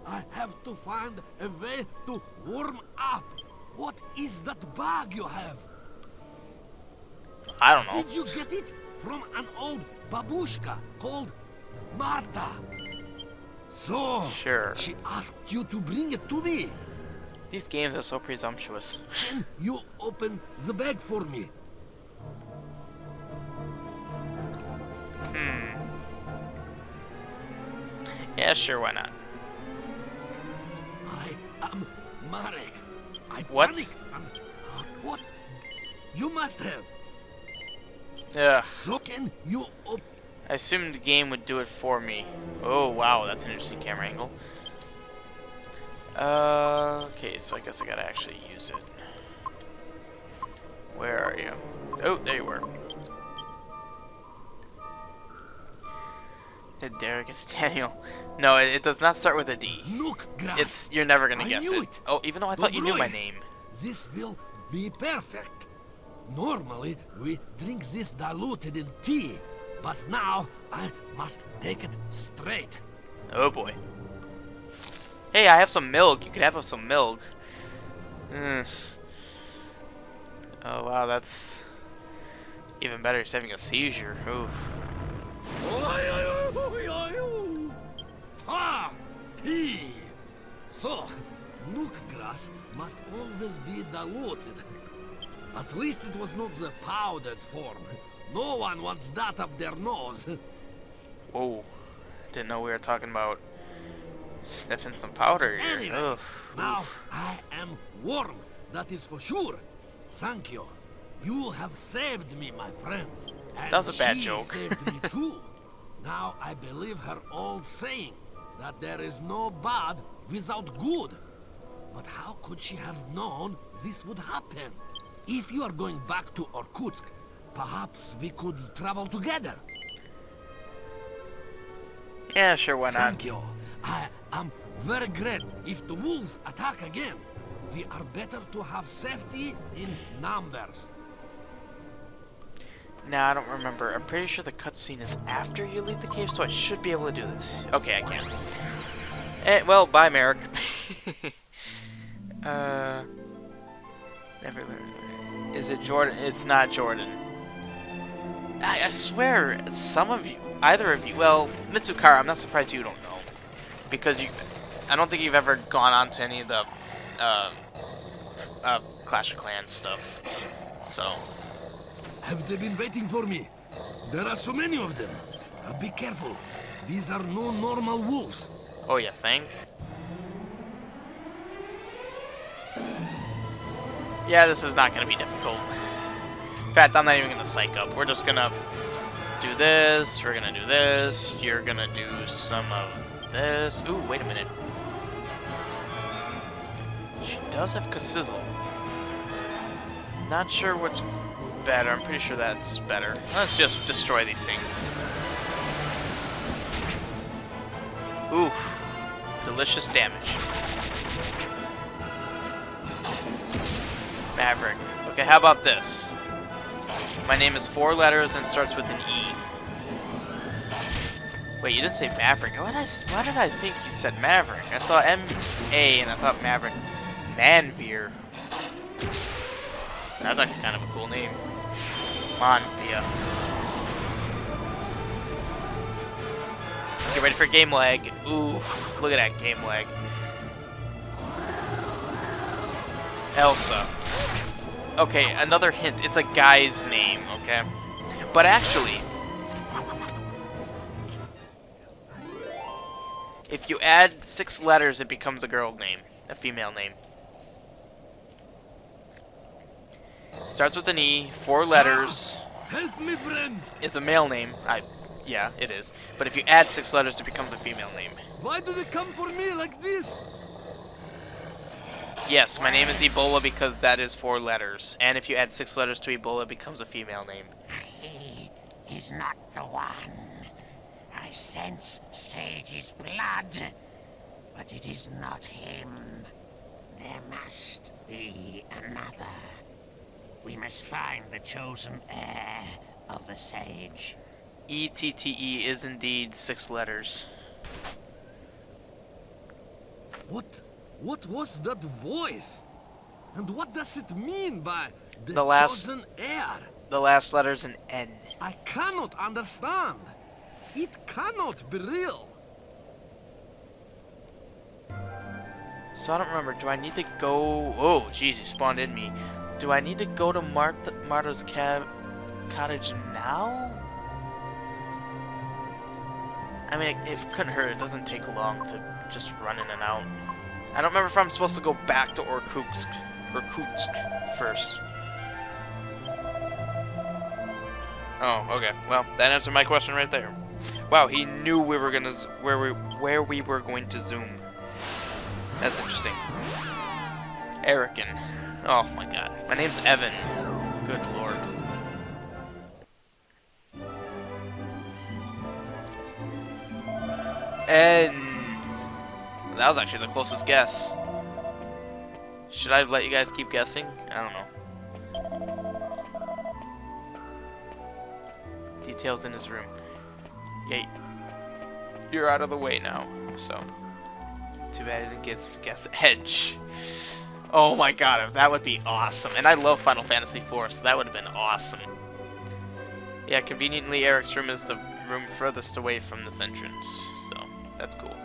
I have to find a way to warm up. What is that bag you have? I don't know. Did you get it from an old babushka called Marta? So, Sure. she asked you to bring it to me. These games are so presumptuous. Can you open the bag for me? Yeah, sure, why not? I am Marek. I What? panicked and... what? You must have. Yeah. So can you open... I assumed the game would do it for me. Oh, wow, that's an interesting camera angle. Okay, so I guess I gotta actually use it. Where are you? Oh, there you were. Derek, it's Daniel. No, it does not start with a D. It's you're never gonna guess it. Oh, even though I thought you knew my name. This will be perfect. Normally, we drink this diluted in tea, but now I must take it straight. Oh boy. Hey, I have some milk. You could have some milk. Oh wow, that's even better. He's having a seizure. Oof. Ah! He! So, nook grass must always be diluted. At least it was not the powdered form. No one wants that up their nose. Whoa. Didn't know we were talking about sniffing some powder here. Anyway, Ugh. now I am warm. That is for sure. Thank you. You have saved me, my friends. And That was a bad she joke. saved me too. Now I believe her old saying that there is no bad without good. But how could she have known this would happen? If you are going back to Irkutsk, perhaps we could travel together. Yeah, sure, why not? Thank you. I am very glad. If the wolves attack again, we are better to have safety in numbers. Nah, I don't remember. I'm pretty sure the cutscene is after you leave the cave, so I should be able to do this. Okay, I can. Well, bye, Merrick. Never learned. Is it Jordan? It's not Jordan. I swear, some of you, either of you, well, Mitsukara, I'm not surprised you don't know. Because I don't think you've ever gone on to any of the, Clash of Clans stuff. So. Have they been waiting for me? There are so many of them. Be careful. These are no normal wolves. Oh, you think? Yeah, this is not going to be difficult. In fact, I'm not even going to psych up. We're just going to do this. We're going to do this. You're going to do some of this. Ooh, wait a minute. She does have Kasizzle. Not sure what's better. I'm pretty sure that's better. Let's just destroy these things. Ooh. Delicious damage. Maverick. Okay, how about this? My name is 4 letters and starts with an E. Wait, you didn't say Maverick. Why did I think you said Maverick? I saw M-A and I thought Maverick. Manveer. That's actually kind of a cool name. Manveer. Get ready for game lag. Ooh, look at that game lag. Elsa. Okay, another hint. It's a guy's name, okay? But actually, if you add 6 letters, it becomes a girl name. A female name. Starts with an E, 4 letters. Help me, friends! It's a male name. Yeah, it is. But if you add 6 letters, it becomes a female name. Why do they come for me like this? Yes, my name is Ebola because that is 4 letters. And if you add 6 letters to Ebola, it becomes a female name. He is not the one. I sense Sage's blood, but it is not him. There must be another. We must find the chosen heir of the Sage. ETTE is indeed 6 letters. What was that voice? And what does it mean by the chosen heir? The last letter's an N. I cannot understand. It cannot be real. So I don't remember. Do I need to go... Oh, jeez, he spawned in me. Do I need to go to Marta's cottage now? I mean, it couldn't hurt. It doesn't take long to just run in and out. I don't remember if I'm supposed to go back to Irkutsk first. Oh, okay. Well, that answered my question right there. Wow, he knew we were gonna where we were going to zoom. That's interesting. Erican. Oh my god. My name's Evan. Good lord. And that was actually the closest guess. Should I let you guys keep guessing? I don't know. Details in his room. Yay. You're out of the way now, so. Too bad I didn't guess Edge. Oh my god, that would be awesome. And I love Final Fantasy IV, so that would have been awesome. Yeah, conveniently Eric's room is the room furthest away from this entrance, so that's cool.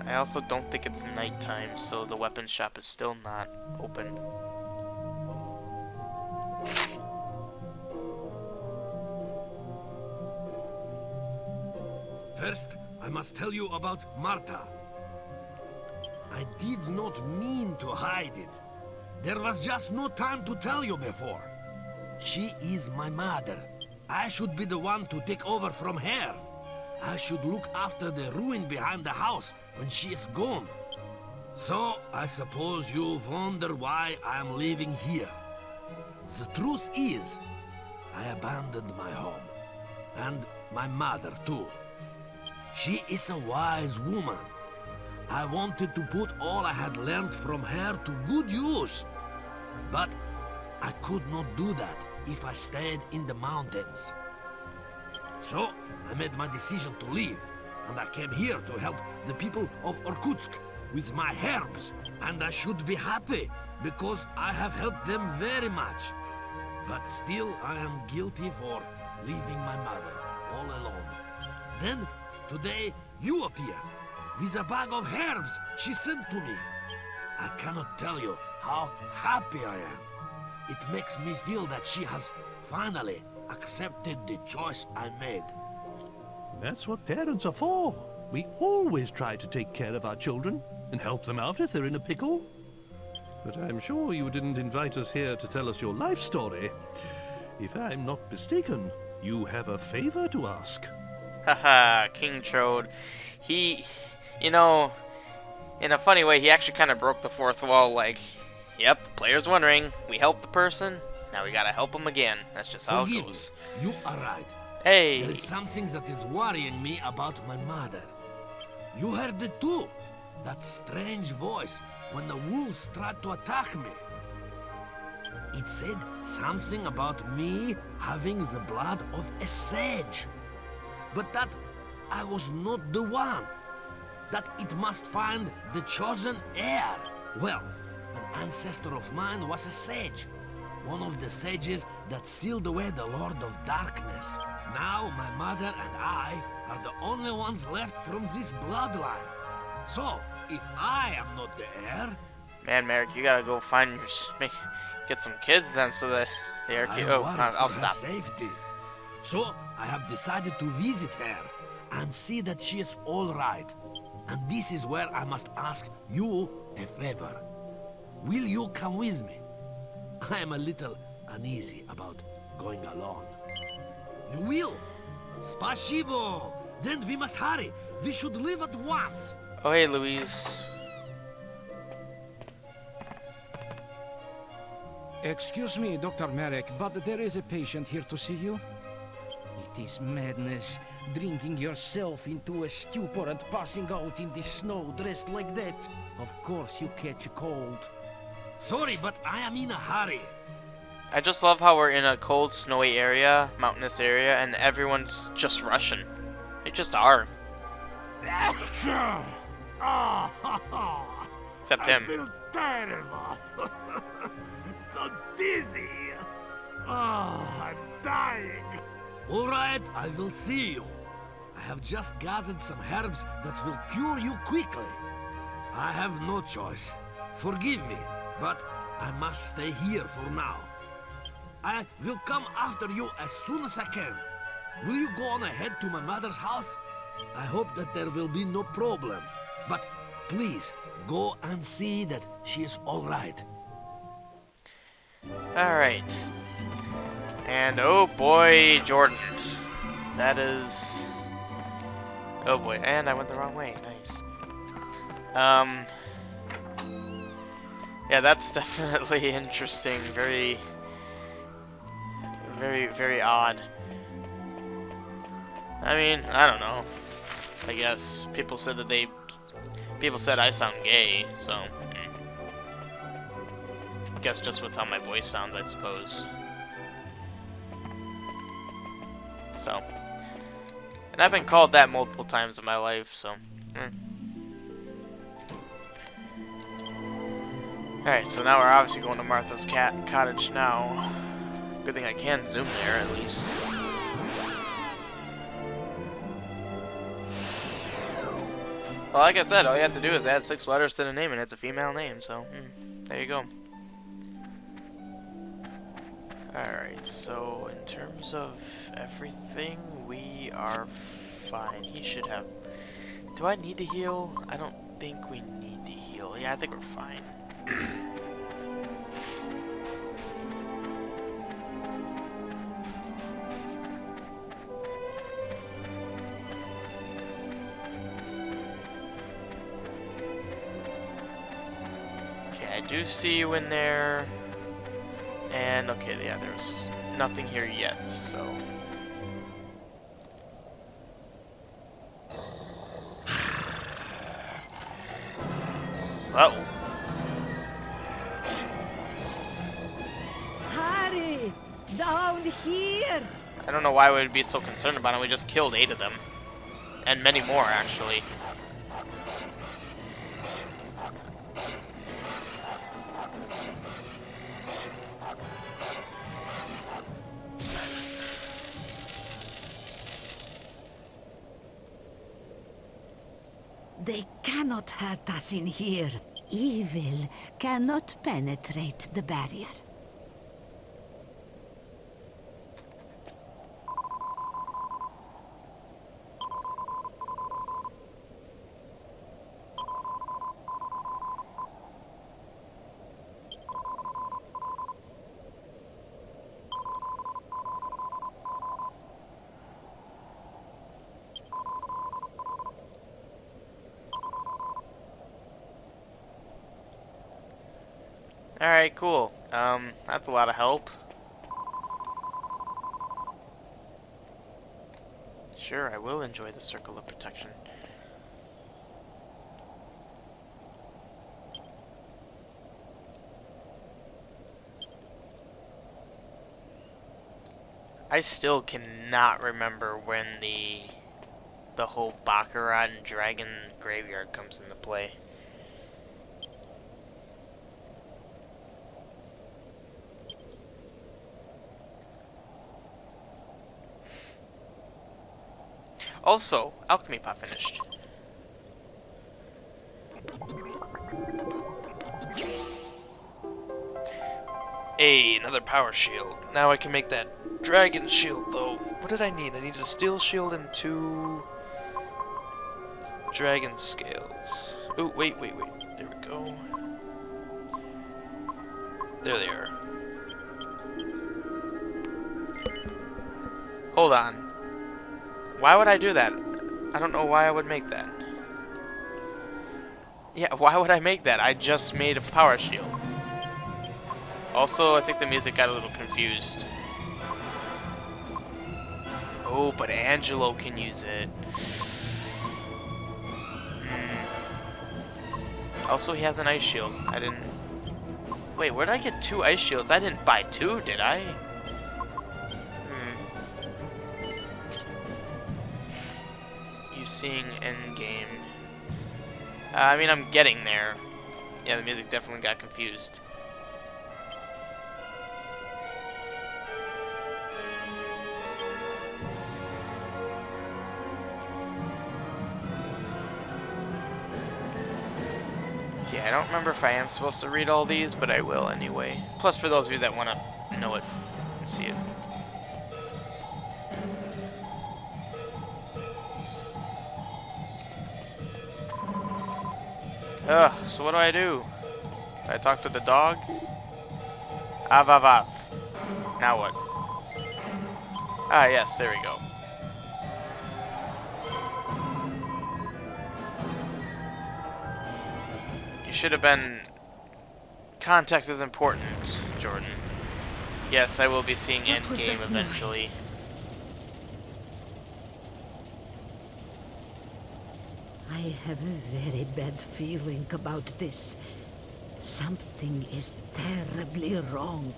I also don't think it's nighttime, so the weapon shop is still not open. First, I must tell you about Marta. I did not mean to hide it. There was just no time to tell you before. She is my mother. I should be the one to take over from her. I should look after the ruin behind the house when she is gone. So, I suppose you wonder why I am living here. The truth is, I abandoned my home. And my mother, too. She is a wise woman. I wanted to put all I had learned from her to good use. But I could not do that if I stayed in the mountains. So, I made my decision to leave, and I came here to help the people of Irkutsk with my herbs. And I should be happy, because I have helped them very much. But still, I am guilty for leaving my mother all alone. Then, today, you appear, with a bag of herbs she sent to me. I cannot tell you how happy I am. It makes me feel that she has finally accepted the choice I made. That's what parents are for. We always try to take care of our children and help them out if they're in a pickle. But I'm sure you didn't invite us here to tell us your life story. If I'm not mistaken, you have a favor to ask. Haha, King Trode. He, you know, in a funny way, he actually kind of broke the fourth wall, like, yep, the player's wondering, we helped the person, now we gotta help him again. That's just how it goes. You are right. Hey! There is something that is worrying me about my mother. You heard it too. That strange voice when the wolves tried to attack me. It said something about me having the blood of a sage. But that I was not the one. That it must find the chosen heir. Well, an ancestor of mine was a sage. One of the sages that sealed away the Lord of Darkness. Now my mother and I are the only ones left from this bloodline. So, if I am not the heir... Man, Merrick, you gotta go find your... get some kids then so that they are... Oh, I'll stop. Safety. So, I have decided to visit her and see that she is all right. And this is where I must ask you a favor. Will you come with me? I am a little uneasy about going alone. You will? Spasibo! Then we must hurry. We should leave at once. Oh, hey, Louise. Excuse me, Dr. Merrick, but there is a patient here to see you. It is madness, drinking yourself into a stupor and passing out in the snow dressed like that. Of course you catch a cold. Sorry, but I am in a hurry. I just love how we're in a cold, snowy area, mountainous area, and everyone's just rushing. They just are. Except him. I feel terrible. So dizzy. I'm dying. All right, I will see you. I have just gathered some herbs that will cure you quickly. I have no choice. Forgive me, but I must stay here for now. I will come after you as soon as I can. Will you go on ahead to my mother's house? I hope that there will be no problem. But please, go and see that she is all right. Alright. And oh boy, Jordan. That is... Oh boy, and I went the wrong way. Nice. Yeah, that's definitely interesting. Very, very odd. I mean, I don't know. I guess people said that people said I sound gay, so I guess just with how my voice sounds, I suppose. So, and I've been called that multiple times in my life, so. Alright, so now we're obviously going to Martha's cottage now. Good thing I can zoom there, at least. Well, like I said, all you have to do is add 6 letters to the name, and it's a female name, so there you go. Alright, so in terms of everything, we are fine. He should have... Do I need to heal? I don't think we need to heal. Yeah, I think we're fine. Okay, I do see you in there. And, okay, yeah, there's nothing here yet, so... Uh-oh. Harry! Down here! I don't know why we would be so concerned about it. We just killed 8 of them. And many more, actually. They cannot hurt us in here. Evil cannot penetrate the barrier. Alright, cool. That's a lot of help. Sure, I will enjoy the circle of protection. I still cannot remember when the whole Baccarat and Dragon graveyard comes into play. Also, alchemy pot finished. Hey, another power shield. Now I can make that dragon shield, though. What did I need? I needed a steel shield and 2 dragon scales. Oh, wait. There we go. There they are. Hold on. Why would I do that? I don't know why I would make that. Yeah, why would I make that? I just made a power shield. Also, I think the music got a little confused. Oh, but Angelo can use it. Also, he has an ice shield. I didn't... Wait, where did I get 2 ice shields? I didn't buy 2, did I? You seeing endgame. I mean, I'm getting there. Yeah, the music definitely got confused. Yeah, I don't remember if I am supposed to read all these, but I will anyway. Plus, for those of you that want to know it and see it. Ugh, so what do? I talk to the dog? Avav. Now what? Ah, yes, there we go. You should have been... Context is important, Jordan. Yes, I will be seeing Endgame eventually. Noise? I have a very bad feeling about this. Something is terribly wrong.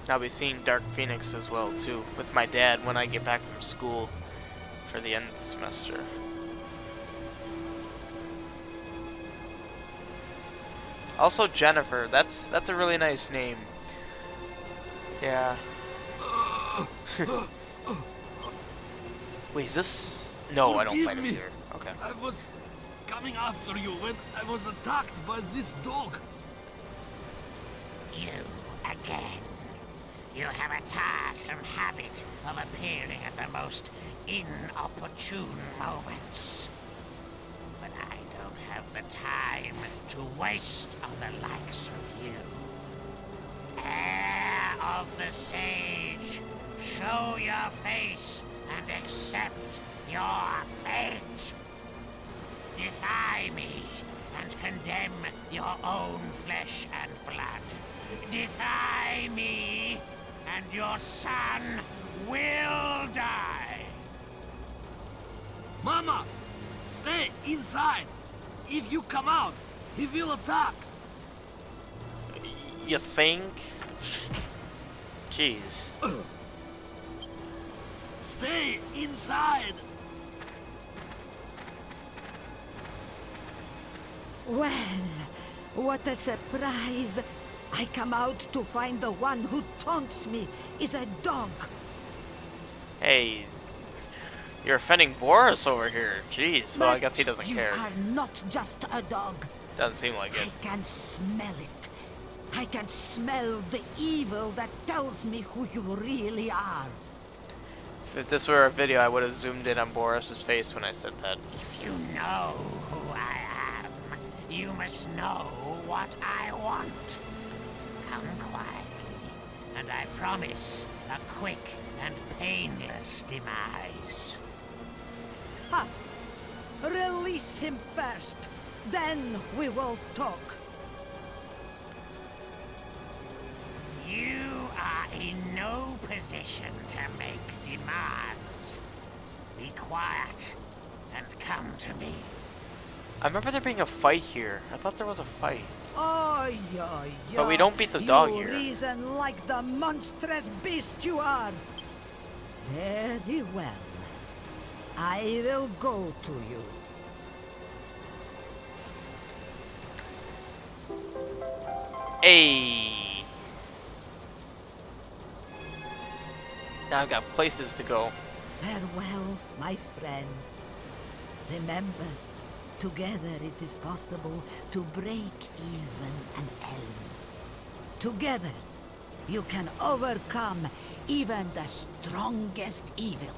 I'll be seeing Dark Phoenix as well, too, with my dad when I get back from school for the end of the semester. Also Jennifer, that's a really nice name. Yeah. Wait, is this... No, I don't fight him here. Okay. I was coming after you when I was attacked by this dog. You again. You have a tiresome habit of appearing at the most inopportune moments. But I don't have the time to waste on the likes of you. Heir of the Sage, show your face and accept your fate. Defy me and condemn your own flesh and blood. Defy me, and your son will die. Mama, stay inside. If you come out, he will attack. You think? Jeez. Stay inside. Well, what a surprise. I come out to find the one who taunts me is a dog. Hey, you're offending Boris over here. Jeez, well, I guess he doesn't care. You are not just a dog. Doesn't seem like it. I can smell it. I can smell the evil that tells me who you really are. If this were a video, I would have zoomed in on Boris's face when I said that. If you know who I am, you must know what I want. Come quietly, and I promise a quick and painless demise. Ha! Release him first, then we will talk. You are in no position to make demands. Be quiet and come to me. I remember there being a fight here. I thought there was a fight. Oh, yeah. But we don't beat the dog you here. reason like the monstrous beast you are. Very well. I will go to you. Hey. Now I've got places to go. Farewell, my friends. Remember, together it is possible to break even an elm. Together, you can overcome even the strongest evil.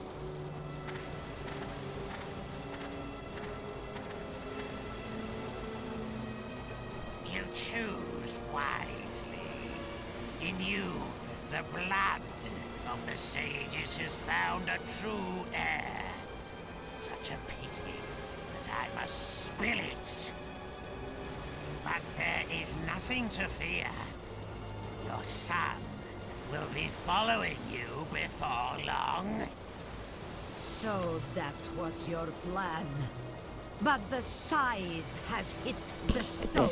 The blood of the sages has found a true heir. Such a pity that I must spill it. But there is nothing to fear. Your son will be following you before long. So that was your plan. But the scythe has hit the stone.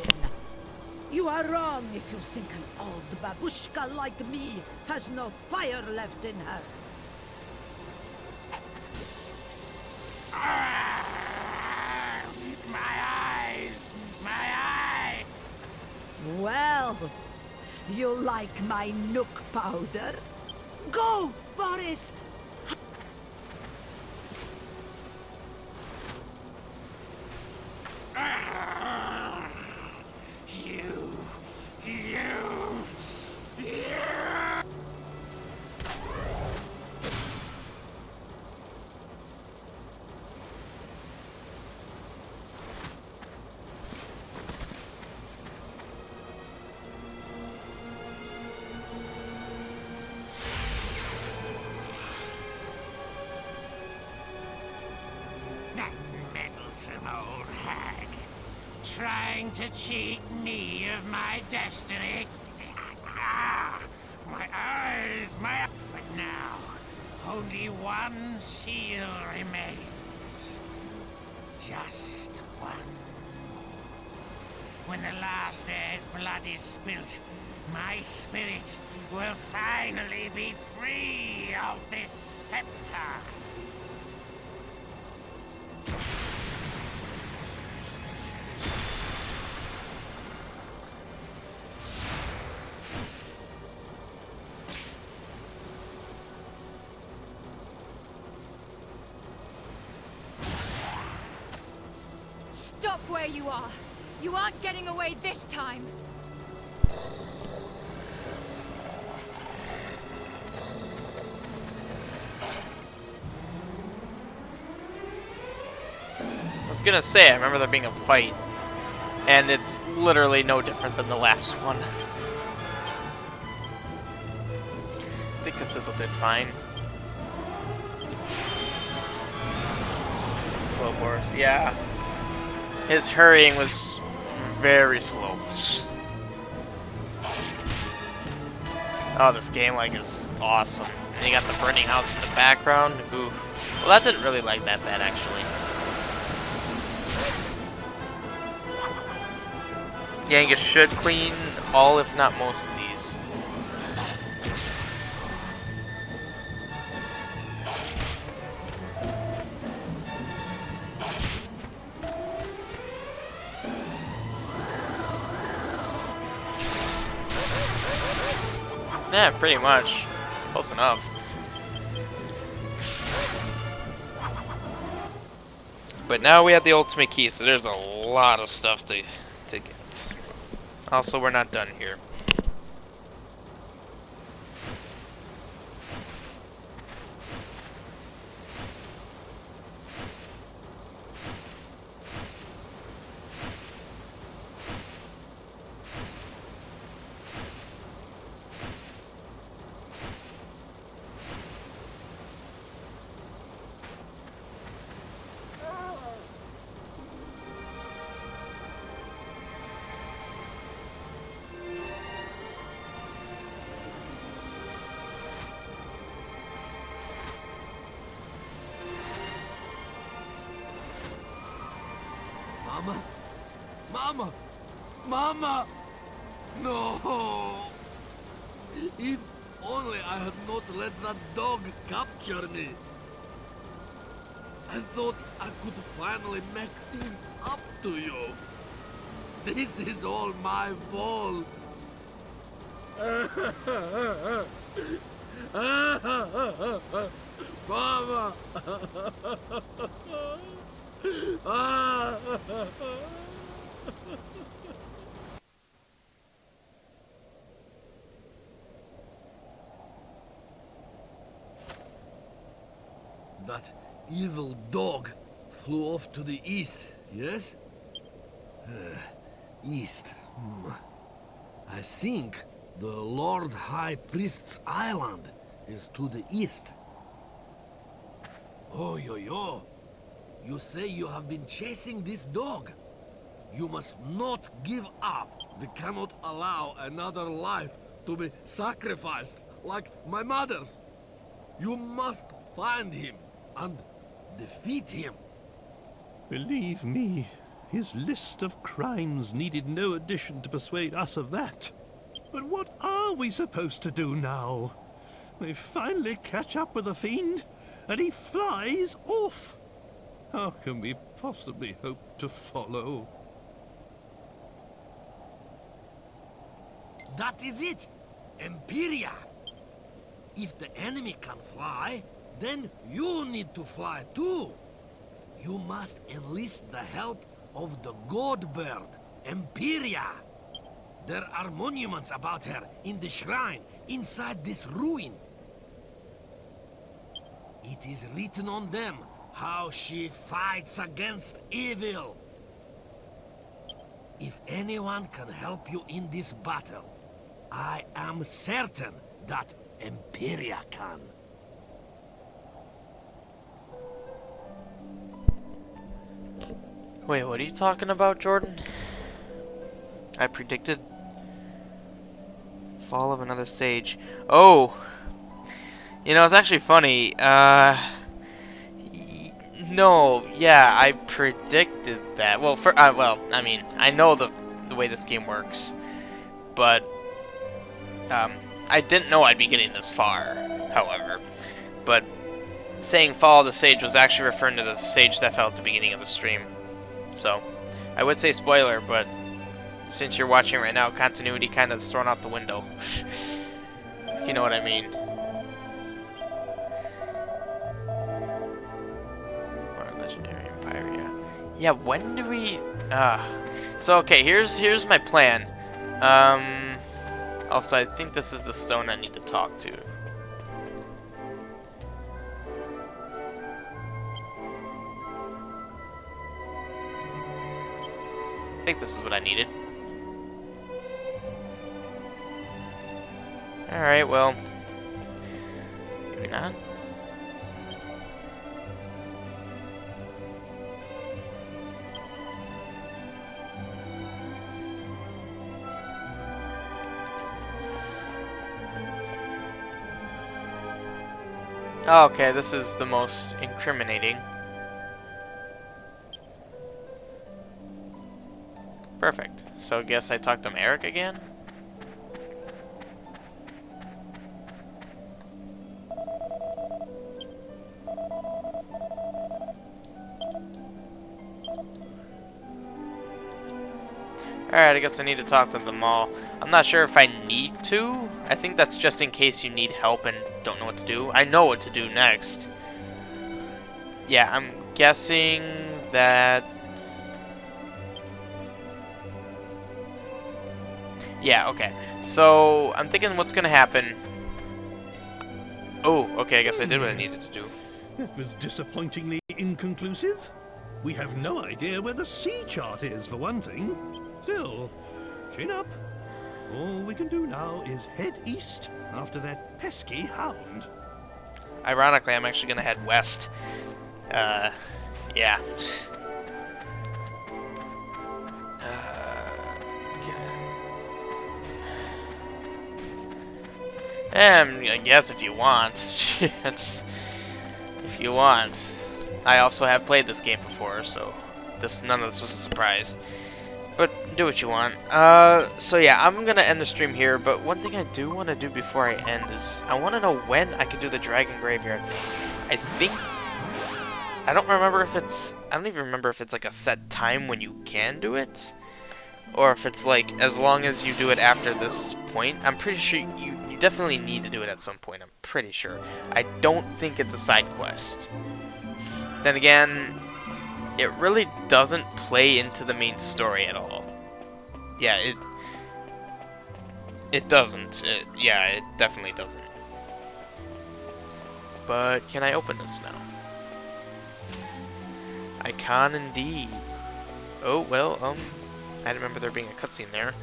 You are wrong if you think an old babushka like me has no fire left in her. My eyes! My eye! Well, you like my nook powder? Go, Boris! That meddlesome old hag, trying to cheat me of my destiny. My eyes, my... But now, only one seal remains. Just one. When the last heir's blood is spilt, my spirit will finally be free of this scepter. Stop where you are! You aren't getting away this time! I was gonna say, I remember there being a fight, and it's literally no different than the last one. I think Sizzle did fine. Slow Boris, yeah. His hurrying was very slow. Oh, this game like is awesome. And you got the burning house in the background. Ooh. Well, that didn't really like that bad actually. Yangus should clean all, if not most, of these. Yeah, pretty much. Close enough. But now we have the ultimate key, so there's a lot of stuff to get. Also, we're not done here. Mama? Mama! Mama! No! If only I had not let that dog capture me. I thought I could finally make things up to you. This is all my fault. Mama! That evil dog flew off to the east, yes? East. I think The Lord High Priest's island is to the east. Oh, yo. You say you have been chasing this dog. You must not give up. We cannot allow another life to be sacrificed like my mother's. You must find him and defeat him. Believe me, his list of crimes needed no addition to persuade us of that. But what are we supposed to do now? We finally catch up with the fiend, and he flies off. How can we possibly hope to follow? That is it! Imperia! If the enemy can fly, then you need to fly too. You must enlist the help of the god bird, Imperia. There are monuments about her in the shrine, inside this ruin. It is written on them how she fights against evil. If anyone can help you in this battle, I am certain that Imperia can. Wait, what are you talking about, Jordan? I predicted fall of another sage. Oh! You know, it's actually funny. No, yeah, I predicted that. Well, I mean, I know the way this game works, but I didn't know I'd be getting this far. However, but saying "Fall of the Sage" was actually referring to the sage that fell at the beginning of the stream. So, I would say spoiler, but since you're watching right now, continuity kind of is thrown out the window. If you know what I mean. Legendary Empire. Yeah, when do we... So, okay, here's my plan. Also, I think this is the stone I need to talk to. I think this is what I needed. Alright, well... maybe not. Oh, okay, this is the most incriminating. Perfect. So I guess I talked to Eric again? Alright, I guess I need to talk to them all. I'm not sure if I need to. I think that's just in case you need help and don't know what to do. I know what to do next. Yeah, I'm guessing that... yeah, okay. So, I'm thinking what's gonna happen... oh, okay, I guess I did what I needed to do. That was disappointingly inconclusive. We have no idea where the sea chart is, for one thing. Still, chin up. All we can do now is head east after that pesky hound. Ironically, I'm actually gonna head west. Yeah. I guess if you want. If you want. I also have played this game before, so none of this was a surprise. But do what you want. So yeah, I'm gonna end the stream here, but one thing I do want to do before I end is I want to know when I can do the Dragon Graveyard. I don't even remember if it's like a set time when you can do it, or if it's like as long as you do it after this point. I'm pretty sure you definitely need to do it at some point. I'm pretty sure. I don't think it's a side quest. Then again, it really doesn't play into the main story at all. Yeah, it doesn't. Yeah, it definitely doesn't. But can I open this now? I can indeed. Oh, well, I didn't remember there being a cutscene there.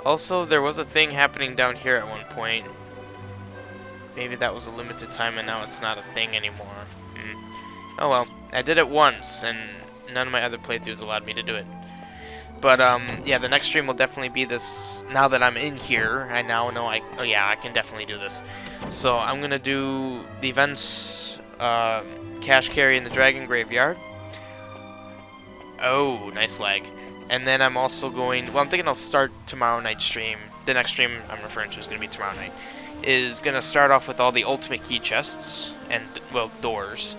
Also, there was a thing happening down here at one point. Maybe that was a limited time and now it's not a thing anymore. Oh well, I did it once and none of my other playthroughs allowed me to do it. But yeah, the next stream will definitely be this. Now that I'm in here, I now know oh yeah, I can definitely do this. So I'm gonna do the events, cash carry in the Dragon Graveyard. Oh, nice lag. And then I'm also going, well, I'm thinking I'll start tomorrow night's stream. The next stream I'm referring to is going to be tomorrow night. Is going to start off with all the ultimate key chests and, well, doors.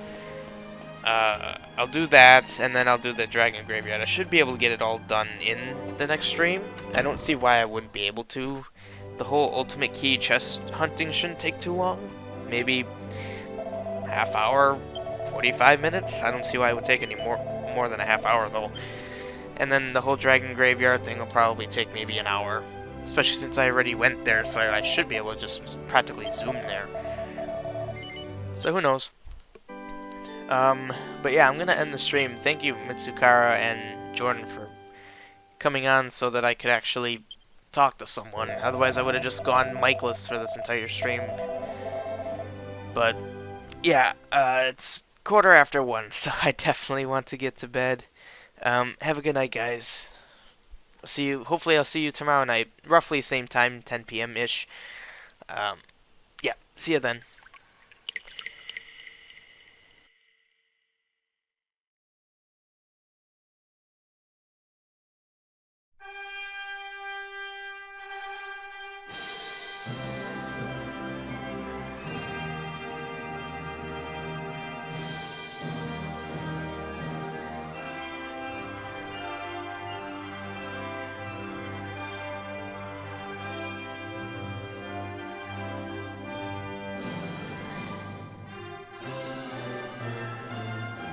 I'll do that, and then I'll do the Dragon Graveyard. I should be able to get it all done in the next stream. I don't see why I wouldn't be able to. The whole ultimate key chest hunting shouldn't take too long. Maybe half hour, 45 minutes. I don't see why it would take any more than a half hour, though. And then the whole Dragon Graveyard thing will probably take maybe an hour. Especially since I already went there, so I should be able to just practically zoom there. So who knows. But yeah, I'm going to end the stream. Thank you, Mitsukara and Jordan, for coming on so that I could actually talk to someone. Otherwise, I would have just gone mic-less for this entire stream. But yeah, it's 1:15, so I definitely want to get to bed. Have a good night, guys. See you. Hopefully, I'll see you tomorrow night, roughly same time, 10 p.m. ish. Yeah. See you then.